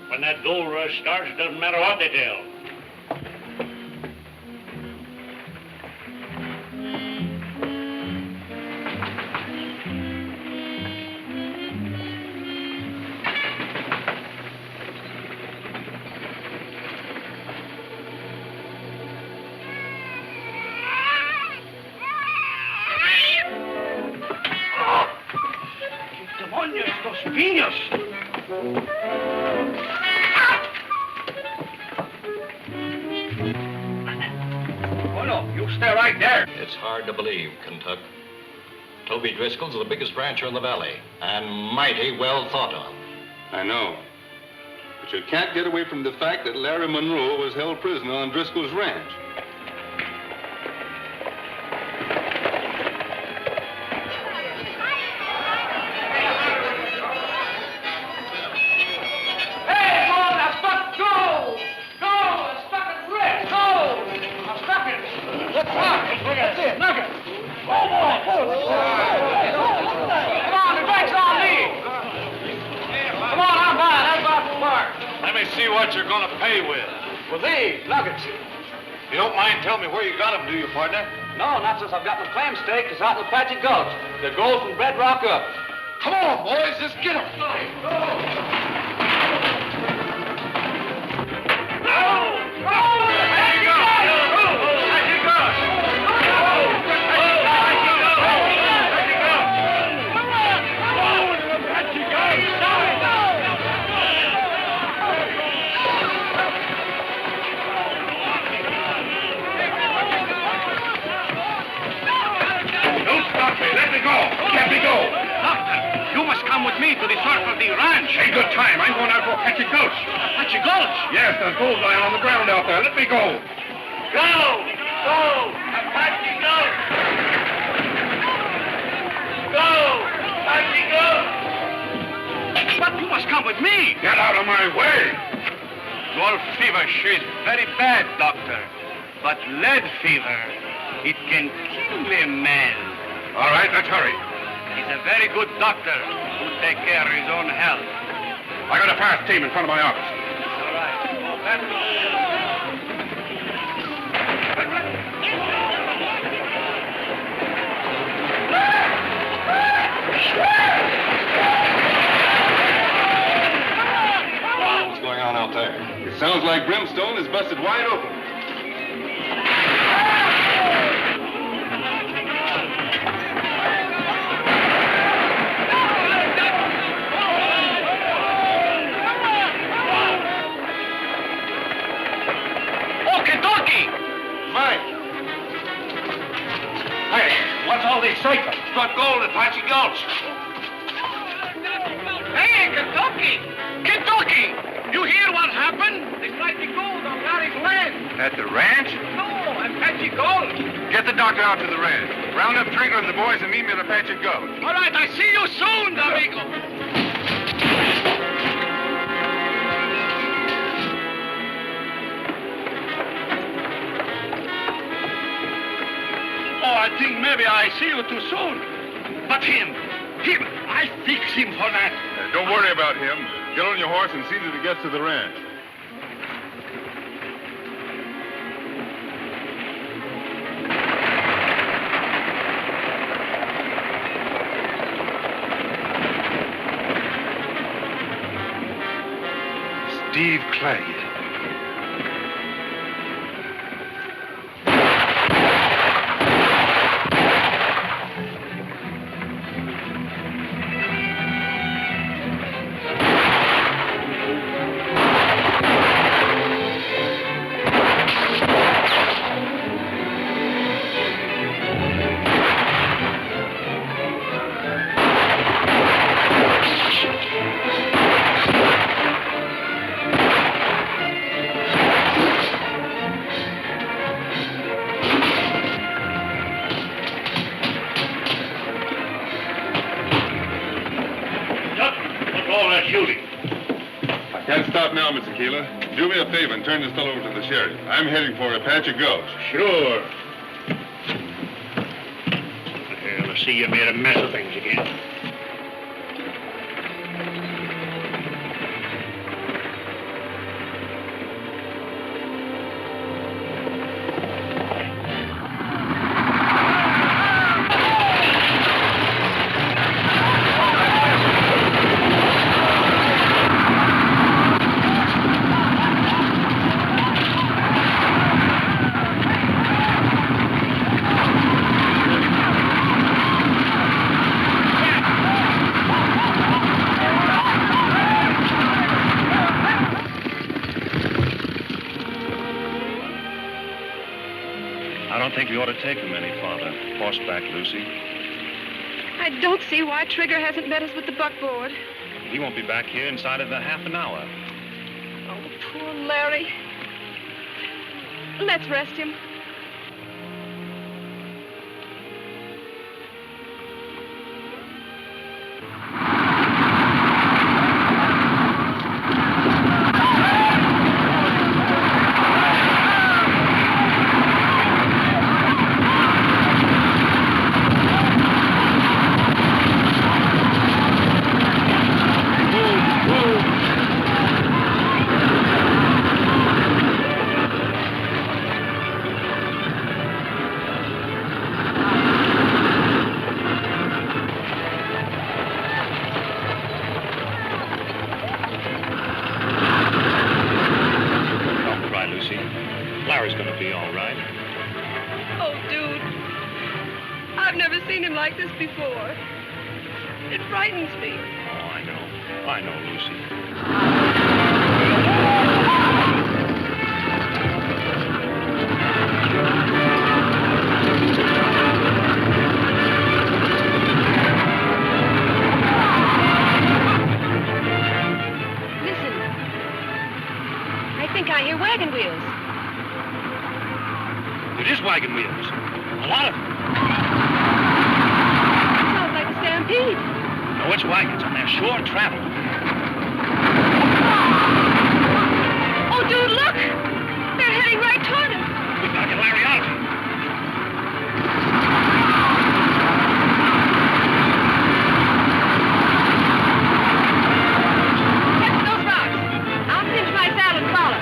When that gold rush starts, it doesn't matter what they tell. Demonios, los piños! Oh, no, you stay right there. It's hard to believe, Kentucky. Toby Driscoll's the biggest rancher in the valley, and mighty well thought of. I know. But you can't get away from the fact that Larry Monroe was held prisoner on Driscoll's ranch. See what you're gonna pay with. Well, these nuggets. You don't mind telling me where you got them, do you, partner? No, not since I've got my clam steak. It's out in the Apache Gulch. They go from Bedrock up. Come on, boys, let's get them. Let me go. Doctor, you must come with me to the circle of the ranch. Ain't good time. I'm going out to Apache Gulch. Apache Gulch? Yes, there's gold lying on the ground out there. Let me go. Go! Apache Gulch! Go! Apache Gulch! But you must come with me. Get out of my way. Your fever is very bad, doctor. But lead fever, it can kill a man. All right, let's hurry. He's a very good doctor who take care of his own health. I got a fast team in front of my office. All right. What's going on out there? It sounds like Brimstone is busted wide open. Excitement. Struck gold at Apache Gulch. Hey, Kentucky! You hear what happened? They tried the gold on Larry's land. At the ranch? No, Apache Gulch. Get the doctor out to the ranch. Round up Trigger and the boys and meet me at Apache Gulch. All right, I see you soon, amigo. Oh, I think maybe I see you too soon. But him, I fix him for that. Don't worry about him. Get on your horse and see that he gets to the ranch. Steve Clay. Stop now, Mr. Keeler. Do me a favor and turn this fellow over to the sheriff. I'm heading for Apache Gulch. Sure. Well, I see you made a mess of things again. you ought to take him any farther. Horseback, Lucy. I don't see why Trigger hasn't met us with the buckboard. He won't be back here inside of a half an hour. Oh, poor Larry. Let's rest him. Wagon wheels. A lot of them. Sounds like a stampede. No, it's wagons, and they're sure traveling. Oh, dude, look! They're heading right toward us. We've got to get Larry out of here. Get to those rocks. I'll cinch my saddle and follow.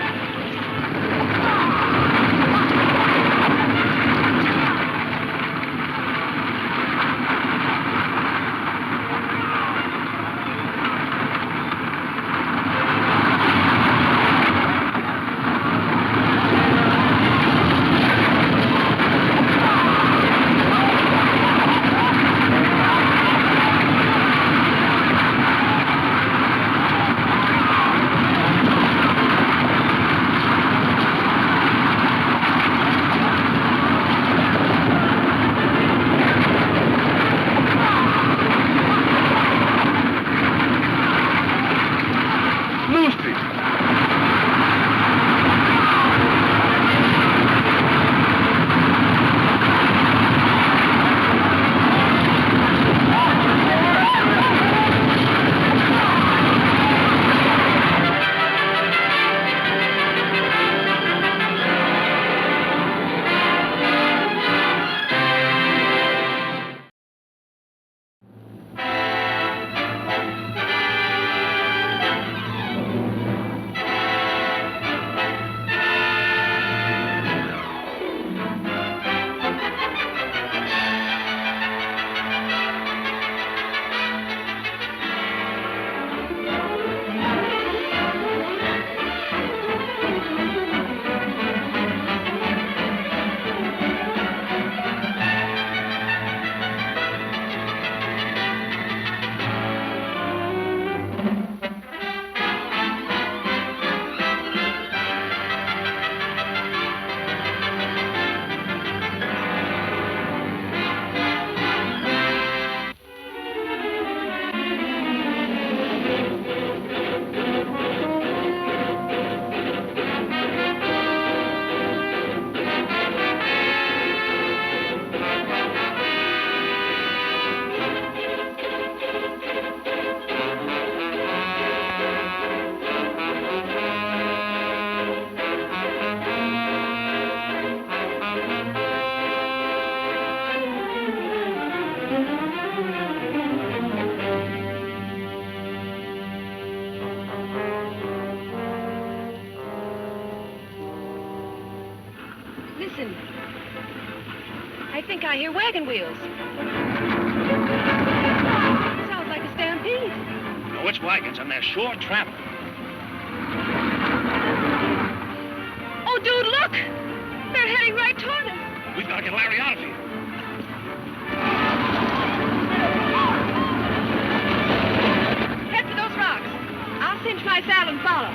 Listen. I think I hear wagon wheels. Sounds like a stampede. No, it's wagons, and they're sure traveling. Oh, dude, look! They're heading right toward us. We've got to get Larry out of here. Head for those rocks. I'll cinch my saddle and follow.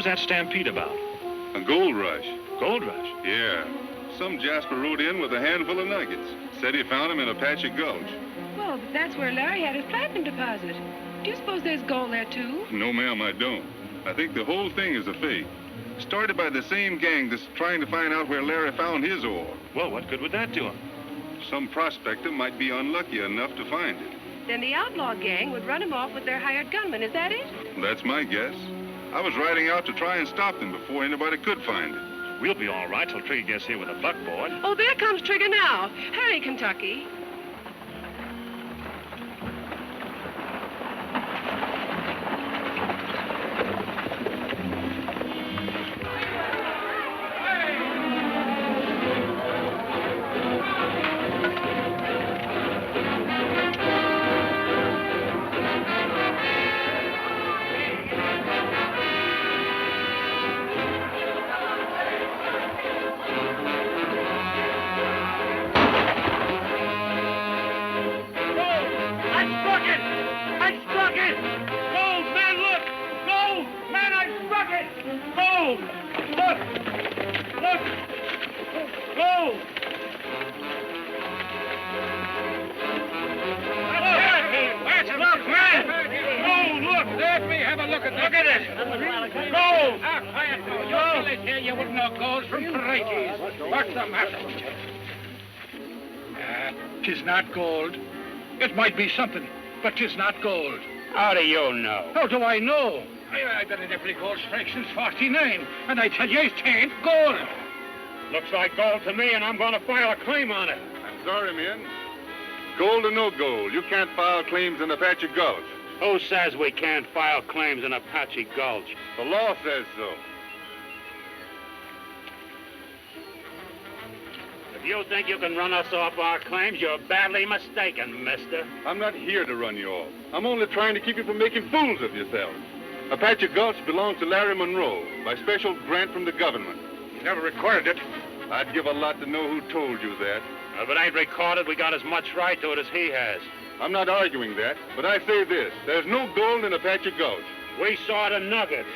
was that stampede about? A gold rush. Gold rush? Yeah. Some Jasper rode in with a handful of nuggets. Said he found them in Apache Gulch. Well, but that's where Larry had his platinum deposit. Do you suppose there's gold there, too? No, ma'am, I don't. I think the whole thing is a fake. Started by the same gang that's trying to find out where Larry found his ore. Well, what good would that do him? Some prospector might be unlucky enough to find it. Then the outlaw gang would run him off with their hired gunman. Is that it? That's my guess. I was riding out to try and stop them before anybody could find it. We'll be all right till Trigger gets here with a buckboard. Oh, there comes Trigger now. Hurry, Kentucky. Tis not gold. It might be something, but tis not gold. How do you know? How do I know? I've been in every gold strike since 49, and I tell you, it ain't gold. Looks like gold to me, and I'm going to file a claim on it. I'm sorry, men. Gold or no gold, you can't file claims in Apache Gulch. Who says we can't file claims in Apache Gulch? The law says so. If you think you can run us off our claims, you're badly mistaken, mister. I'm not here to run you off. I'm only trying to keep you from making fools of yourselves. Apache Gulch belongs to Larry Monroe by special grant from the government. He never recorded it. I'd give a lot to know who told you that. If it ain't recorded, we got as much right to it as he has. I'm not arguing that, but I say this. There's no gold in Apache Gulch. We saw the nuggets.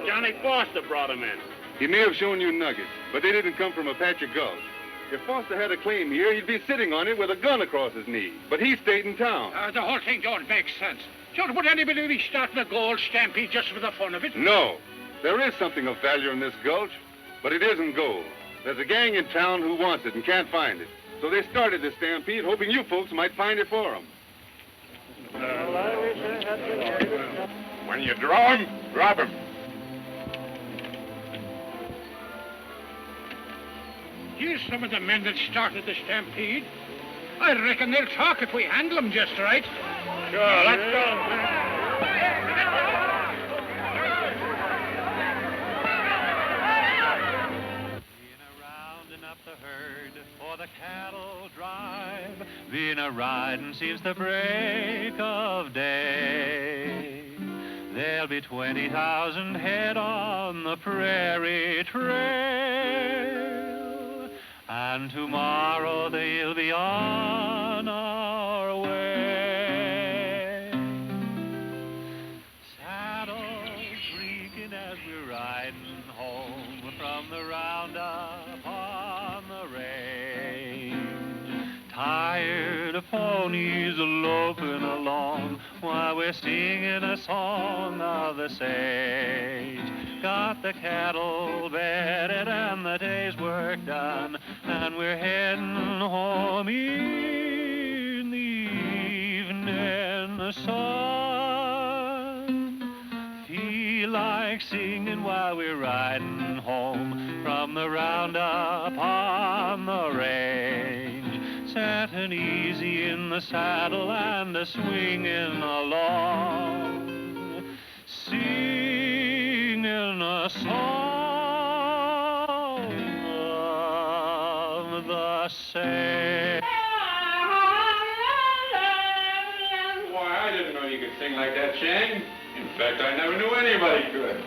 Johnny Foster brought them in. He may have shown you nuggets, but they didn't come from Apache Gulch. If Foster had a claim here, he'd be sitting on it with a gun across his knee. But he stayed in town. The whole thing don't make sense. Sure, would anybody be starting a gold stampede just for the fun of it? No. There is something of value in this gulch, but it isn't gold. There's a gang in town who wants it and can't find it. So they started this stampede hoping you folks might find it for them. When you draw him, drop him. Here's some of the men that started the stampede. I reckon they'll talk if we handle them just right. Sure, let's go. For the cattle drive, been a riding since the break of day. There'll be 20,000 head on the prairie trail, and tomorrow they'll be on our way. Saddles creaking as we're riding home from the Roundup on the range. Tired ponies loping along while we're singing a song of the sage. Got the cattle bedded and the day's work done, and we're heading home in the evening sun. Feel like singing while we're riding home from the Roundup on the range. Setting easy in the saddle and swinging along, singing a song of the same. Why, I didn't know you could sing like that, Shang. In fact, I never knew anybody could.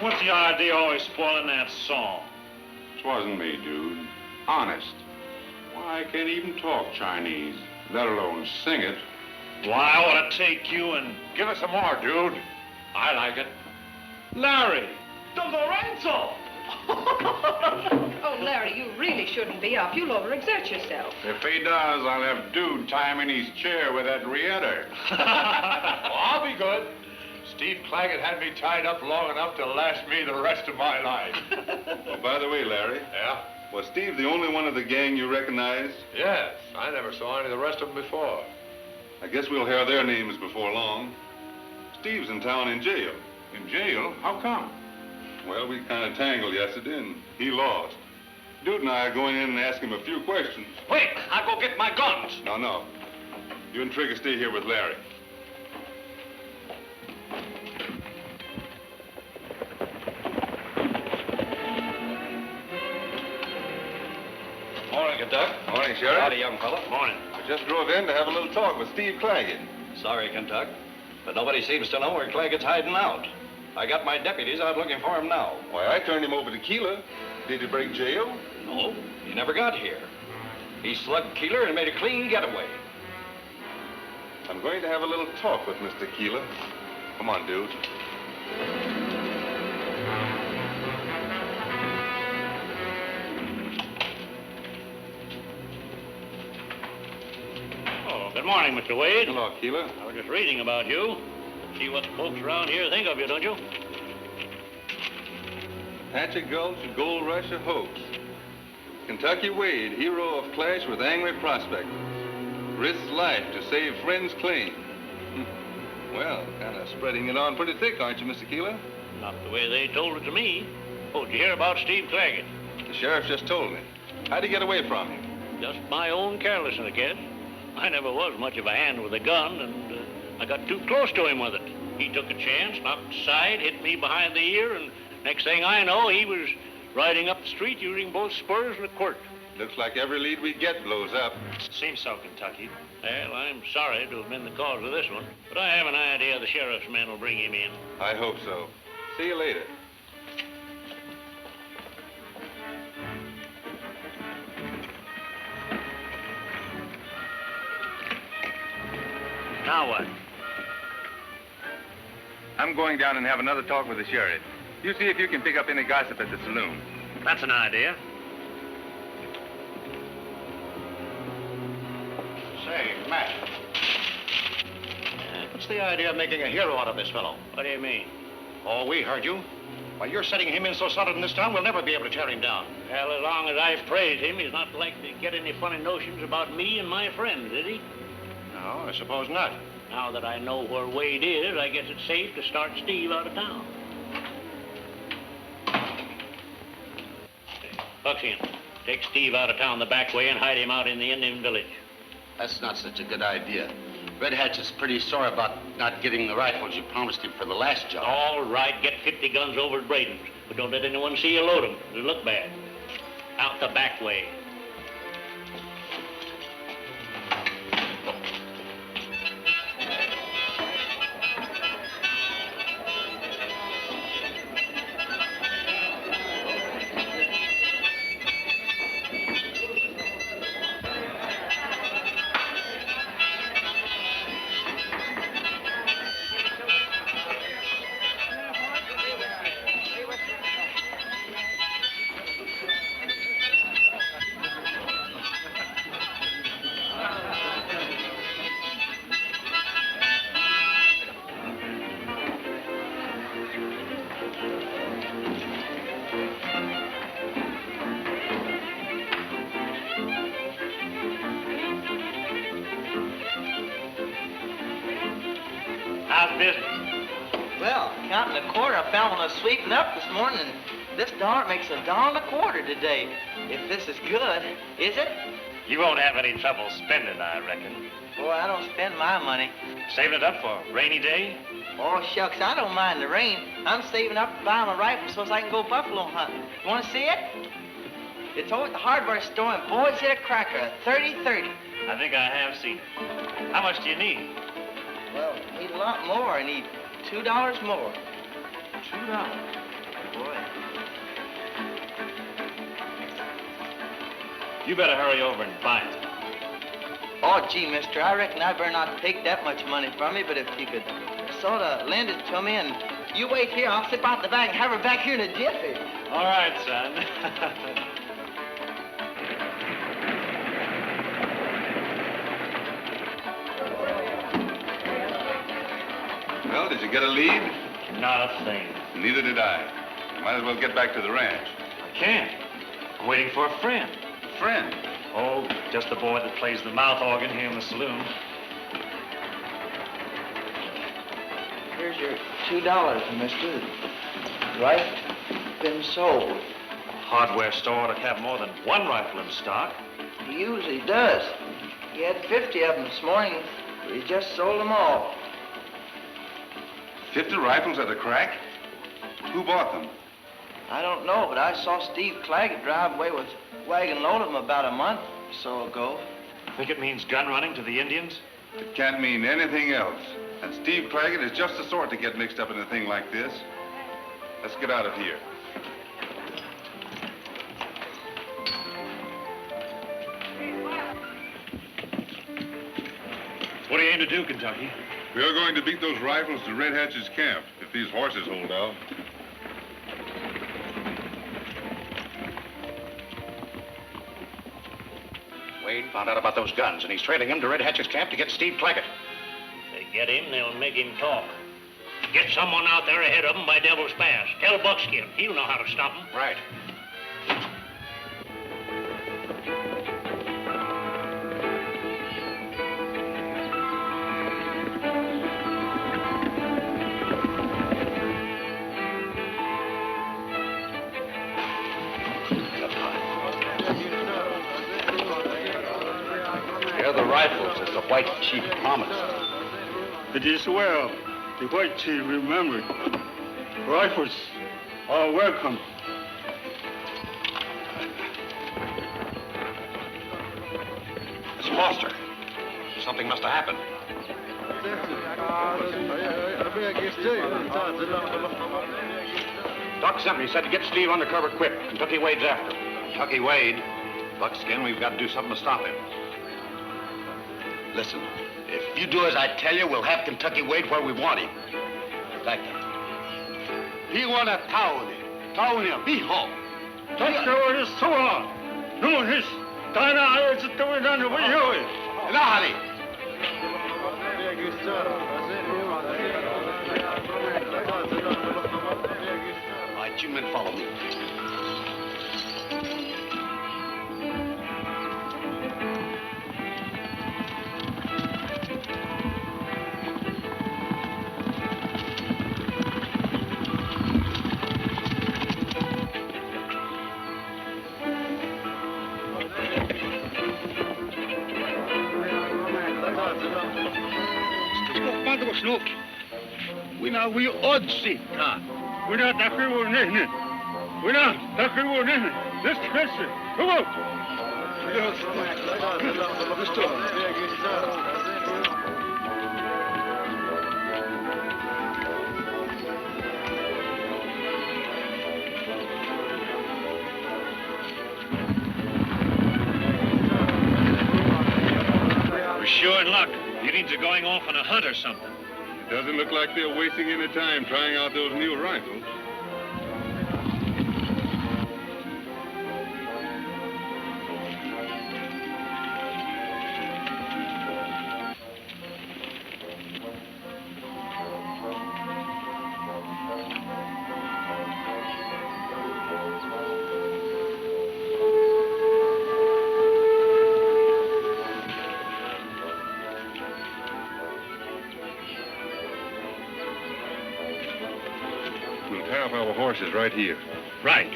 What's the idea always spoiling that song? It wasn't me, dude. Honest. Why, I can't even talk Chinese, let alone sing it. Why, I ought to take you and... Give us some more, dude. I like it. Larry! Don Lorenzo! Oh, Larry, you really shouldn't be up. You'll overexert yourself. If he does, I'll have Dude tie him in his chair with that reenter. I'll be good. Steve Claggett had me tied up long enough to last me the rest of my life. Oh, by the way, Larry. Yeah? Was Steve the only one of the gang you recognized? Yes. I never saw any of the rest of them before. I guess we'll hear their names before long. Steve's in town in jail. In jail? How come? Well, we kind of tangled yesterday, and he lost. Dude and I are going in and ask him a few questions. Wait, I'll go get my guns. No. You and Trigger stay here with Larry. Morning, Kentuck. Morning, Sheriff. Howdy, young fella. Morning. I just drove in to have a little talk with Steve Claggett. Sorry, Kentuck, but nobody seems to know where Claggett's hiding out. I got my deputies out looking for him now. Why, I turned him over to Keeler. Did he break jail? No, he never got here. He slugged Keeler and made a clean getaway. I'm going to have a little talk with Mr. Keeler. Come on, dude. Oh, good morning, Mr. Wade. Hello, Keeler. I was just reading about you. See what the folks around here think of you, don't you? Hatchet Gulch, Gold Rush, a hoax. Kentucky Wade, hero of clash with angry prospectors. Risks life to save friend's claim. Well, kind of spreading it on pretty thick, aren't you, Mr. Keeler? Not the way they told it to me. Oh, did you hear about Steve Claggett? The sheriff just told me. How'd he get away from him? Just my own carelessness, I guess. I never was much of a hand with a gun, and I got too close to him with it. He took a chance, knocked aside, hit me behind the ear, and next thing I know, he was riding up the street using both spurs and a quirt. Looks like every lead we get blows up. Seems so, Kentucky. Well, I'm sorry to have been the cause of this one, but I have an idea the sheriff's men will bring him in. I hope so. See you later. Now what? I'm going down and have another talk with the sheriff. You see if you can pick up any gossip at the saloon. That's an idea. Say, Mack. What's the idea of making a hero out of this fellow? What do you mean? Oh, we heard you. Why, you're setting him in so solid in this town, we'll never be able to tear him down. Well, as long as I've praised him, he's not likely to get any funny notions about me and my friends, is he? No, I suppose not. Now that I know where Wade is, I guess it's safe to start Steve out of town. Bucks in. Take Steve out of town the back way and hide him out in the Indian village. That's not such a good idea. Red Hatchet's pretty sore about not getting the rifles you promised him for the last job. All right, get 50 guns over at Braden's, but don't let anyone see you load them. It'll look bad. Out the back way. How's business? Well, counting a quarter, I found one I was sweeping up this morning, and this dollar makes $1.25 today. If this is good, is it? You won't have any trouble spending, I reckon. Boy, I don't spend my money. Saving it up for a rainy day? Oh, shucks, I don't mind the rain. I'm saving up to buy my rifle so I can go buffalo hunting. You want to see it? It's over at the hardware store, and boy, is it a cracker, a 30-30. I think I have seen it. How much do you need? Well, I need a lot more. I need $2 more. $2? Boy. You better hurry over and buy it. Oh, gee, mister, I reckon I better not take that much money from you, but if you could sort of lend it to me and You wait here. I'll slip out the back and have her back here in a jiffy. All right, son. Well, did you get a lead? Not a thing. Neither did I. Might as well get back to the ranch. I can't. I'm waiting for a friend. Friend? Oh, just the boy that plays the mouth organ here in the saloon. Here's your $2, mister. Right? Been sold. A hardware store ought to have more than one rifle in stock. He usually does. He had 50 of them this morning, but he just sold them all. 50 rifles at a crack? Who bought them? I don't know, but I saw Steve Claggett drive away with a wagon load of them about a month or so ago. Think it means gun running to the Indians? It can't mean anything else. And Steve Claggett is just the sort to get mixed up in a thing like this. Let's get out of here. What do you aim to do, Kentucky? We are going to beat those rifles to Red Hatch's camp, if these horses hold out. Wade found out about those guns, and he's trailing them to Red Hatch's camp to get Steve Claggett. They get him, they'll make him talk. Get someone out there ahead of him by Devil's Pass. Tell Buckskin. He'll know how to stop him. Right. They're the rifles, as the white chief promised. It is well. The white chief remembered. Rifles are welcome. It's Foster. Something must have happened. Doc sent me. He said to get Steve undercover quick. Kentucky Wade's after him. Kentucky Wade? Buckskin, we've got to do something to stop him. Listen, if you do as I tell you, we'll have Kentucky Wade where we want him. Like that. He want a town. Town him. Be home. Doctor, is so on. No, his Dana is doing on the way here. Lahari. All right, you men follow me. We odd see. We're not that we were in. We're not that we were in. Let's catch it. Come on. We're sure in luck. The Indians are going off on a hunt or something. Doesn't look like they're wasting any time trying out those new rifles. Our horses right here. Right.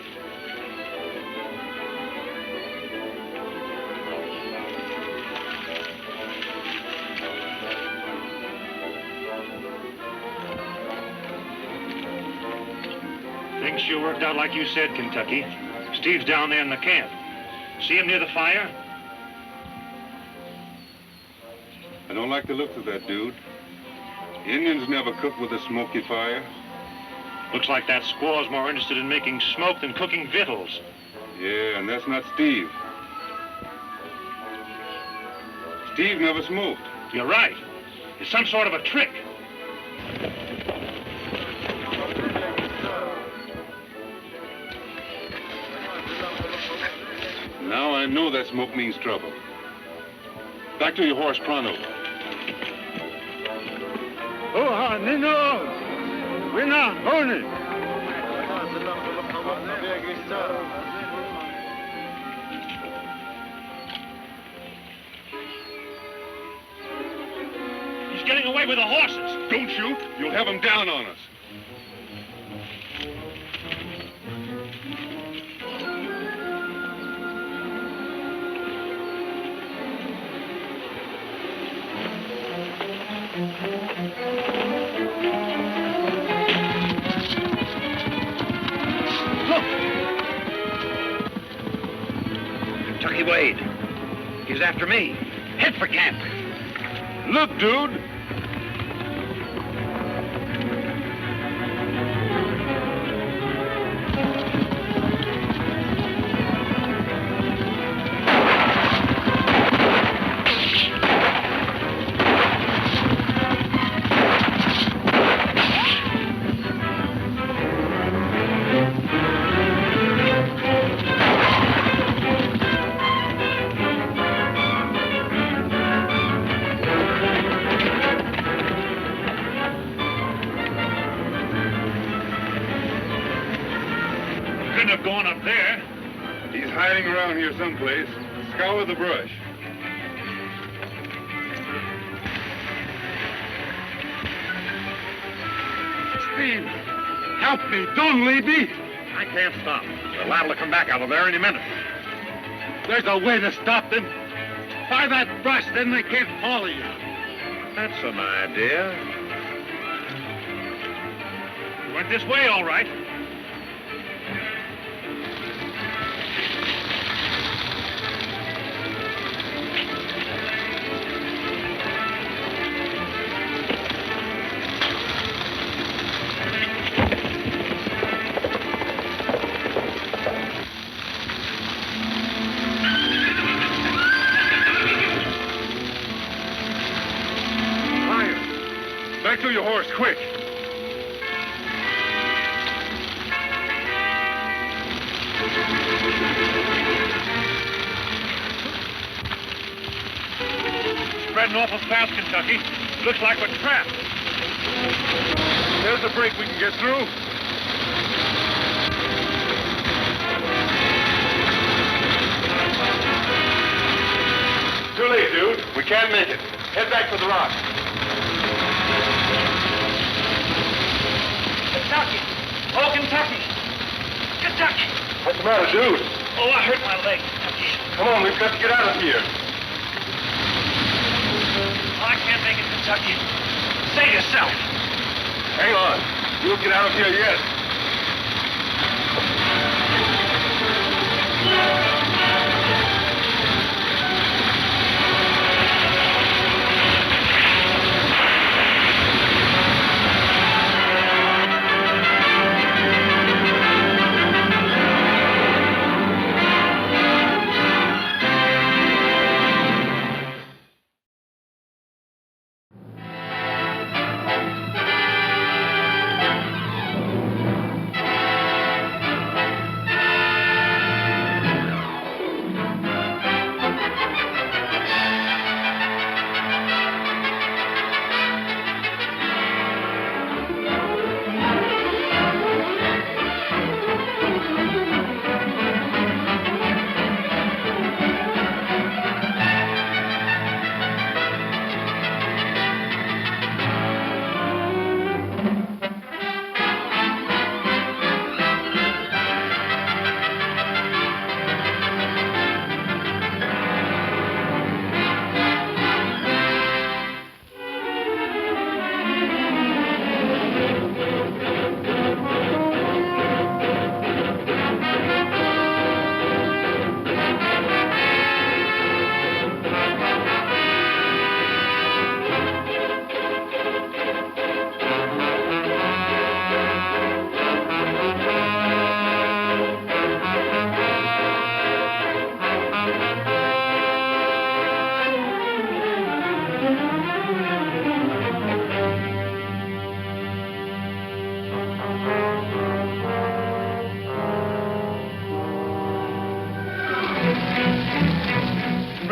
Things sure worked out like you said, Kentucky. Steve's down there in the camp. See him near the fire? I don't like the looks of that dude. Indians never cook with a smoky fire. Looks like that squaw's more interested in making smoke than cooking victuals. Yeah, and that's not Steve. Steve never smoked. You're right. It's some sort of a trick. Now I know that smoke means trouble. Back to your horse, pronto. Oh, Nino! Winner, Bonnie! He's getting away with the horses. Don't shoot. You'll have him down on us. Kentucky Wade. He's after me. Head for camp. Look, dude. Going up there. He's hiding around here someplace. Scour the brush. Steve, help me. Don't leave me. I can't stop. They're liable to come back out of there any minute. There's a way to stop them. By that brush, then they can't follow you. That's an idea. You went this way, all right. Back to your horse, quick. Spreading awful fast, Kentucky. Looks like we're trapped. There's a break we can get through. Too late, dude. We can't make it. Head back to the rock. Kentucky! Oh, Kentucky! Kentucky! What's the matter, dude? Oh, I hurt my leg, Kentucky. Come on, we've got to get out of here. Oh, I can't make it, Kentucky. Save yourself. Hang on. We'll get out of here yet.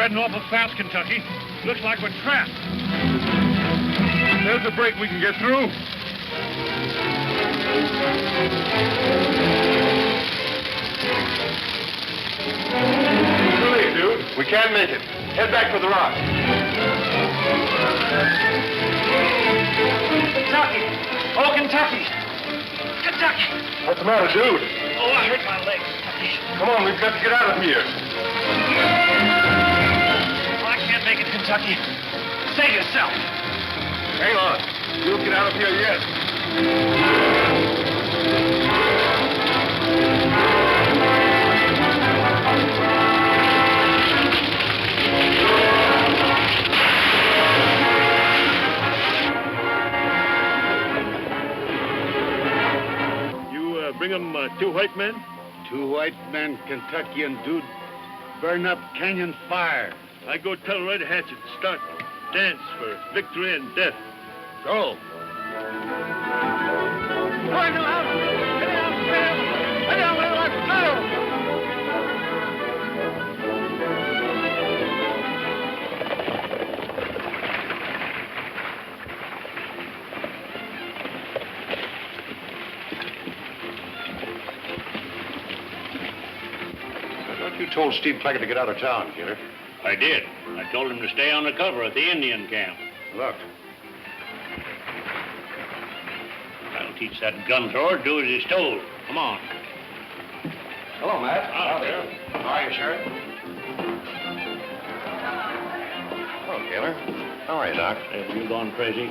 spreading awful fast, Kentucky. Looks like we're trapped. There's a break we can get through. Too late, dude. We can't make it. Head back for the rock. Kentucky! Oh, Kentucky! Kentucky! What's the matter, dude? Oh, I hurt my leg. Come on, we've got to get out of here. Oh, I can't make it, Kentucky. Save yourself. Hang on. You'll get out of here yet. Bring them 2 white men? 2 white men, Kentucky and dude, burn up canyon fire. I go tell Red Hatchet, start dance for victory and death. Go. You told Steve Claggett to get out of town, Killer. I did. I told him to stay on the cover at the Indian camp. Look. I'll teach that gun thrower to do as he's told. Come on. Hello, Matt. Howdy. How are you, Sheriff? Hello, Killer. How are you, Doc? Have you gone crazy?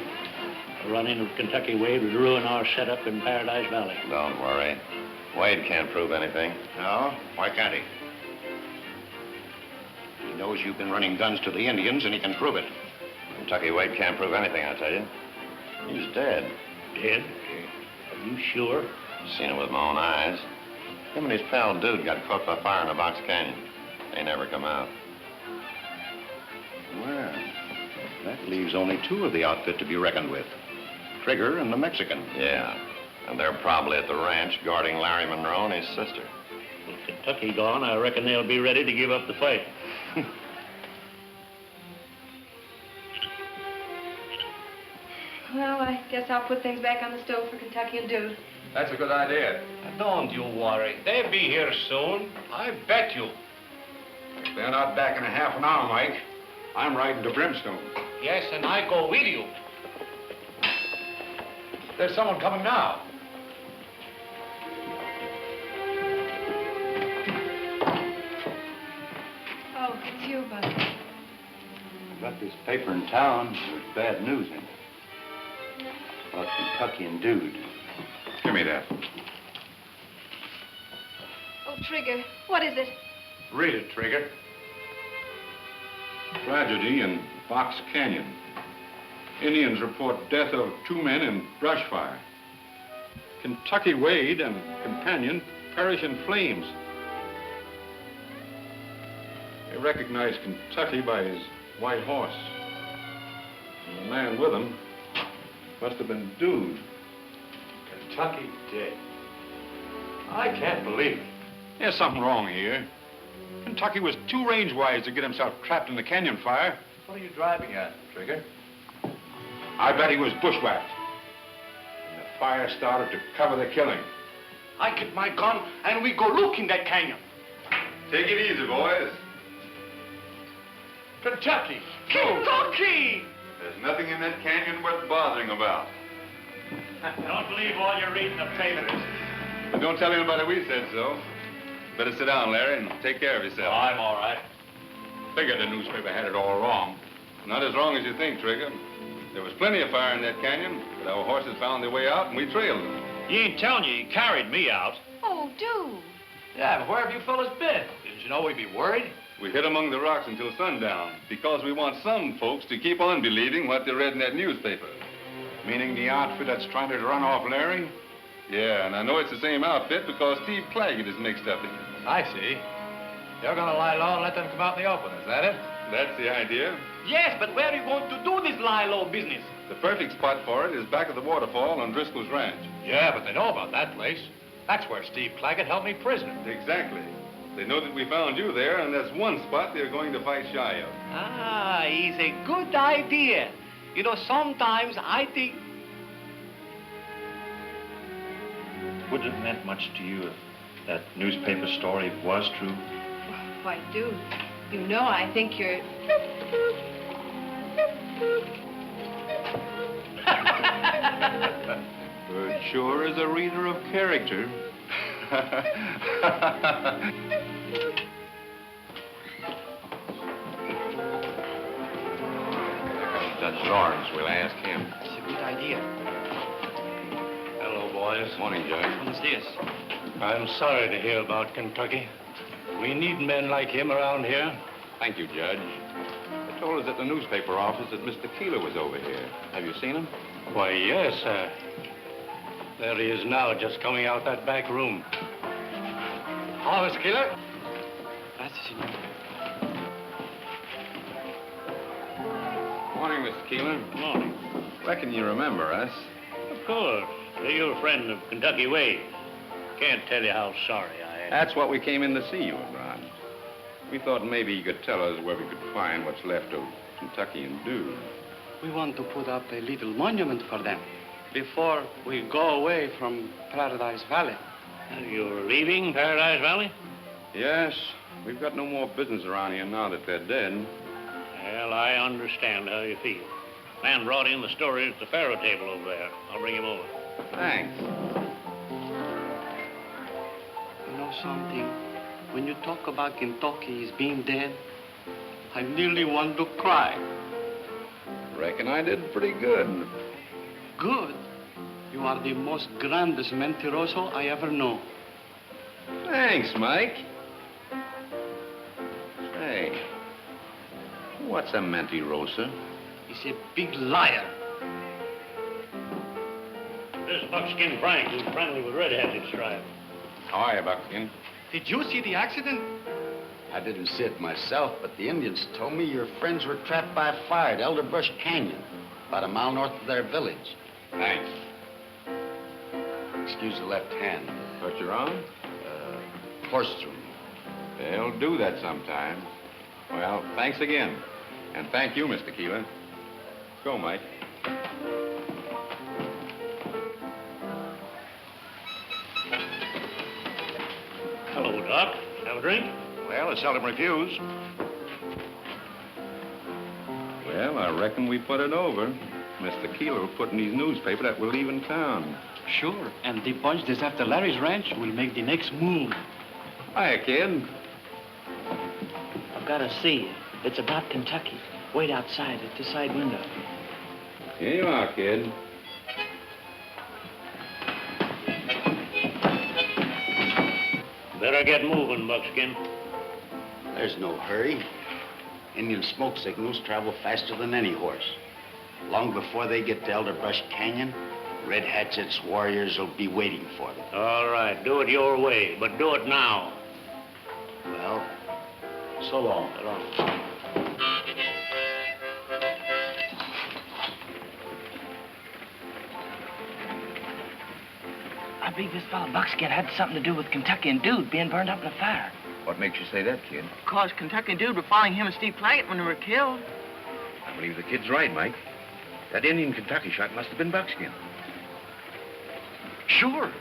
A run-in with Kentucky Wade would ruin our setup in Paradise Valley. Don't worry. Wade can't prove anything. No? Why can't he? He knows you've been running guns to the Indians, and he can prove it. Kentucky Wade can't prove anything, I tell you. He's dead. Dead? Are you sure? Seen it with my own eyes. Him and his pal Dude got caught by fire in a box canyon. They never come out. Well, that leaves only 2 of the outfit to be reckoned with. Trigger and the Mexican. Yeah. And they're probably at the ranch guarding Larry Monroe and his sister. With Kentucky gone, I reckon they'll be ready to give up the fight. Well, I guess I'll put things back on the stove for Kentucky and Dude. That's a good idea. Don't you worry. They'll be here soon. I bet you. If they're not back in a half an hour, Mike, I'm riding to Brimstone. Yes, and I go with you. There's someone coming now. Oh, it's you, Bud. Got this paper in town with bad news in it. About Kentucky and Dude. Give me that. Oh, Trigger, what is it? Read it, Trigger. Tragedy in Box Canyon. Indians report death of 2 men in brush fire. Kentucky Wade and companion perish in flames. They recognize Kentucky by his white horse. And the man with him must have been Dude. Kentucky dead. I can't believe it. There's something wrong here. Kentucky was too range-wise to get himself trapped in the canyon fire. What are you driving at, Trigger? I bet he was bushwhacked. And the fire started to cover the killing. I get my gun, and we go look in that canyon. Take it easy, boys. Kentucky! Kentucky! There's nothing in that canyon worth bothering about. Don't believe all you read in the papers. But don't tell anybody we said so. Better sit down, Larry, and take care of yourself. Oh, I'm all right. Figured the newspaper had it all wrong. Not as wrong as you think, Trigger. There was plenty of fire in that canyon, but our horses found their way out, and we trailed them. He ain't telling you he carried me out. Oh, Dude. Yeah, but where have you fellas been? Didn't you know we'd be worried? We hid among the rocks until sundown, because we want some folks to keep on believing what they read in that newspaper. Meaning the outfit that's trying to run off Larry? Yeah, and I know it's the same outfit because Steve Claggett is mixed up in it. I see. You're gonna lie low and let them come out in the open, is that it? That's the idea. Yes, but where are you going to do this lie-low business? The perfect spot for it is back of the waterfall on Driscoll's ranch. Yeah, but they know about that place. That's where Steve Claggett held me prisoner. Exactly. They know that we found you there, and that's one spot they're going to fight shy of. Ah, it's a good idea. You know, sometimes I think... Would it have meant much to you if that newspaper story was true? Why, dude, you know I think you're... But sure is a reader of character. Judge Lawrence, we'll ask him. It's a good idea. Hello, boys. Morning, Judge. Buenos dias. I'm sorry to hear about Kentucky. We need men like him around here. Thank you, Judge. They told us at the newspaper office that Mr. Keeler was over here. Have you seen him? Why, yes, sir. There he is now, just coming out that back room. Hello, Mr. Keeler. Gracias, senor. Morning, Mr. Keeler. Morning. Reckon you remember us. Of course. You're a friend of Kentucky Wade. Can't tell you how sorry I am. That's what we came in to see you about. We thought maybe you could tell us where we could find what's left of Kentuckian Dude. We want to put up a little monument for them before we go away from Paradise Valley. You're leaving Paradise Valley? Yes. We've got no more business around here now that they're dead. Well, I understand how you feel. Man brought in the story at the faro table over there. I'll bring him over. Thanks. You know something? When you talk about Kentucky as being dead, I nearly want to cry. Reckon I did pretty good. Good? You are the most grandest mentiroso I ever know. Thanks, Mike. Hey, what's a mentirosa? He's a big liar. This Buckskin Frank who's friendly with red-headed stripe. How are you, Buckskin? Did you see the accident? I didn't see it myself, but the Indians told me your friends were trapped by a fire at Elderbrush Canyon, about a mile north of their village. Thanks. Excuse the left hand. What you're on? Horse through. They'll do that sometime. Well, thanks again. And thank you, Mr. Keeler. Go, Mike. Hello, Doc. Have a drink? Well, I seldom refuse. Well, I reckon we put it over. Mr. Keeler will put in his newspaper that we're leaving town. Sure, and the bunch that's after Larry's ranch will make the next move. Hiya, kid. I've got to see you. It's about Kentucky. Wait outside at the side window. Here you are, kid. Better get moving, Buckskin. There's no hurry. Indian smoke signals travel faster than any horse. Long before they get to Elderbrush Canyon, Red Hatchet's warriors will be waiting for them. All right, do it your way, but do it now. Well, so long. So long. I believe this fellow Buckskin had something to do with Kentucky and Dude being burned up in a fire. What makes you say that, kid? Because Kentucky and Dude were following him and Steve Plaggett when they were killed. I believe the kid's right, Mike. That Indian Kentucky shot must have been Buckskin. Sure.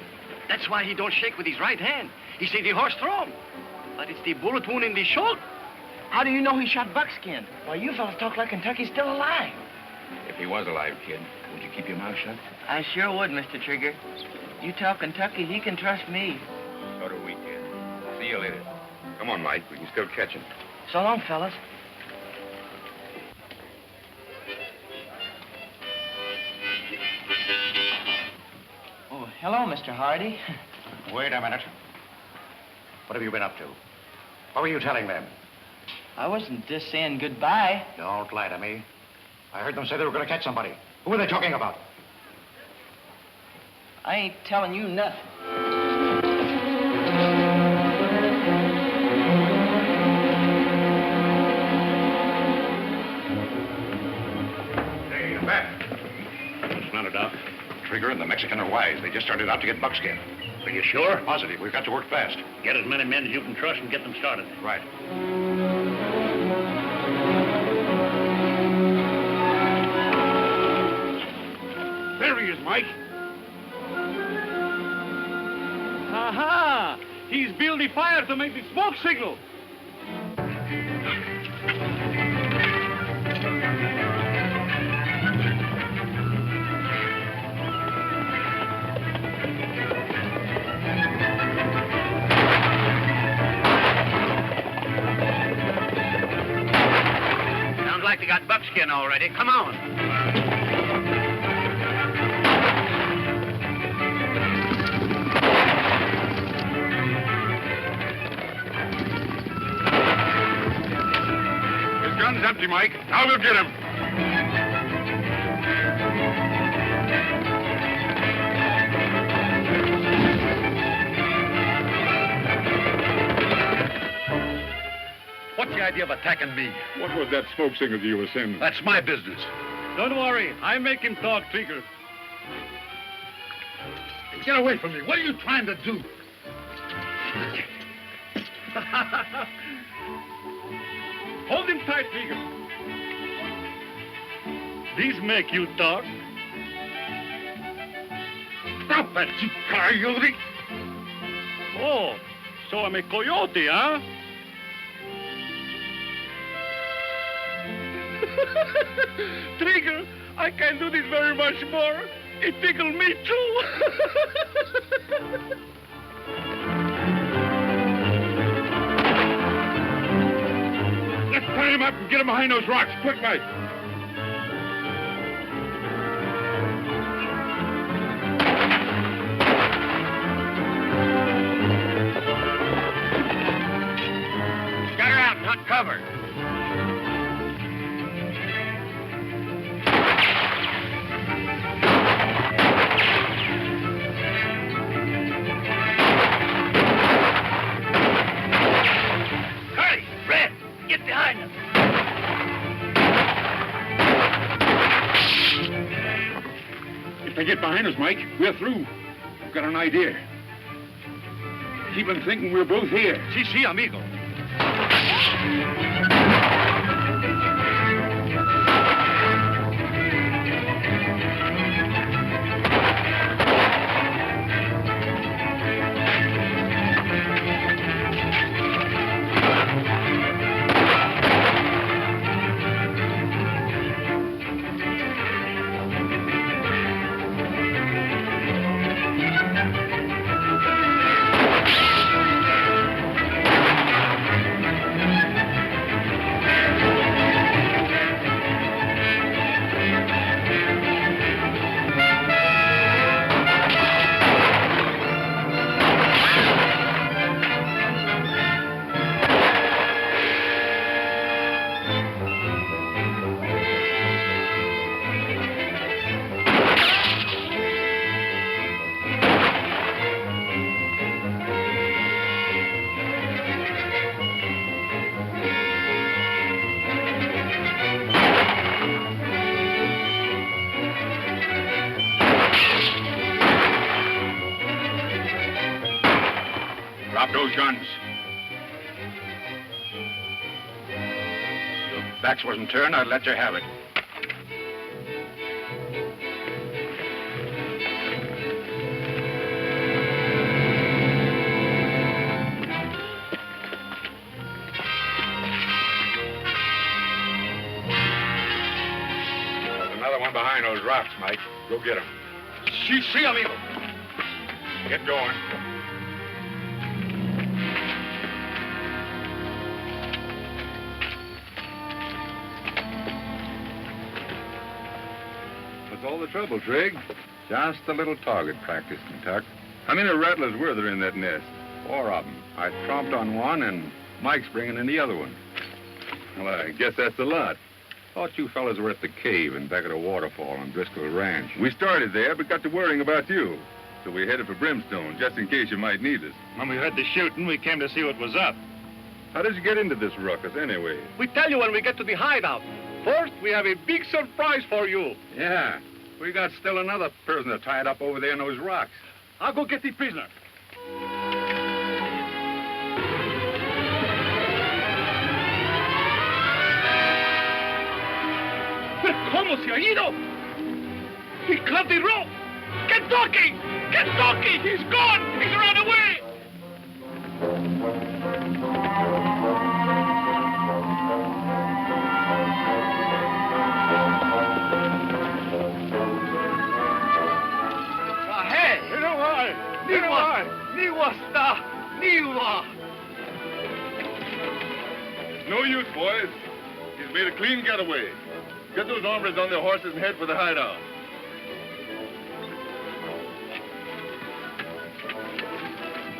That's why he don't shake with his right hand. He say the horse throw him. But it's the bullet wound in the shoulder. How do you know he shot Buckskin? Why, you fellas talk like Kentucky's still alive. If he was alive, kid, would you keep your mouth shut? I sure would, Mr. Trigger. You tell Kentucky he can trust me. So do we, kid. See you later. Come on, Mike. We can still catch him. So long, fellas. Oh, hello, Mr. Hardy. Wait a minute. What have you been up to? What were you telling them? I wasn't just saying goodbye. Don't lie to me. I heard them say they were going to catch somebody. Who were they talking about? I ain't telling you nothing. Hey, Matt. What's the matter, Doc? Trigger and the Mexican are wise. They just started out to get Buckskin. Are you sure? Positive. We've got to work fast. Get as many men as you can trust and get them started. Right. There he is, Mike. Aha! He's building fire to make the smoke signal. Sounds like they got buckskin already. Come on. Gun's empty, Mike. Now we'll get him. What's the idea of attacking me? What was that smoke signal you were sending? That's my business. Don't worry. I make him talk, Trigger. Get away from me. What are you trying to do? Hold him tight, Trigger. These make you talk. Stop that, you coyote! Oh, so I'm a coyote, huh? Trigger, I can do this very much more. It tickled me, too. Let's tie him up and get him behind those rocks. Quick, Mike. Scatter out and hunt cover. Get behind them. If they get behind us, Mike, we're through. I've got an idea. Keep them thinking we're both here. Si, amigo. Drop those guns. If your backs wasn't turned, I'd let you have it. There's another one behind those rocks, Mike. Go get him. Si, amigo. Get going. What's all the trouble, Trig? Just a little target practice, Kentuck. How many rattlers were there in that nest? 4 of them. I tromped on one, and Mike's bringing in the other one. Well, I guess that's a lot. Thought you fellas were at the cave and back at a waterfall on Driscoll Ranch. We started there, but got to worrying about you. So we headed for Brimstone, just in case you might need us. When we heard the shooting, we came to see what was up. How did you get into this ruckus, anyway? We tell you when we get to the hideout. First, we have a big surprise for you. Yeah, we got still another prisoner tied up over there in those rocks. I'll go get the prisoner. ¿Cómo se ha ido? He cut the rope! Kentucky! Kentucky! He's gone! He's run away! Hey! No use, boys. He's made a clean getaway. Get those hombres on their horses and head for the hideout.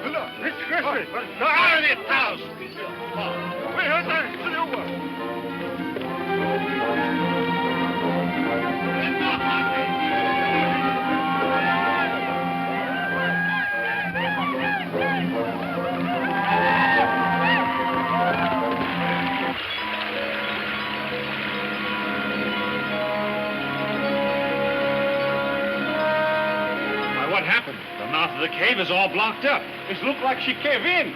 Look, it's Christmas. Out of this house. We heard that silver. What happened? The mouth of the cave is all blocked up. It looked like she caved in.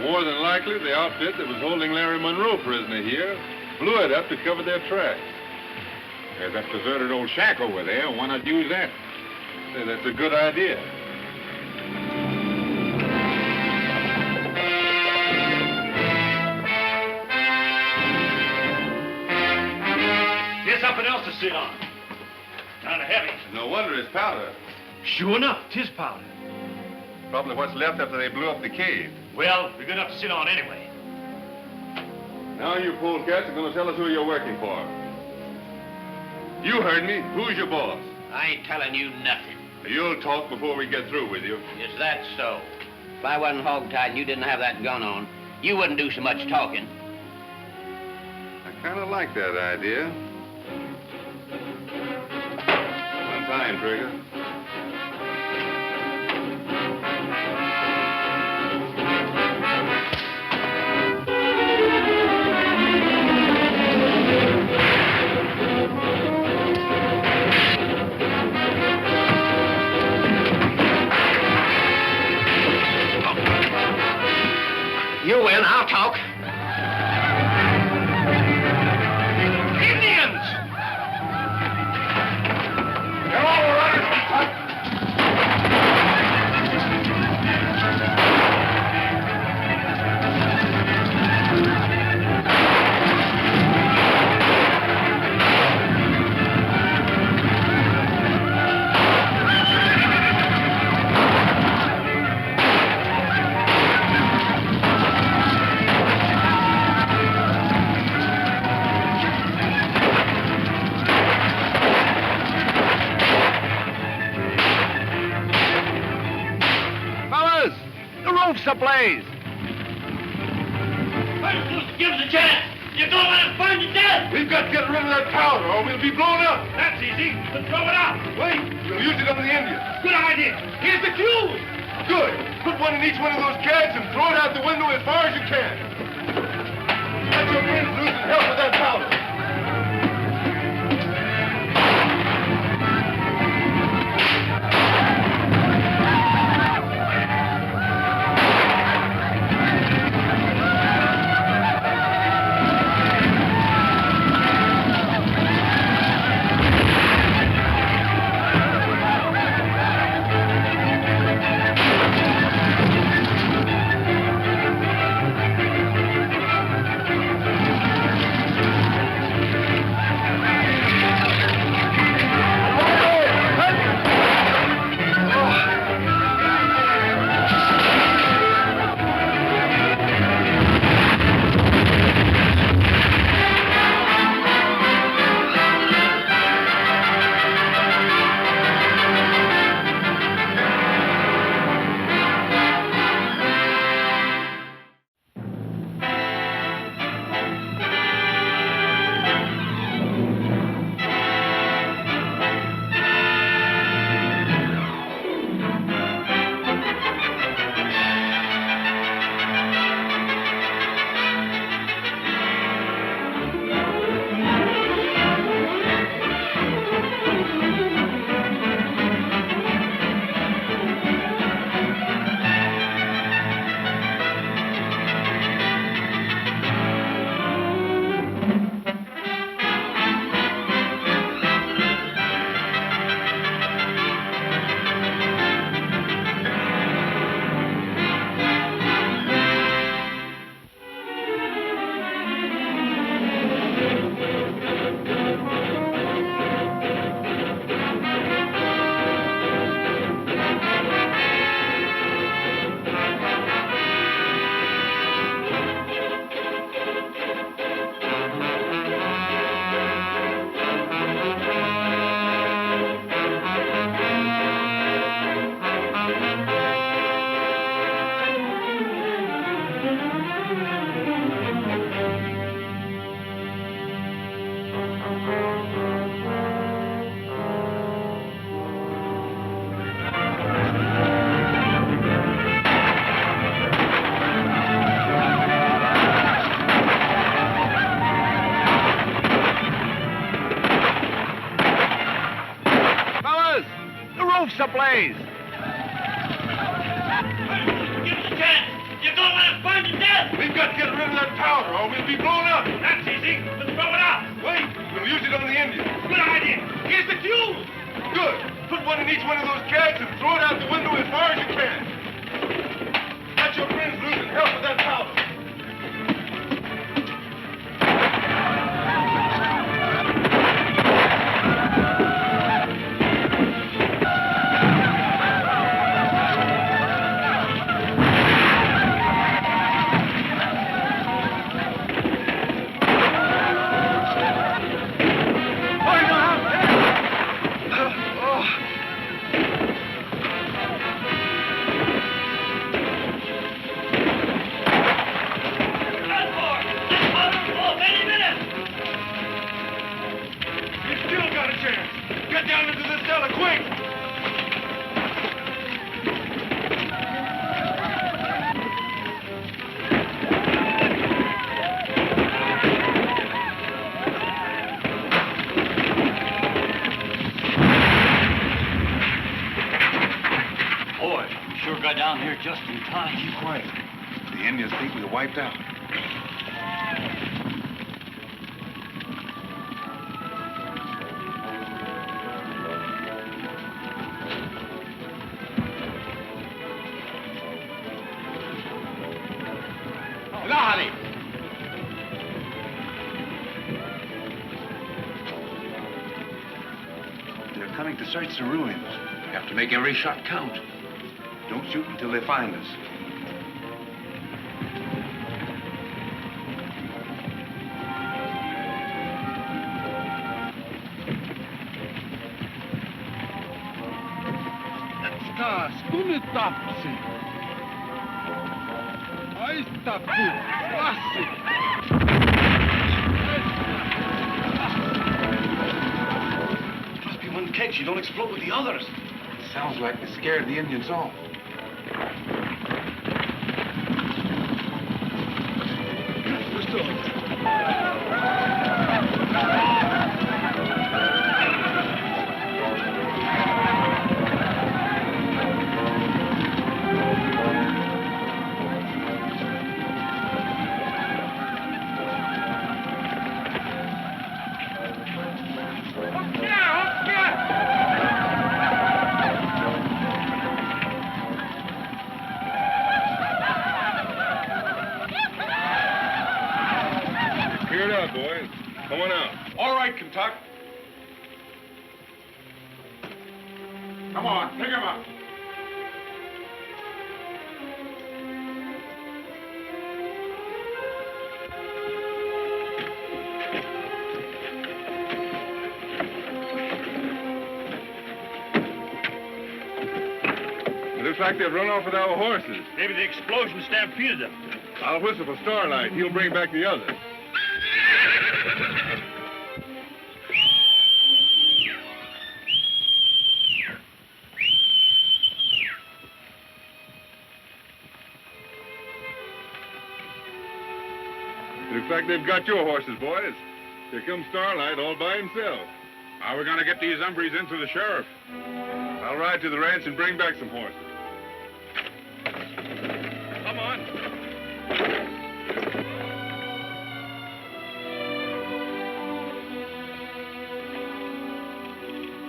More than likely, the outfit that was holding Larry Monroe prisoner here blew it up to cover their tracks. There's that deserted old shack over there. Why not use that? Say, that's a good idea. Here's something else to sit on. Kind of heavy. No wonder it's powder. Sure enough, 'tis powder. Probably what's left after they blew up the cave. Well, we're good enough to sit on anyway. Now you polecats are going to tell us who you're working for. You heard me. Who's your boss? I ain't telling you nothing. You'll talk before we get through with you. Is that so? If I wasn't hogtied and you didn't have that gun on, you wouldn't do so much talking. I kind of like that idea. One time, Trigger. You win, I'll talk. Indians! They're all runners! Ablaze. Give us a chance. You don't let us burn you dead. We've got to get rid of that powder or we'll be blown up. That's easy. Let's throw it out. Wait, we'll use it on the Indians. Good idea. Here's the fuse. Good. Put one in each one of those cans and throw it out the window as far as you can. Let your friends loose and help with that powder. roof's ablaze. You don't want us burned to death! We've got to get rid of that powder or we'll be blown up. That's easy. Let's throw it out. Wait, we'll use it on the Indians. Good idea. Here's the fuse. Good. Put one in each one of those kegs and throw it out the window as far as you can. Let your friends loose and help with that powder. Down here just in time. Keep quiet. The Indians think we're wiped out. Lahari! They're coming to search the ruins. We have to make every shot count. Don't shoot until they find us. Está, skunitapsi. Aistapu, lassi. Must be one keg. She don't explode with the others. Sounds like they scared the Indians off. Boys, come on out. All right, Kentucky. Come on, pick him up. It looks like they've run off with our horses. Maybe the explosion stampeded them. I'll whistle for Starlight. He'll bring back the others. Looks like they've got your horses, boys. Here comes Starlight all by himself. How are we going to get these hombres into the sheriff? I'll ride to the ranch and bring back some horses. Come on.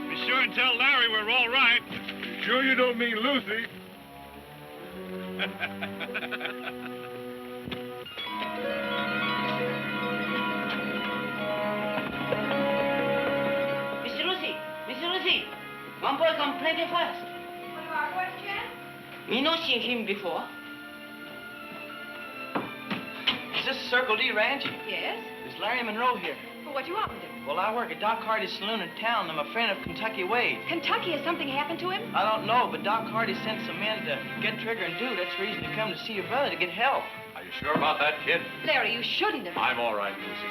Be sure and tell Larry we're all right. Sure you don't mean Lucy? One boy come plenty fast. One of our boys, Jen? Me no seen him before. Is this Circle D Ranch? Yes. Is Larry Monroe here? Well, what do you want with him? Well, I work at Doc Hardy's saloon in town. I'm a friend of Kentucky Wade. Kentucky, has something happened to him? I don't know, but Doc Hardy sent some men to get Trigger and Dude. That's the reason to come to see your brother, to get help. Are you sure about that, kid? Larry, you shouldn't have. I'm all right, Lucy.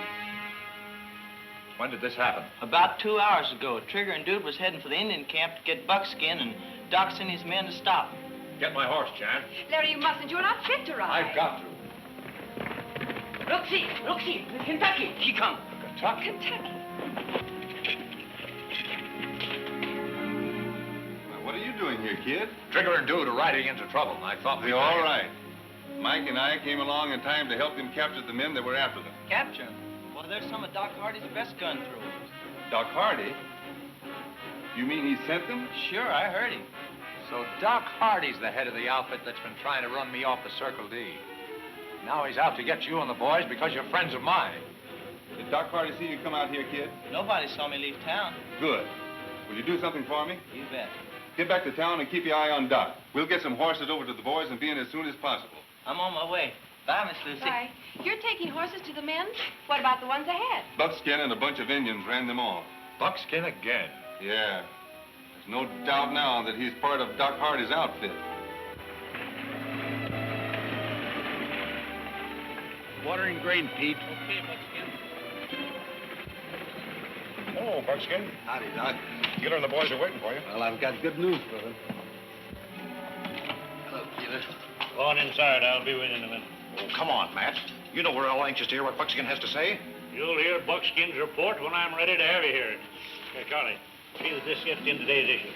When did this happen? About 2 hours ago, Trigger and Dude was heading for the Indian camp to get buckskin, and Doc sent his men to stop. Get my horse, Jan. Larry, you mustn't. You're not fit to ride. I've got to. Look, see, Kentucky, he come. Kentucky. Now, what do kid. Trigger and Dude are riding into trouble. I thought They're all right. Mike and I came along in time to help them capture the men that were after them. Capture him? Well, there's some of Doc Hardy's best gun throwers. Doc Hardy? You mean he sent them? Sure, I heard him. So Doc Hardy's the head of the outfit that's been trying to run me off the Circle D. Now he's out to get you and the boys because you're friends of mine. Did Doc Hardy see you come out here, kid? Nobody saw me leave town. Good. Will you do something for me? You bet. Get back to town and keep your eye on Doc. We'll get some horses over to the boys and be in as soon as possible. I'm on my way. Bye, Miss Lucy. Bye. You're taking horses to the men? What about the ones ahead? Buckskin and a bunch of Indians ran them off. Buckskin again? Yeah. There's no doubt now that he's part of Doc Hardy's outfit. Watering grain, Pete. Okay, Buckskin. Oh, Buckskin. Howdy, Doc. Gilbert and the boys are waiting for you. Well, I've got good news for them. Hello, Gilbert. Go on inside. I'll be with you in a minute. Oh, come on, Matt. You know we're all anxious to hear what Buckskin has to say. You'll hear Buckskin's report when I'm ready to have you hear it. Here, Charlie, see that this gets in today's issue.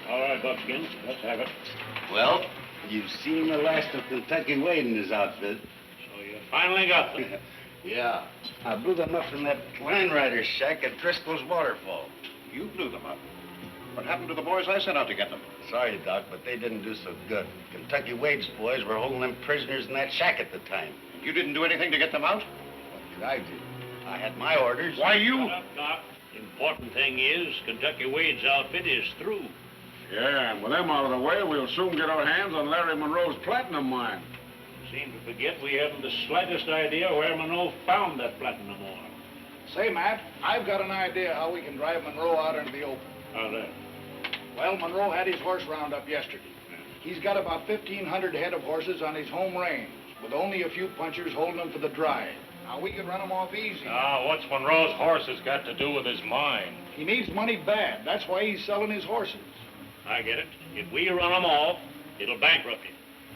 All right, Buckskin, let's have it. Well, you've seen the last of Kentucky Wade and his outfit. So you finally got them. Yeah. I blew them up in that line rider's shack at Driscoll's waterfall. You blew them up. What happened to the boys I sent out to get them? Sorry, Doc, but they didn't do so good. Kentucky Wade's boys were holding them prisoners in that shack at the time. You didn't do anything to get them out? What could I do? I had my orders. Why, you... Shut up, Doc. The important thing is Kentucky Wade's outfit is through. Yeah, and with them out of the way, we'll soon get our hands on Larry Monroe's platinum mine. Seem to forget we haven't the slightest idea where Monroe found that platinum ore. Say, Matt, I've got an idea how we can drive Monroe out into the open. How's that? Well, Monroe had his horse roundup yesterday. He's got about 1,500 head of horses on his home range, with only a few punchers holding them for the drive. Now, we could run them off easy. What's Monroe's horses got to do with his mine? He needs money bad. That's why he's selling his horses. I get it. If we run them off, it'll bankrupt him.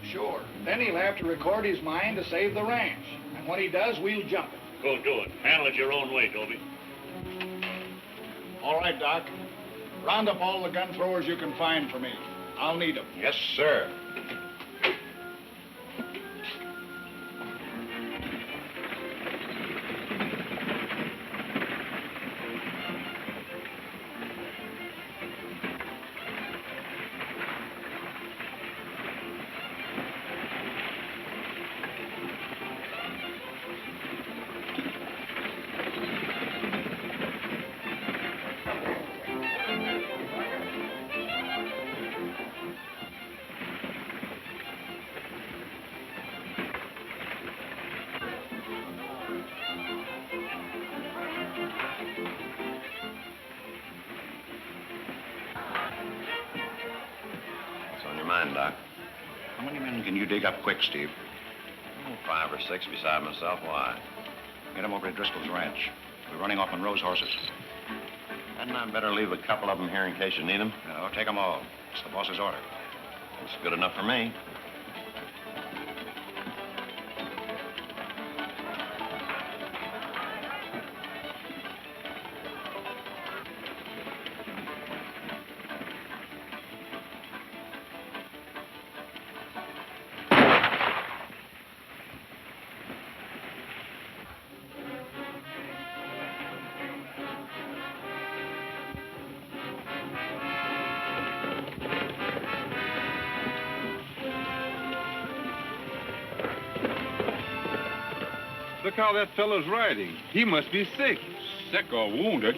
Sure. Then he'll have to record his mine to save the ranch. And when he does, we'll jump it. Go do it. Handle it your own way, Toby. All right, Doc. Round up all the gun throwers you can find for me. I'll need them. Yes, sir. Doc. How many men can you dig up quick, Steve? Oh, 5 or 6 beside myself. Why? Get them over to Driscoll's ranch. We're running off Monroe's horses. Hadn't I better leave a couple of them here in case you need them? No, take them all. It's the boss's order. It's good enough for me. Look how that fellow's riding. He must be sick. Sick or wounded?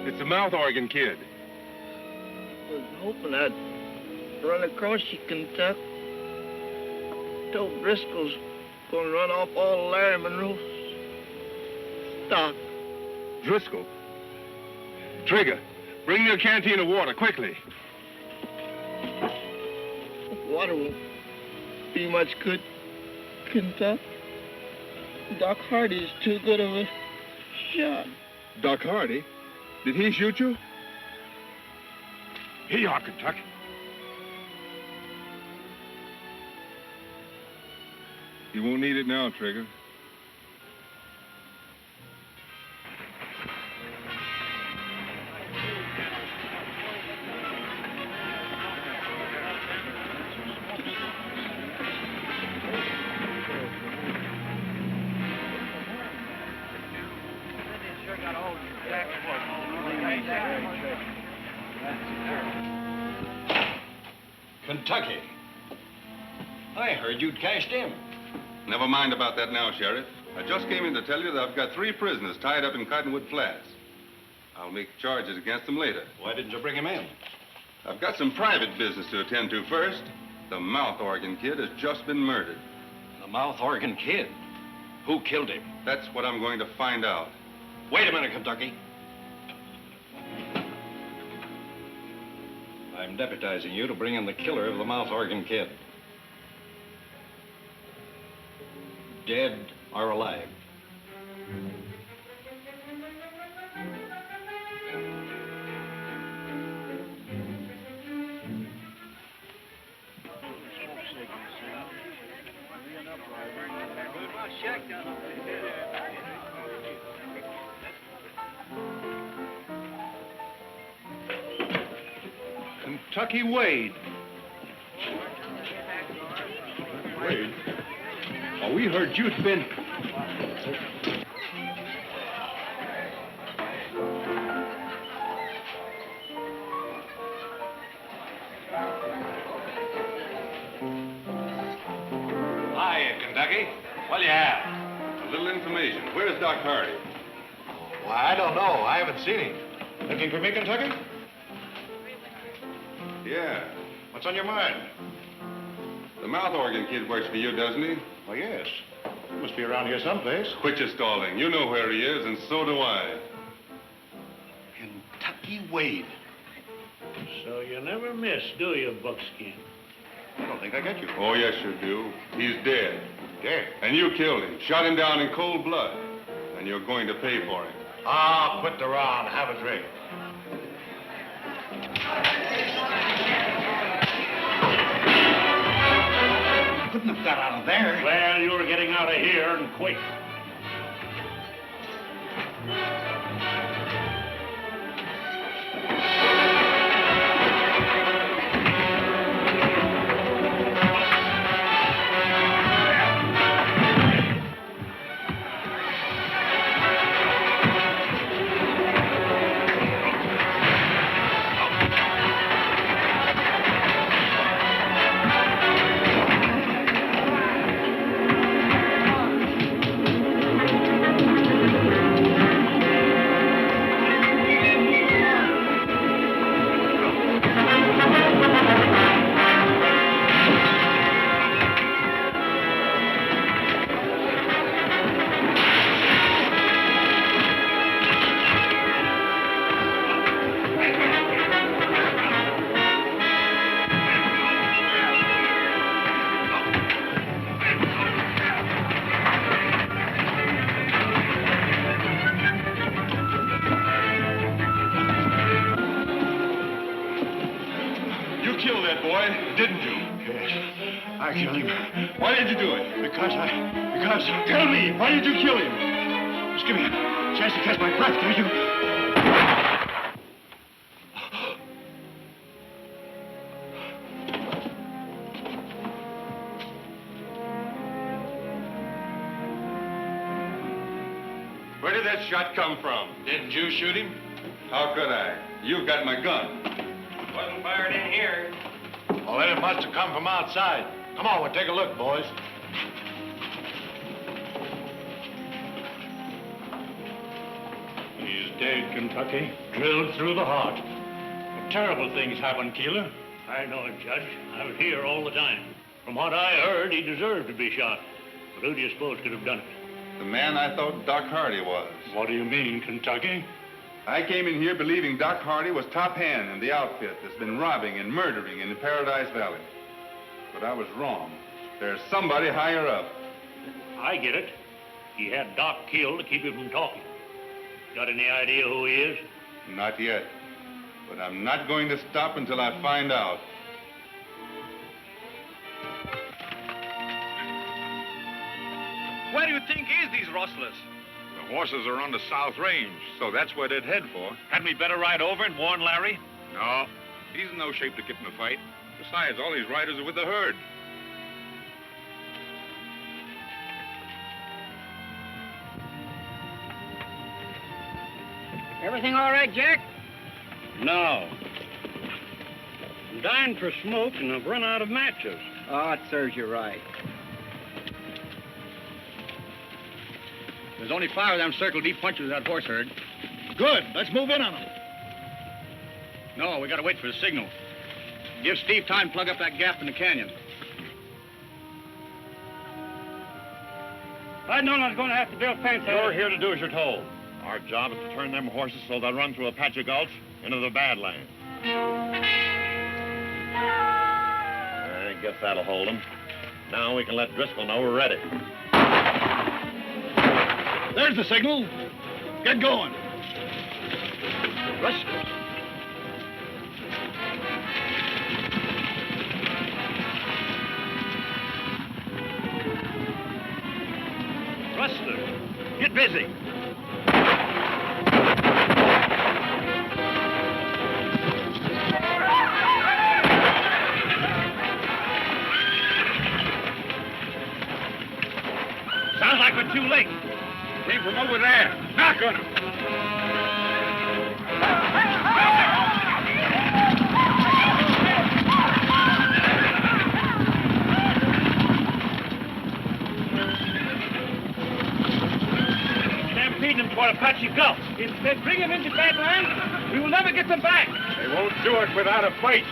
It's a mouth organ, kid. I was hoping I'd run across you, Kentucky. Told Driscoll's gonna run off all Larry Monroe's stock. Driscoll? Trigger, bring me a canteen of water, quickly. Water be much good, Kentucky. Doc Hardy's too good of a shot. Doc Hardy? Did he shoot you? Here you are, Kentucky. You won't need it now, Trigger. Kentucky. I heard you'd cashed in. Never mind about that now, Sheriff. I just came in to tell you that I've got 3 prisoners tied up in Cottonwood Flats. I'll make charges against them later. Why didn't you bring him in? I've got some private business to attend to first. The mouth organ kid has just been murdered. The mouth organ kid? Who killed him? That's what I'm going to find out. Wait a minute, Kentucky. I'm deputizing you to bring in the killer of the mouth organ kid. Dead or alive? Kentucky Wade. Wade? Oh, we heard you'd been... Hi, Kentucky. What'll you have? A little information. Where's Doc Hardy? Why, I don't know. I haven't seen him. Looking for me, Kentucky? Yeah. What's on your mind? The mouth organ kid works for you, doesn't he? Oh, yes. He must be around here someplace. Quit your stalling. You know where he is, and so do I. Kentucky Wade. So you never miss, do you, Buckskin? I don't think I get you. Oh, yes, you do. He's dead. Dead? And you killed him. Shot him down in cold blood. And you're going to pay for it. Ah, quit the round. Have a drink. Couldn't have got out of there. Well, you were getting out of here, and quick. I killed him. Why did you do it? Because... Tell me, why did you kill him? Just give me a chance to catch my breath, can't you? Where did that shot come from? Didn't you shoot him? How could I? You've got my gun. Wasn't fired in here. Well, then it must have come from outside. Come on, we'll take a look, boys. He's dead, Kentucky. Drilled through the heart. Terrible things happen, Keeler. I know it, Judge. I was here all the time. From what I heard, he deserved to be shot. But who do you suppose could have done it? The man I thought Doc Hardy was. What do you mean, Kentucky? I came in here believing Doc Hardy was top hand in the outfit that's been robbing and murdering in the Paradise Valley. But I was wrong. There's somebody higher up. I get it. He had Doc killed to keep him from talking. Got any idea who he is? Not yet. But I'm not going to stop until I find out. Where do you think is these rustlers? The horses are on the South Range, so that's where they'd head for. Hadn't we better ride over and warn Larry? No, he's in no shape to get in a fight. Besides, all these riders are with the herd. Everything all right, Jack? No. I'm dying for smoke, and I've run out of matches. Oh, it serves you right. There's only 5 of them Circle D punchers in that horse herd. Good. Let's move in on them. No, we gotta wait for the signal. Give Steve time to plug up that gap in the canyon. I'd known I was going to have to build fence. You're here to do as you're told. Our job is to turn them horses so they'll run through a patch of gulch into the Badlands. I guess that'll hold them. Now we can let Driscoll know we're ready. There's the signal. Get going. Rustlers. Rustler, get busy. Sounds like we're too late. Came from over there. Knock on him. Stampeding them toward Apache Gulch. If they bring them into Badlands, we will never get them back. They won't do it without a fight.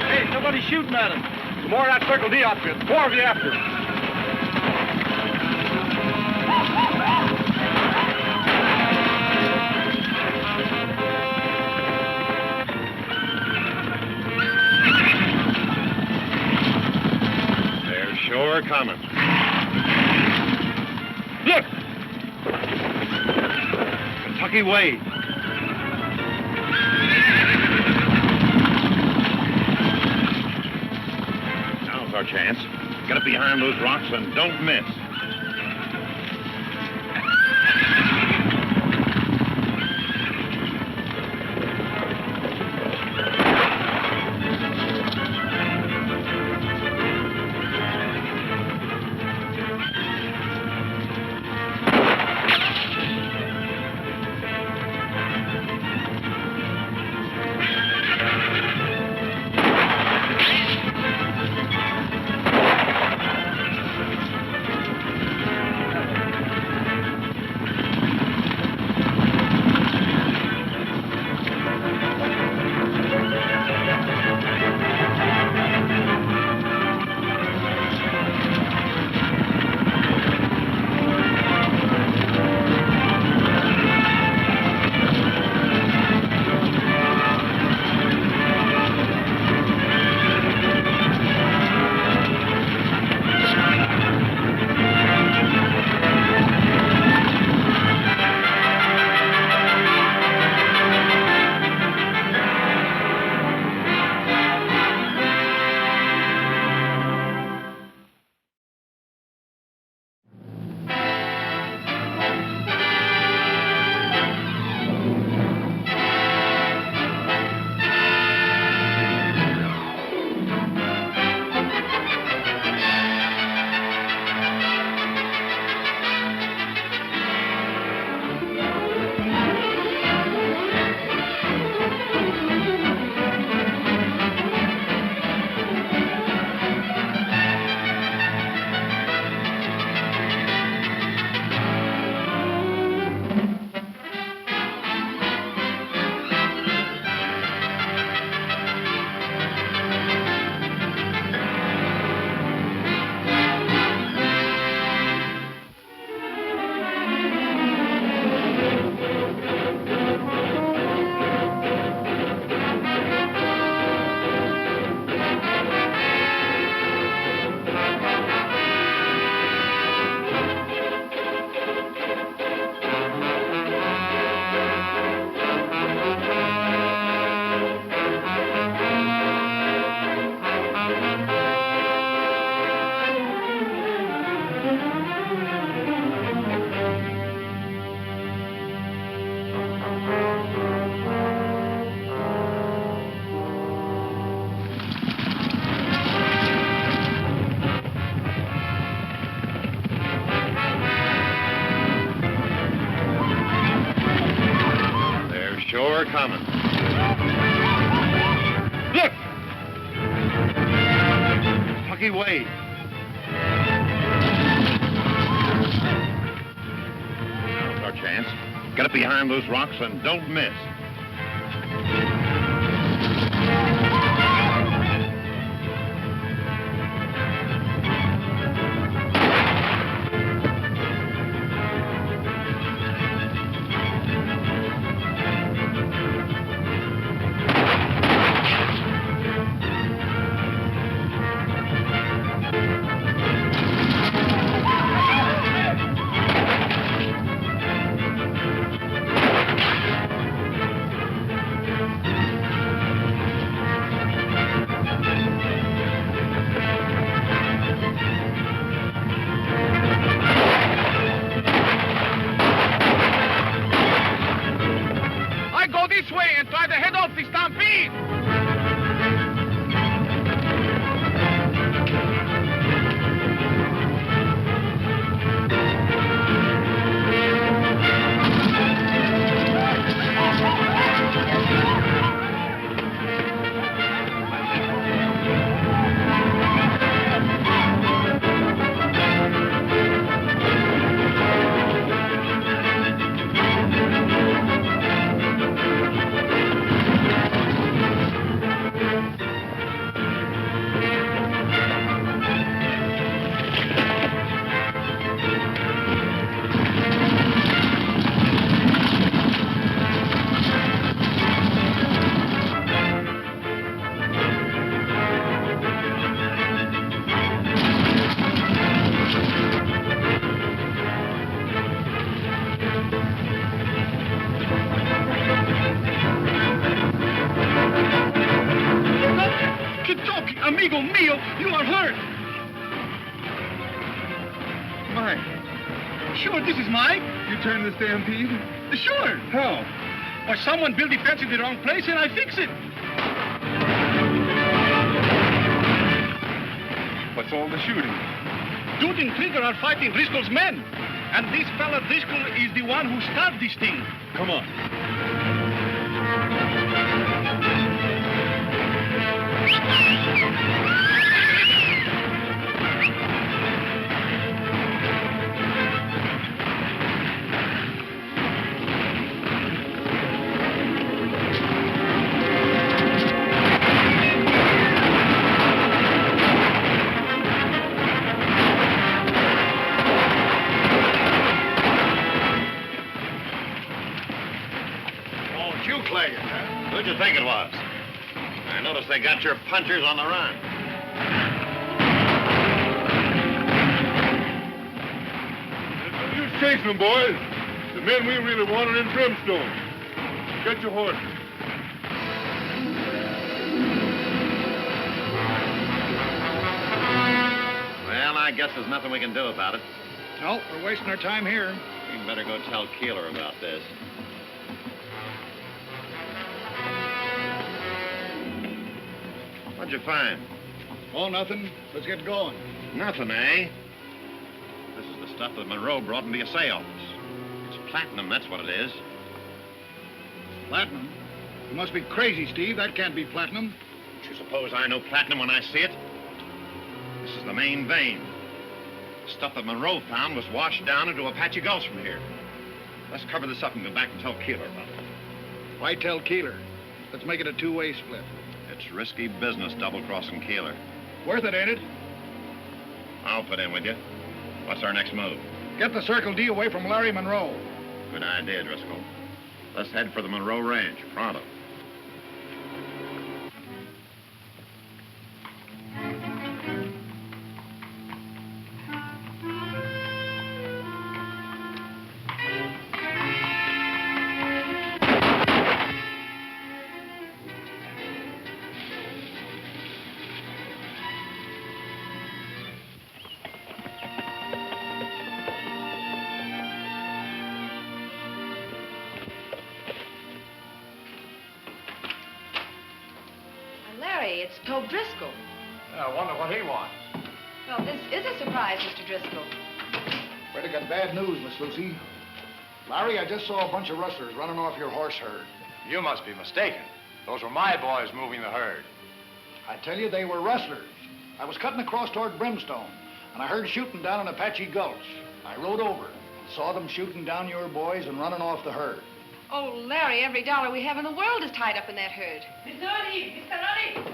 Hey, somebody's shooting at them. Some more of that Circle D outfit. 4 of you after him. They're sure coming. Look! Kentucky Way. Now's our chance. Get up behind those rocks and don't miss. Kentucky way. Now's our chance. Get up behind those rocks and don't miss. This way and try to head off the Stampede. Amigo mio, you are hurt. Mike. Sure, this is Mike. You turned the Stampede? Sure. How? Why, someone built the fence in the wrong place and I fix it. What's all the shooting? Dude and Trigger are fighting Driscoll's men. And this fella Driscoll is the one who started this thing. Come on. Who'd you think it was? I noticed they got your punchers on the run. There's no use chasing them, boys. The men we really want are in Brimstone. Get your horses. Well, I guess there's nothing we can do about it. No, we're wasting our time here. We'd better go tell Keeler about this. What'd you find? Oh, nothing. Let's get going. Nothing, eh? This is the stuff that Monroe brought in the assay office. It's platinum, that's what it is. Platinum? You must be crazy, Steve. That can't be platinum. Don't you suppose I know platinum when I see it? This is the main vein. The stuff that Monroe found was washed down into Apache Gulch from here. Let's cover this up and go back and tell Keeler about it. Why tell Keeler? Let's make it a two-way split. It's risky business double-crossing Keeler. Worth it, ain't it? I'll put in with you. What's our next move? Get the Circle D away from Larry Monroe. Good idea, Driscoll. Let's head for the Monroe Ranch, pronto. It's Tobe Driscoll. I wonder what he wants. Well, this is a surprise, Mr. Driscoll. Better got bad news, Miss Lucy. Larry, I just saw a bunch of rustlers running off your horse herd. You must be mistaken. Those were my boys moving the herd. I tell you, they were rustlers. I was cutting across toward Brimstone, and I heard shooting down in Apache Gulch. I rode over and saw them shooting down your boys and running off the herd. Oh, Larry, every dollar we have in the world is tied up in that herd. Mr. Ronnie,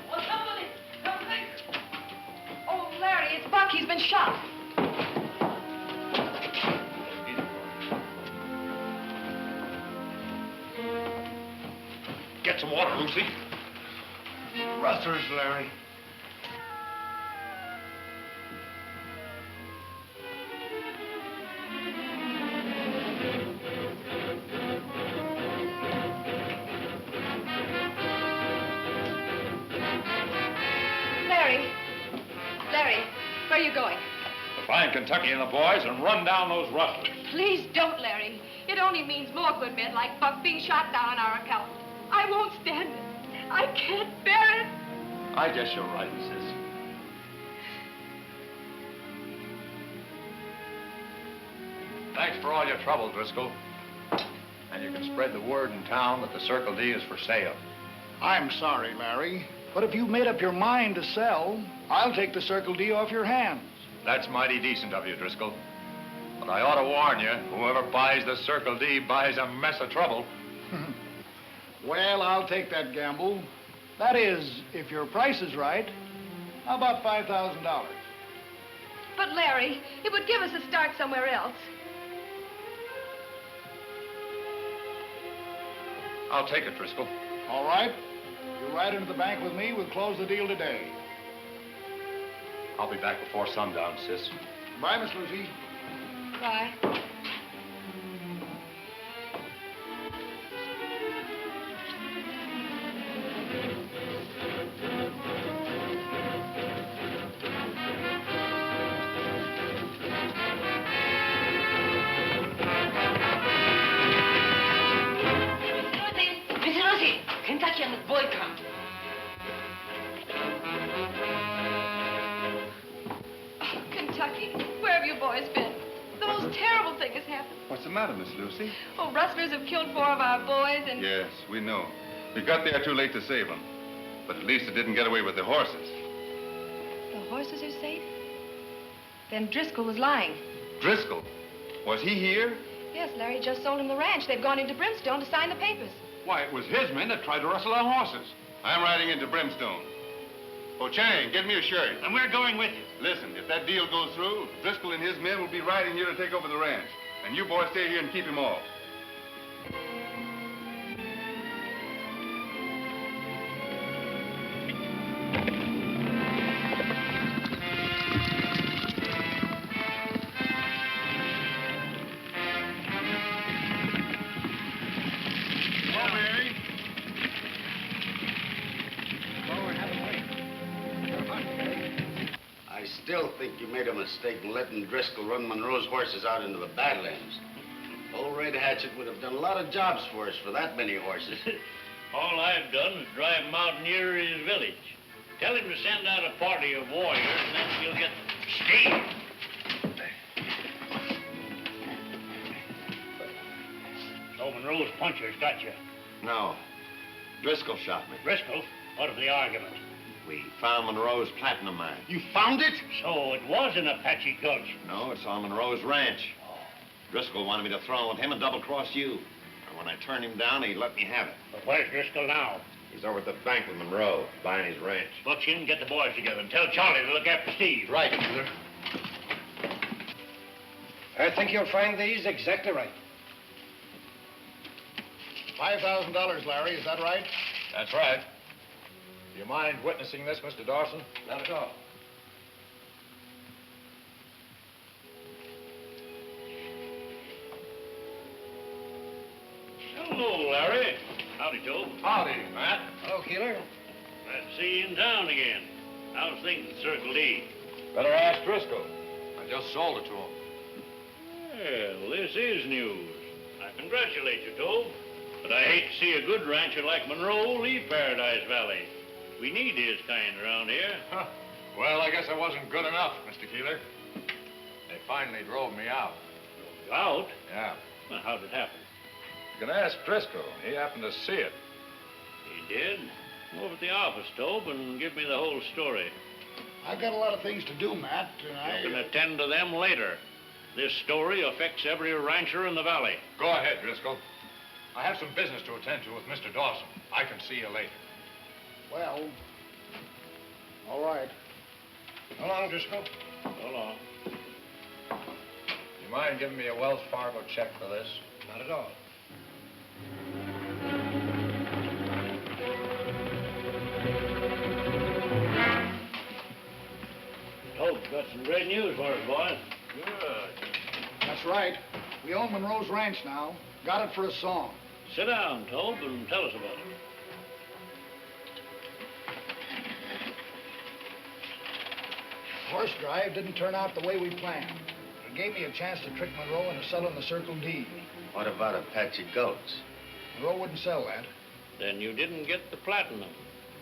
or somebody. Oh, Larry, it's Buck. He's been shot. Get some water, Lucy. Rustlers, Larry. Larry, where are you going? To find Kentucky and the boys and run down those rustlers. Please don't, Larry. It only means more good men like Buck being shot down on our account. I won't stand it. I can't bear it. I guess you're right, sis. Thanks for all your trouble, Driscoll. And you can spread the word in town that the Circle D is for sale. I'm sorry, Larry, but if you've made up your mind to sell, I'll take the Circle D off your hands. That's mighty decent of you, Driscoll. But I ought to warn you, whoever buys the Circle D buys a mess of trouble. Well, I'll take that gamble. That is, if your price is right. How about $5,000? But, Larry, it would give us a start somewhere else. I'll take it, Driscoll. All right. You ride into the bank with me, we'll close the deal today. I'll be back before sundown, sis. Bye, Miss Lucy. Bye. Mr. Lucy, Kentucky and the boy come. Kentucky, where have you boys been? The most terrible thing has happened. What's the matter, Miss Lucy? Oh, rustlers have killed 4 of our boys and... Yes, we know. We got there too late to save them. But at least it didn't get away with the horses. The horses are safe? Then Driscoll was lying. Driscoll? Was he here? Yes, Larry just sold him the ranch. They've gone into Brimstone to sign the papers. Why, it was his men that tried to rustle our horses. I'm riding into Brimstone. Oh, Chang, get me a shirt. And we're going with you. Listen, if that deal goes through, Driscoll and his men will be riding here to take over the ranch. And you boys stay here and keep him off. I still think you made a mistake in letting Driscoll run Monroe's horses out into the Badlands. Old Red Hatchet would have done a lot of jobs for us for that many horses. All I've done is drive him out near his village. Tell him to send out a party of warriors, and then we'll get Steve. So Monroe's punchers got you. No. Driscoll shot me. Driscoll? What of the argument? We found Monroe's platinum mine. You found it? So it was in Apache Gulch. No, it's on Monroe's ranch. Driscoll wanted me to throw in with him and double-cross you. And when I turned him down, he let me have it. But where's Driscoll now? He's over at the bank with Monroe, buying his ranch. Buckskin, get the boys together and tell Charlie to look after Steve. Right, Killer. I think you'll find these exactly right. $5,000, Larry, is that right? That's right. Do you mind witnessing this, Mr. Dawson? Not at all. Hello, Larry. Howdy, Joe. Howdy, Matt. Hello, Keeler. Glad to see you in town again. How's things at Circle D? Better ask Driscoll. I just sold it to him. Well, this is news. I congratulate you, Tobe. But I hate to see a good rancher like Monroe leave Paradise Valley. We need his kind around here. Huh. Well, I guess I wasn't good enough, Mr. Keeler. They finally drove me out. Drove you out? Yeah. Well, how'd it happen? You can ask Driscoll. He happened to see it. He did? Go over to the office, Tobe, and give me the whole story. I've got a lot of things to do, Matt, and You can attend to them later. This story affects every rancher in the valley. Go ahead, Driscoll. I have some business to attend to with Mr. Dawson. I can see you later. Well, all right. So long, Driscoll. So long. You mind giving me a Wells Fargo check for this? Not at all. Toad, got some great news for us, boys. Good. That's right. We own Monroe's Ranch now. Got it for a song. Sit down, Toad, and tell us about it. Horse drive didn't turn out the way we planned. It gave me a chance to trick Monroe into selling the Circle D. What about a patch of goats? Monroe wouldn't sell that. Then you didn't get the platinum.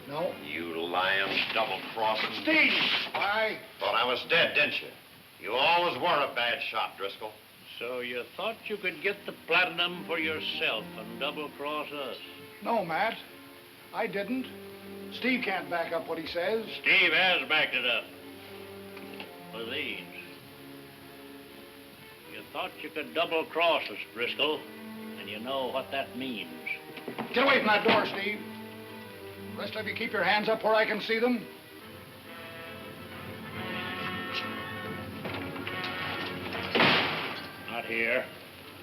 No. You lying, double-crossing... Steve! I... Thought I was dead, didn't you? You always were a bad shot, Driscoll. So you thought you could get the platinum for yourself and double-cross us? No, Matt. I didn't. Steve can't back up what he says. Steve has backed it up. With these. You thought you could double-cross us, Driscoll, and you know what that means. Get away from that door, Steve. Rest of you keep your hands up where I can see them. Not here.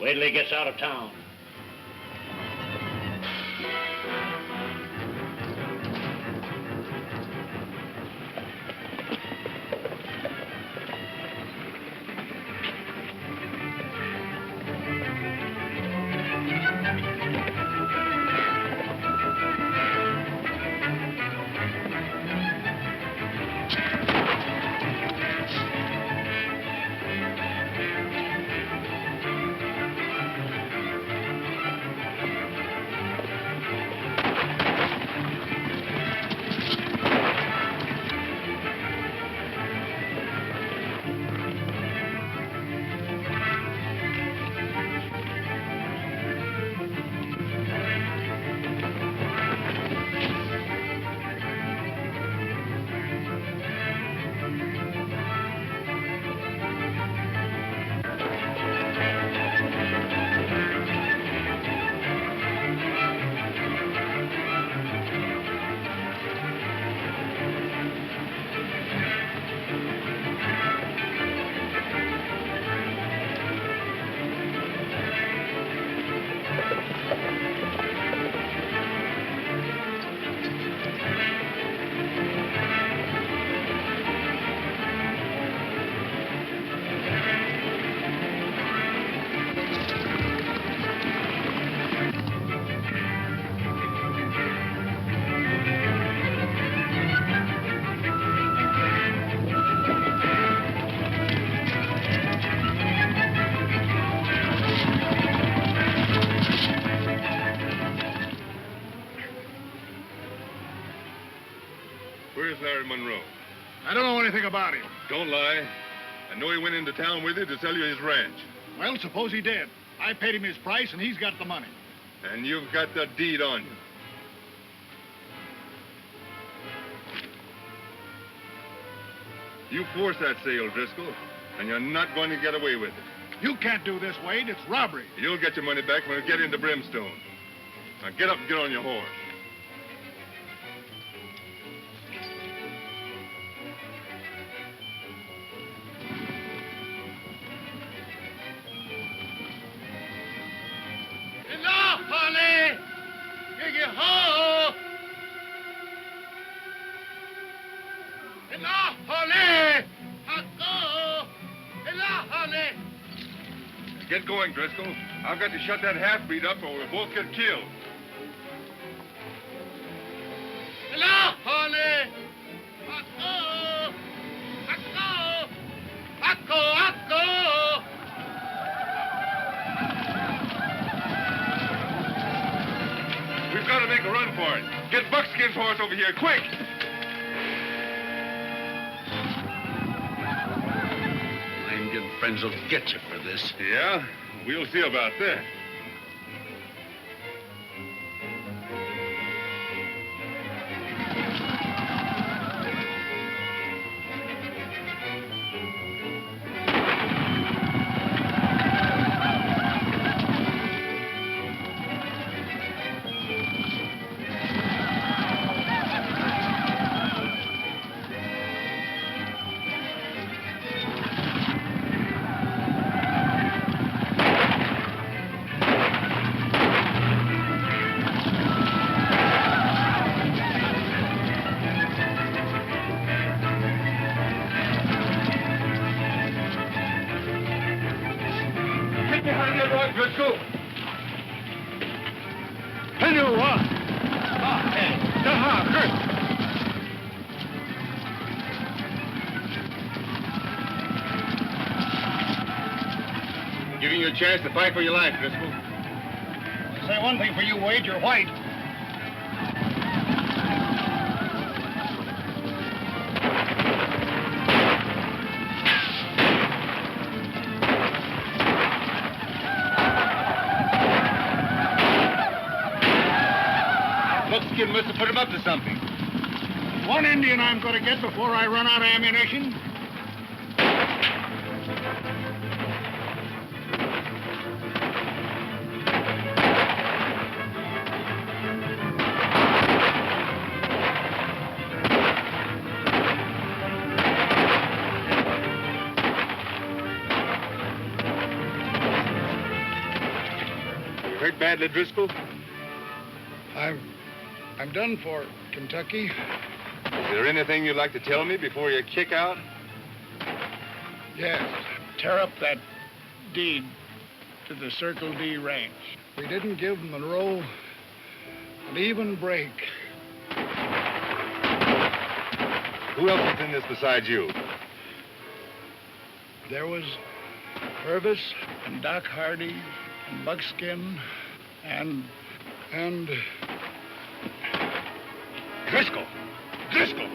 Wait till he gets out of town. Where's Larry Monroe? I don't know anything about him. Don't lie. I know he went into town with you to sell you his ranch. Well, suppose he did. I paid him his price, and he's got the money. And you've got the deed on you. You forced that sale, Driscoll, and you're not going to get away with it. You can't do this, Wade. It's robbery. You'll get your money back when we get into Brimstone. Now get up and get on your horse. Get going, Driscoll. I've got to shut that half-breed up or we'll both get killed. We've got to make a run for it. Get Buckskin's horse over here, quick! Good friends will get you for this. Yeah? We'll see about that. behind that rock, Driscoll. Hello, what? Hey. Kurt. Giving you a chance to fight for your life, Driscoll. I'll say one thing for you, Wade. You're white. Buckskin must have put him up to something. One Indian I'm going to get before I run out of ammunition. You hurt badly, Driscoll? I'm done for, Kentucky. Is there anything you'd like to tell me before you kick out? Yes. Tear up that deed to the Circle D Ranch. We didn't give Monroe an even break. Who else is in this besides you? There was Purvis and Doc Hardy and Buckskin and... Driscoll! Driscoll!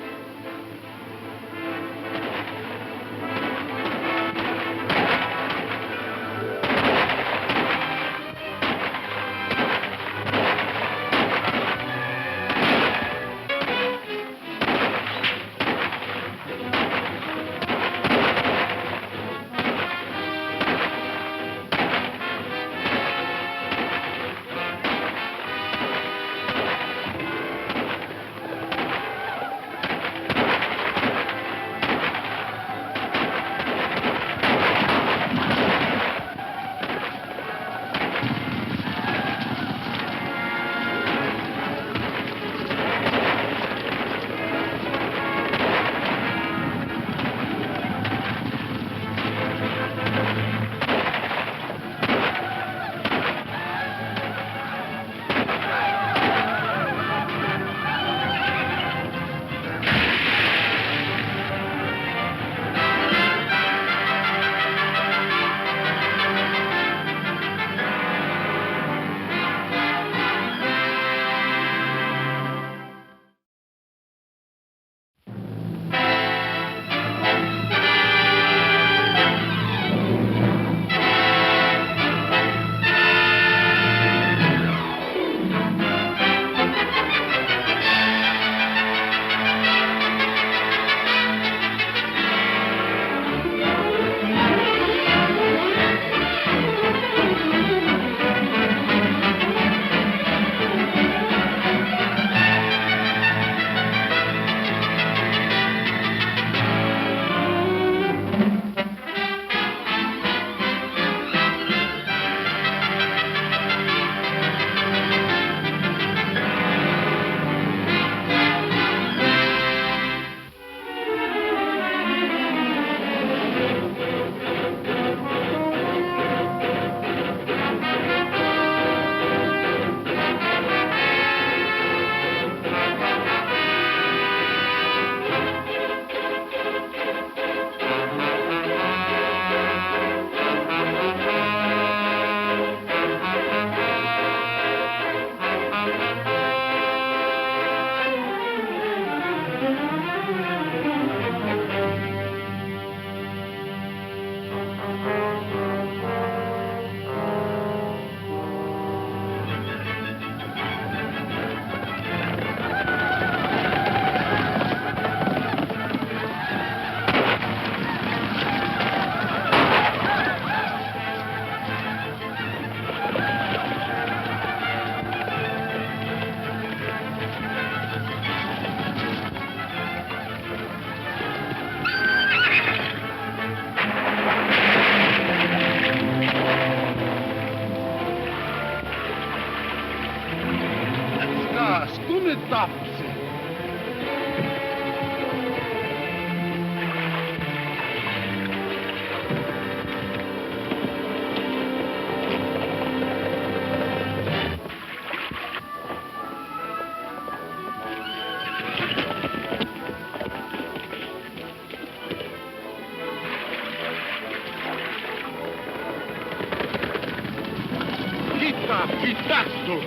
Driscoll.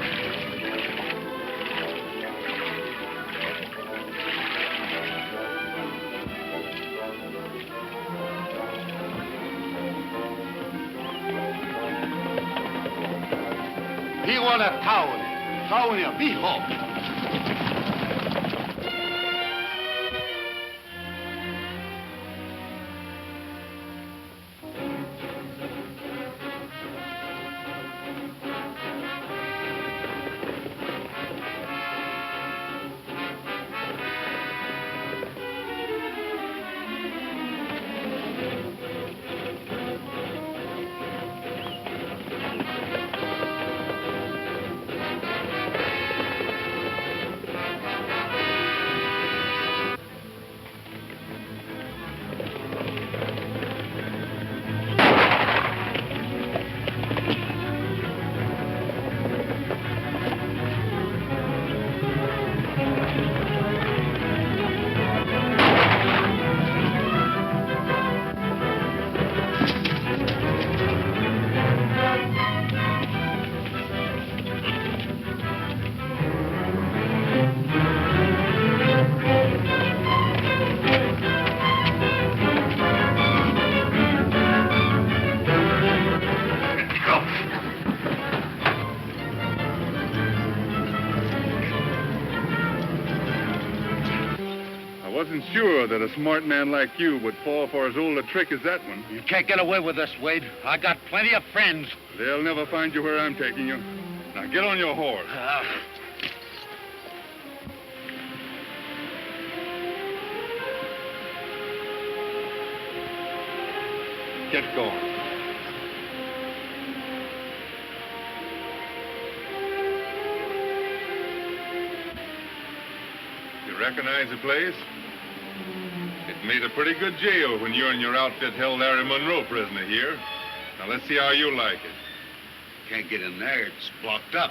He want a towel. Towel him. Be home. Sure that a smart man like you would fall for as old a trick as that one. You can't get away with this, Wade. I got plenty of friends. They'll never find you where I'm taking you. Now get on your horse. Get going. You recognize the place? It made a pretty good jail when you and your outfit held Larry Monroe prisoner here. Now, let's see how you like it. Can't get in there. It's blocked up.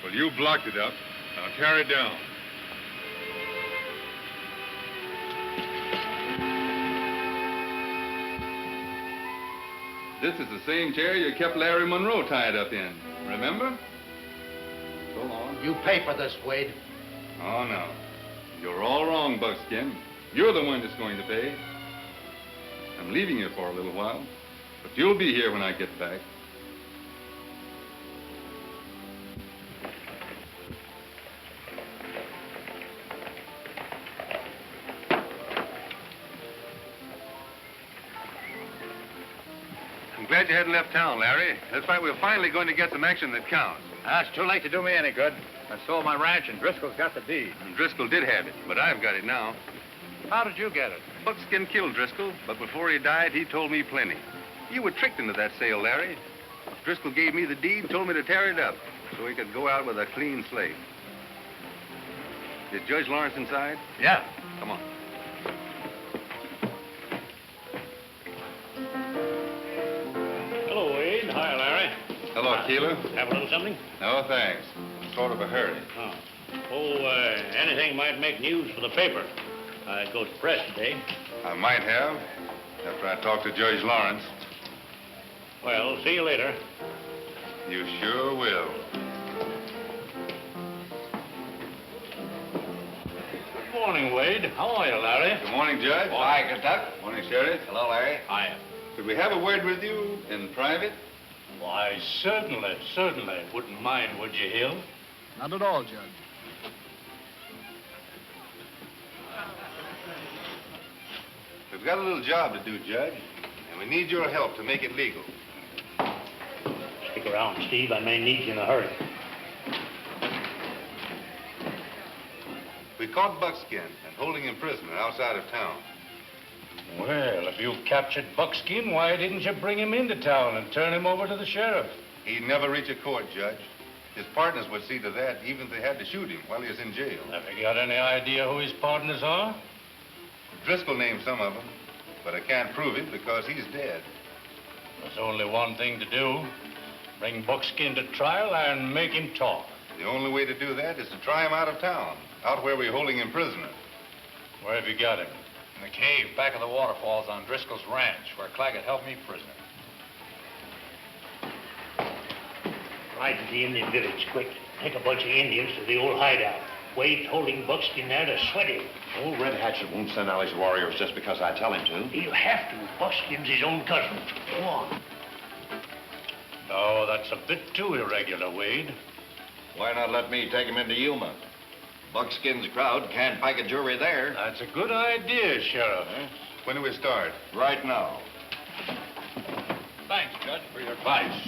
Well, you blocked it up. Now, tear it down. This is the same chair you kept Larry Monroe tied up in. Remember? So long. You pay for this, Wade. Oh, no. You're all wrong, Buckskin. You're the one that's going to pay. I'm leaving you for a little while, but you'll be here when I get back. I'm glad you hadn't left town, Larry. That's right, we're finally going to get some action that counts. It's too late to do me any good. I sold my ranch and Driscoll's got the deed. And Driscoll did have it, but I've got it now. How did you get it? Buckskin killed Driscoll, but before he died, he told me plenty. You were tricked into that sale, Larry. Driscoll gave me the deed, told me to tear it up, so he could go out with a clean slate. Is Judge Lawrence inside? Yeah. Come on. Hello, Wade. Hi, Larry. Hello, Keeler. Have a little something? No, thanks. I'm sort of a hurry. Anything might make news for the paper. It goes press today. I might have, after I talk to Judge Lawrence. Well, see you later. You sure will. Good morning, Wade. How are you, Larry? Good morning, Judge. Hi, Kentucky. Morning, Sheriff. Hello, Larry. Hiya. Could we have a word with you in private? Why, certainly. Wouldn't mind, would you, Hill? Not at all, Judge. We've got a little job to do, Judge, and we need your help to make it legal. Stick around, Steve. I may need you in a hurry. We caught Buckskin and holding him prisoner outside of town. Well, if you captured Buckskin, why didn't you bring him into town and turn him over to the sheriff? He'd never reach a court, Judge. His partners would see to that, even if they had to shoot him while he was in jail. Have you got any idea who his partners are? Driscoll named some of them, but I can't prove it because he's dead. There's only one thing to do. Bring Buckskin to trial and make him talk. The only way to do that is to try him out of town, out where we're holding him prisoner. Where have you got him? In the cave back of the waterfalls on Driscoll's ranch, where Claggett held me prisoner. Ride to the Indian village, quick. Take a bunch of Indians to the old hideout. Wade's holding Buckskin there to sweat him. Old Red Hatchet won't send out his warriors just because I tell him to. He'll have to. Buckskin's his own cousin. Go on. Oh, that's a bit too irregular, Wade. Why not let me take him into Yuma? Buckskin's crowd can't pack a jury there. That's a good idea, Sheriff. When do we start? Right now. Thanks, Judge, for your advice.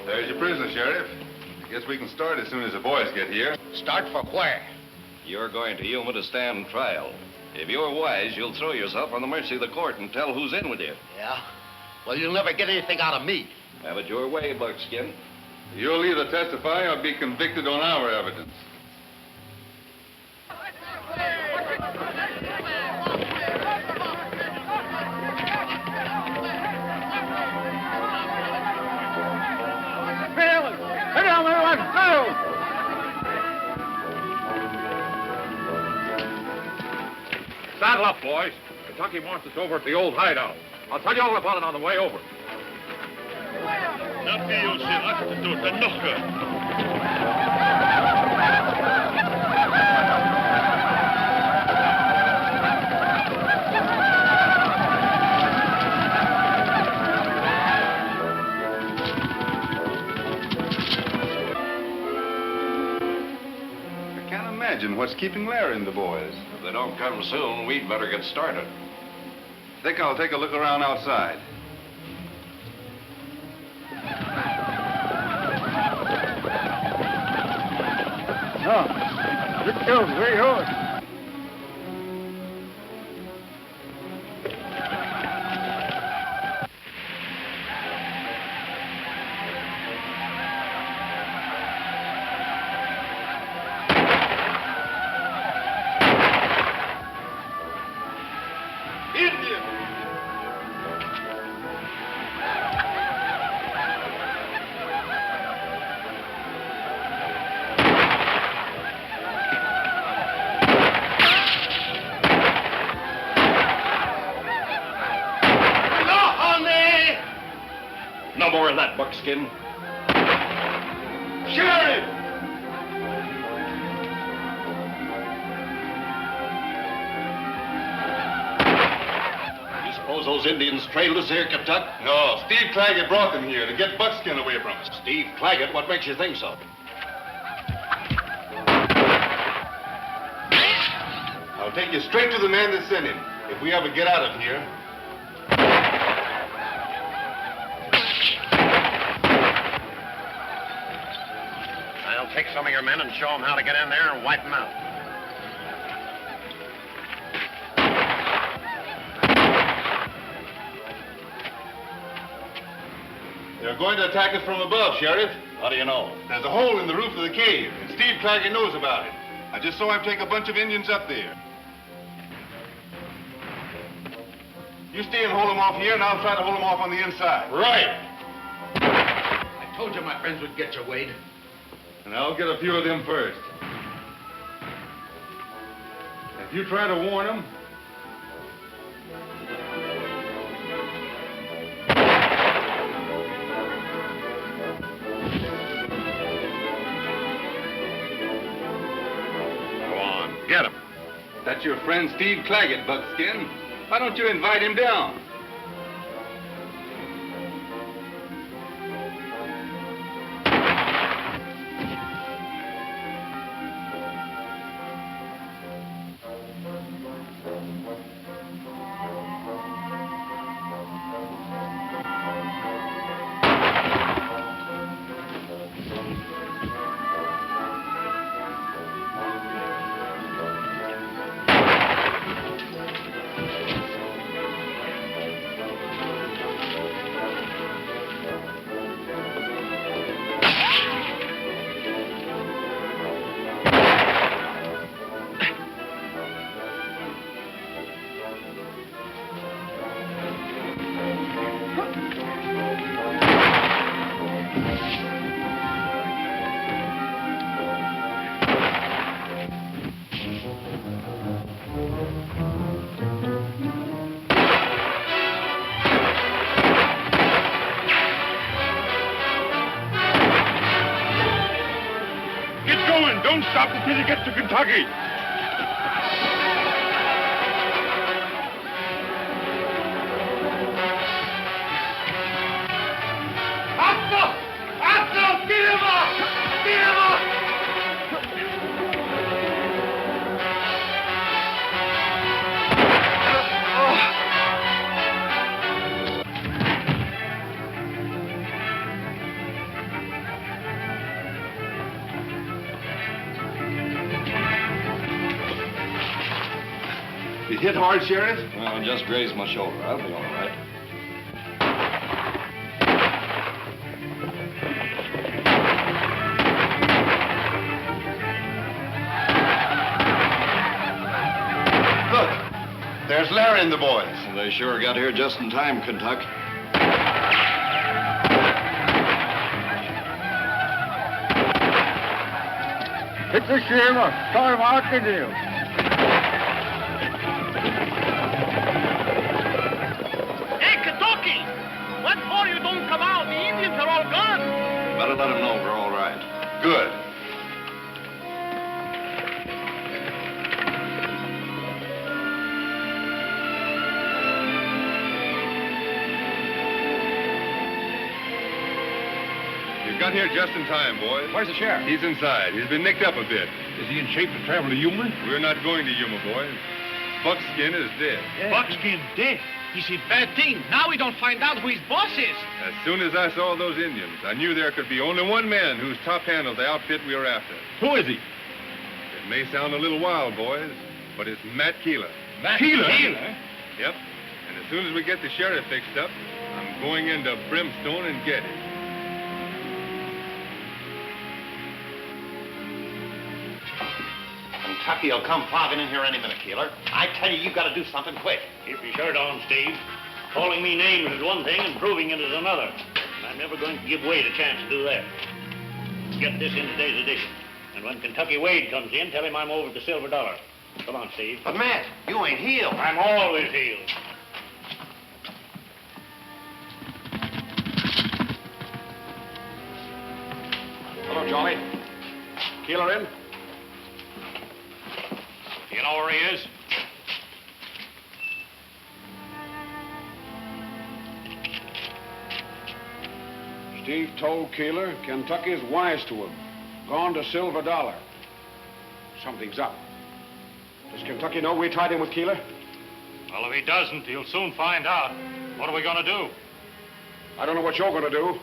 There's your prisoner, Sheriff. I guess we can start as soon as the boys get here. Start for where? You're going to Yuma to stand trial. If you're wise, you'll throw yourself on the mercy of the court and tell who's in with you. Yeah? Well, you'll never get anything out of me. Have it your way, Buckskin. You'll either testify or be convicted on our evidence. Saddle up, boys. Kentucky wants us over at the old hideout. I'll tell you all about it on the way over. I can't imagine what's keeping Larry and the boys. If they don't come soon, we'd better get started. I think I'll take a look around outside. No. Look down, very hard. No more of that, Buckskin. Sheriff! You suppose those Indians trailed us here, Kentucky? No, Steve Claggett brought them here to get Buckskin away from us. Steve Claggett? What makes you think so? I'll take you straight to the man that sent him. If we ever get out of here. I'll take some of your men and show them how to get in there and wipe them out. They're going to attack us from above, Sheriff. How do you know? There's a hole in the roof of the cave, and Steve Claggett knows about it. I just saw him take a bunch of Indians up there. You stay and hold them off here, and I'll try to hold them off on the inside. Right. I told you my friends would get you, Wade. And I'll get a few of them first. If you try to warn them, Go on, get him. that's your friend Steve Claggett, Buckskin. Why don't you invite him down? stop until he gets to Kentucky. Outlaw! Get him up! Get him up! You hit hard, Sheriff? Well, just grazed my shoulder. I'll be all right. Look, there's Larry and the boys. Well, they sure got here just in time, Kentucky. It's a shame. Time out to do. Hey, Kentucky! What for you don't come out? The Indians are all gone. Better let them know we're all right. Good. You got here just in time, boys. Where's the sheriff? He's inside. He's been nicked up a bit. Is he in shape to travel to Yuma? We're not going to Yuma, boys. Buckskin is dead. Buckskin dead. He's a bad thing. Now we don't find out who his boss is. As soon as I saw those Indians, I knew there could be only one man who's top hand of the outfit we were after. Who is he? It may sound a little wild, boys, but it's Matt Keeler. Matt Keeler? Yep. And as soon as we get the sheriff fixed up, I'm going into Brimstone and get him. Kentucky will come flogging in here any minute, Keeler. I tell you, you've got to do something quick. Keep your shirt on, Steve. Calling me names is one thing and proving it is another. And I'm never going to give Wade a chance to do that. Get this in today's edition. And when Kentucky Wade comes in, tell him I'm over at the Silver Dollar. Come on, Steve. But, Matt, you ain't healed. I'm always healed. Hello, Johnny. Keeler in? You know where he is? Steve told Keeler Kentucky's wise to him. Gone to Silver Dollar. Something's up. Does Kentucky know we tied him with Keeler? Well, if he doesn't, he'll soon find out. What are we going to do? I don't know what you're going to do,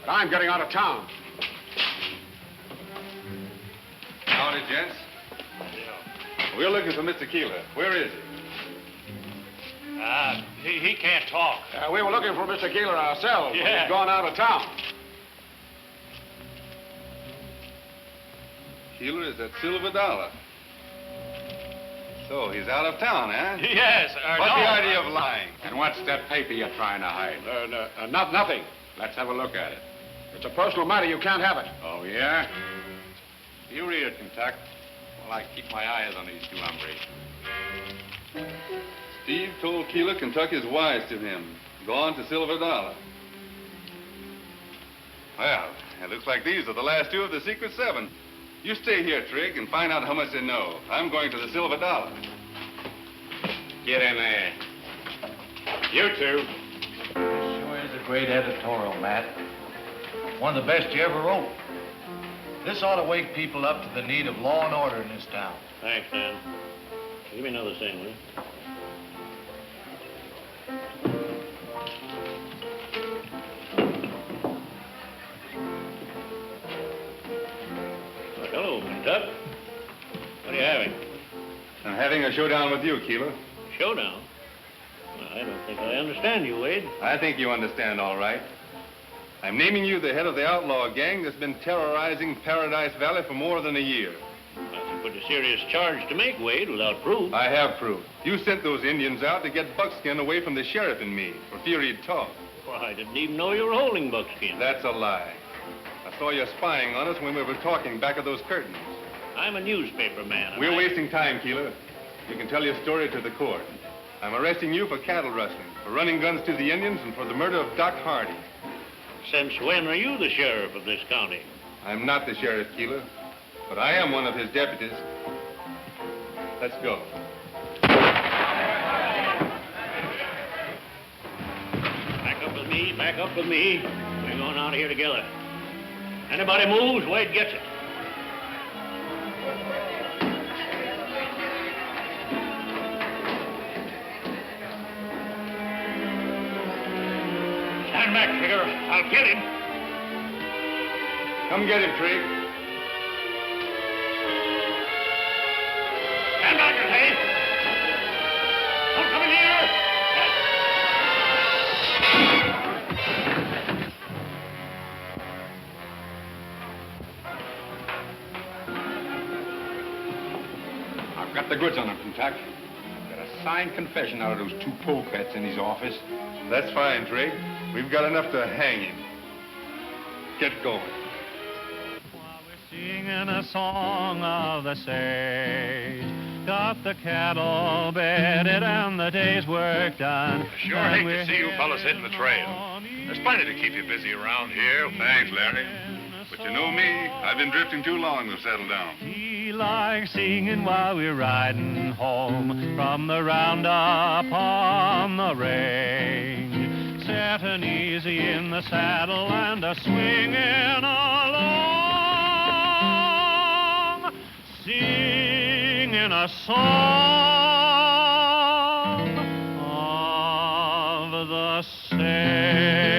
but I'm getting out of town. Howdy, gents. We're looking for Mr. Keeler. Where is he? He can't talk. We were looking for Mr. Keeler ourselves. But Yeah. he's gone out of town. Keeler is at Silver Dollar. So he's out of town, huh? Yes. What's the idea of lying? And what's that paper you're trying to hide? Nothing. Let's have a look at it. It's a personal matter. You can't have it. Oh, yeah? You read it, Kentucky. Well, I keep my eyes on these two hombres. Steve told Keeler Kentucky's wise to him. Gone to Silver Dollar. Well, it looks like these are the last two of the Secret Seven. You stay here, Trigg, and find out how much they know. I'm going to the Silver Dollar. Get in there. You two. Sure is a great editorial, Matt. One of the best you ever wrote. This ought to wake people up to the need of law and order in this town. Thanks, Dan. Give me another thing, will you? Well, hello, Kentucky. What are you having? I'm having a showdown with you, Keeler. Showdown? Well, I don't think I understand you, Wade. I think you understand all right. I'm naming you the head of the outlaw gang that's been terrorizing Paradise Valley for more than a year. That's a pretty serious charge to make, Wade, without proof. I have proof. You sent those Indians out to get Buckskin away from the sheriff and me, for fear he'd talk. Well, I didn't even know you were holding Buckskin. That's a lie. I saw you spying on us when we were talking back of those curtains. I'm a newspaper man. and We're I- wasting time, Keeler. You can tell your story to the court. I'm arresting you for cattle rustling, for running guns to the Indians, and for the murder of Doc Hardy. Since when are you the sheriff of this county? I'm not the sheriff, Keeler. but I am one of his deputies. Let's go. Back up with me, back up with me. We're going out of here together. Anybody moves, Wade gets it. Stand back, Trigger. I'll get him. Come get him, Trig. Stand back, I say. Don't come in here. I've got the goods on him, Kentucky. Got a signed confession out of those two polecats in his office. That's fine, Trig. We've got enough to hang him. Get going. Singing a song of the sage, got the cattle bedded and the day's work done. Sure hate to see you fellas hitting the trail. There's plenty to keep you busy around here. Thanks, Larry. But you know me, I've been drifting too long to settle down. He likes singing while we're riding home from the Roundup on the range, setting easy in the saddle and a swinging along, singing a song of the sage.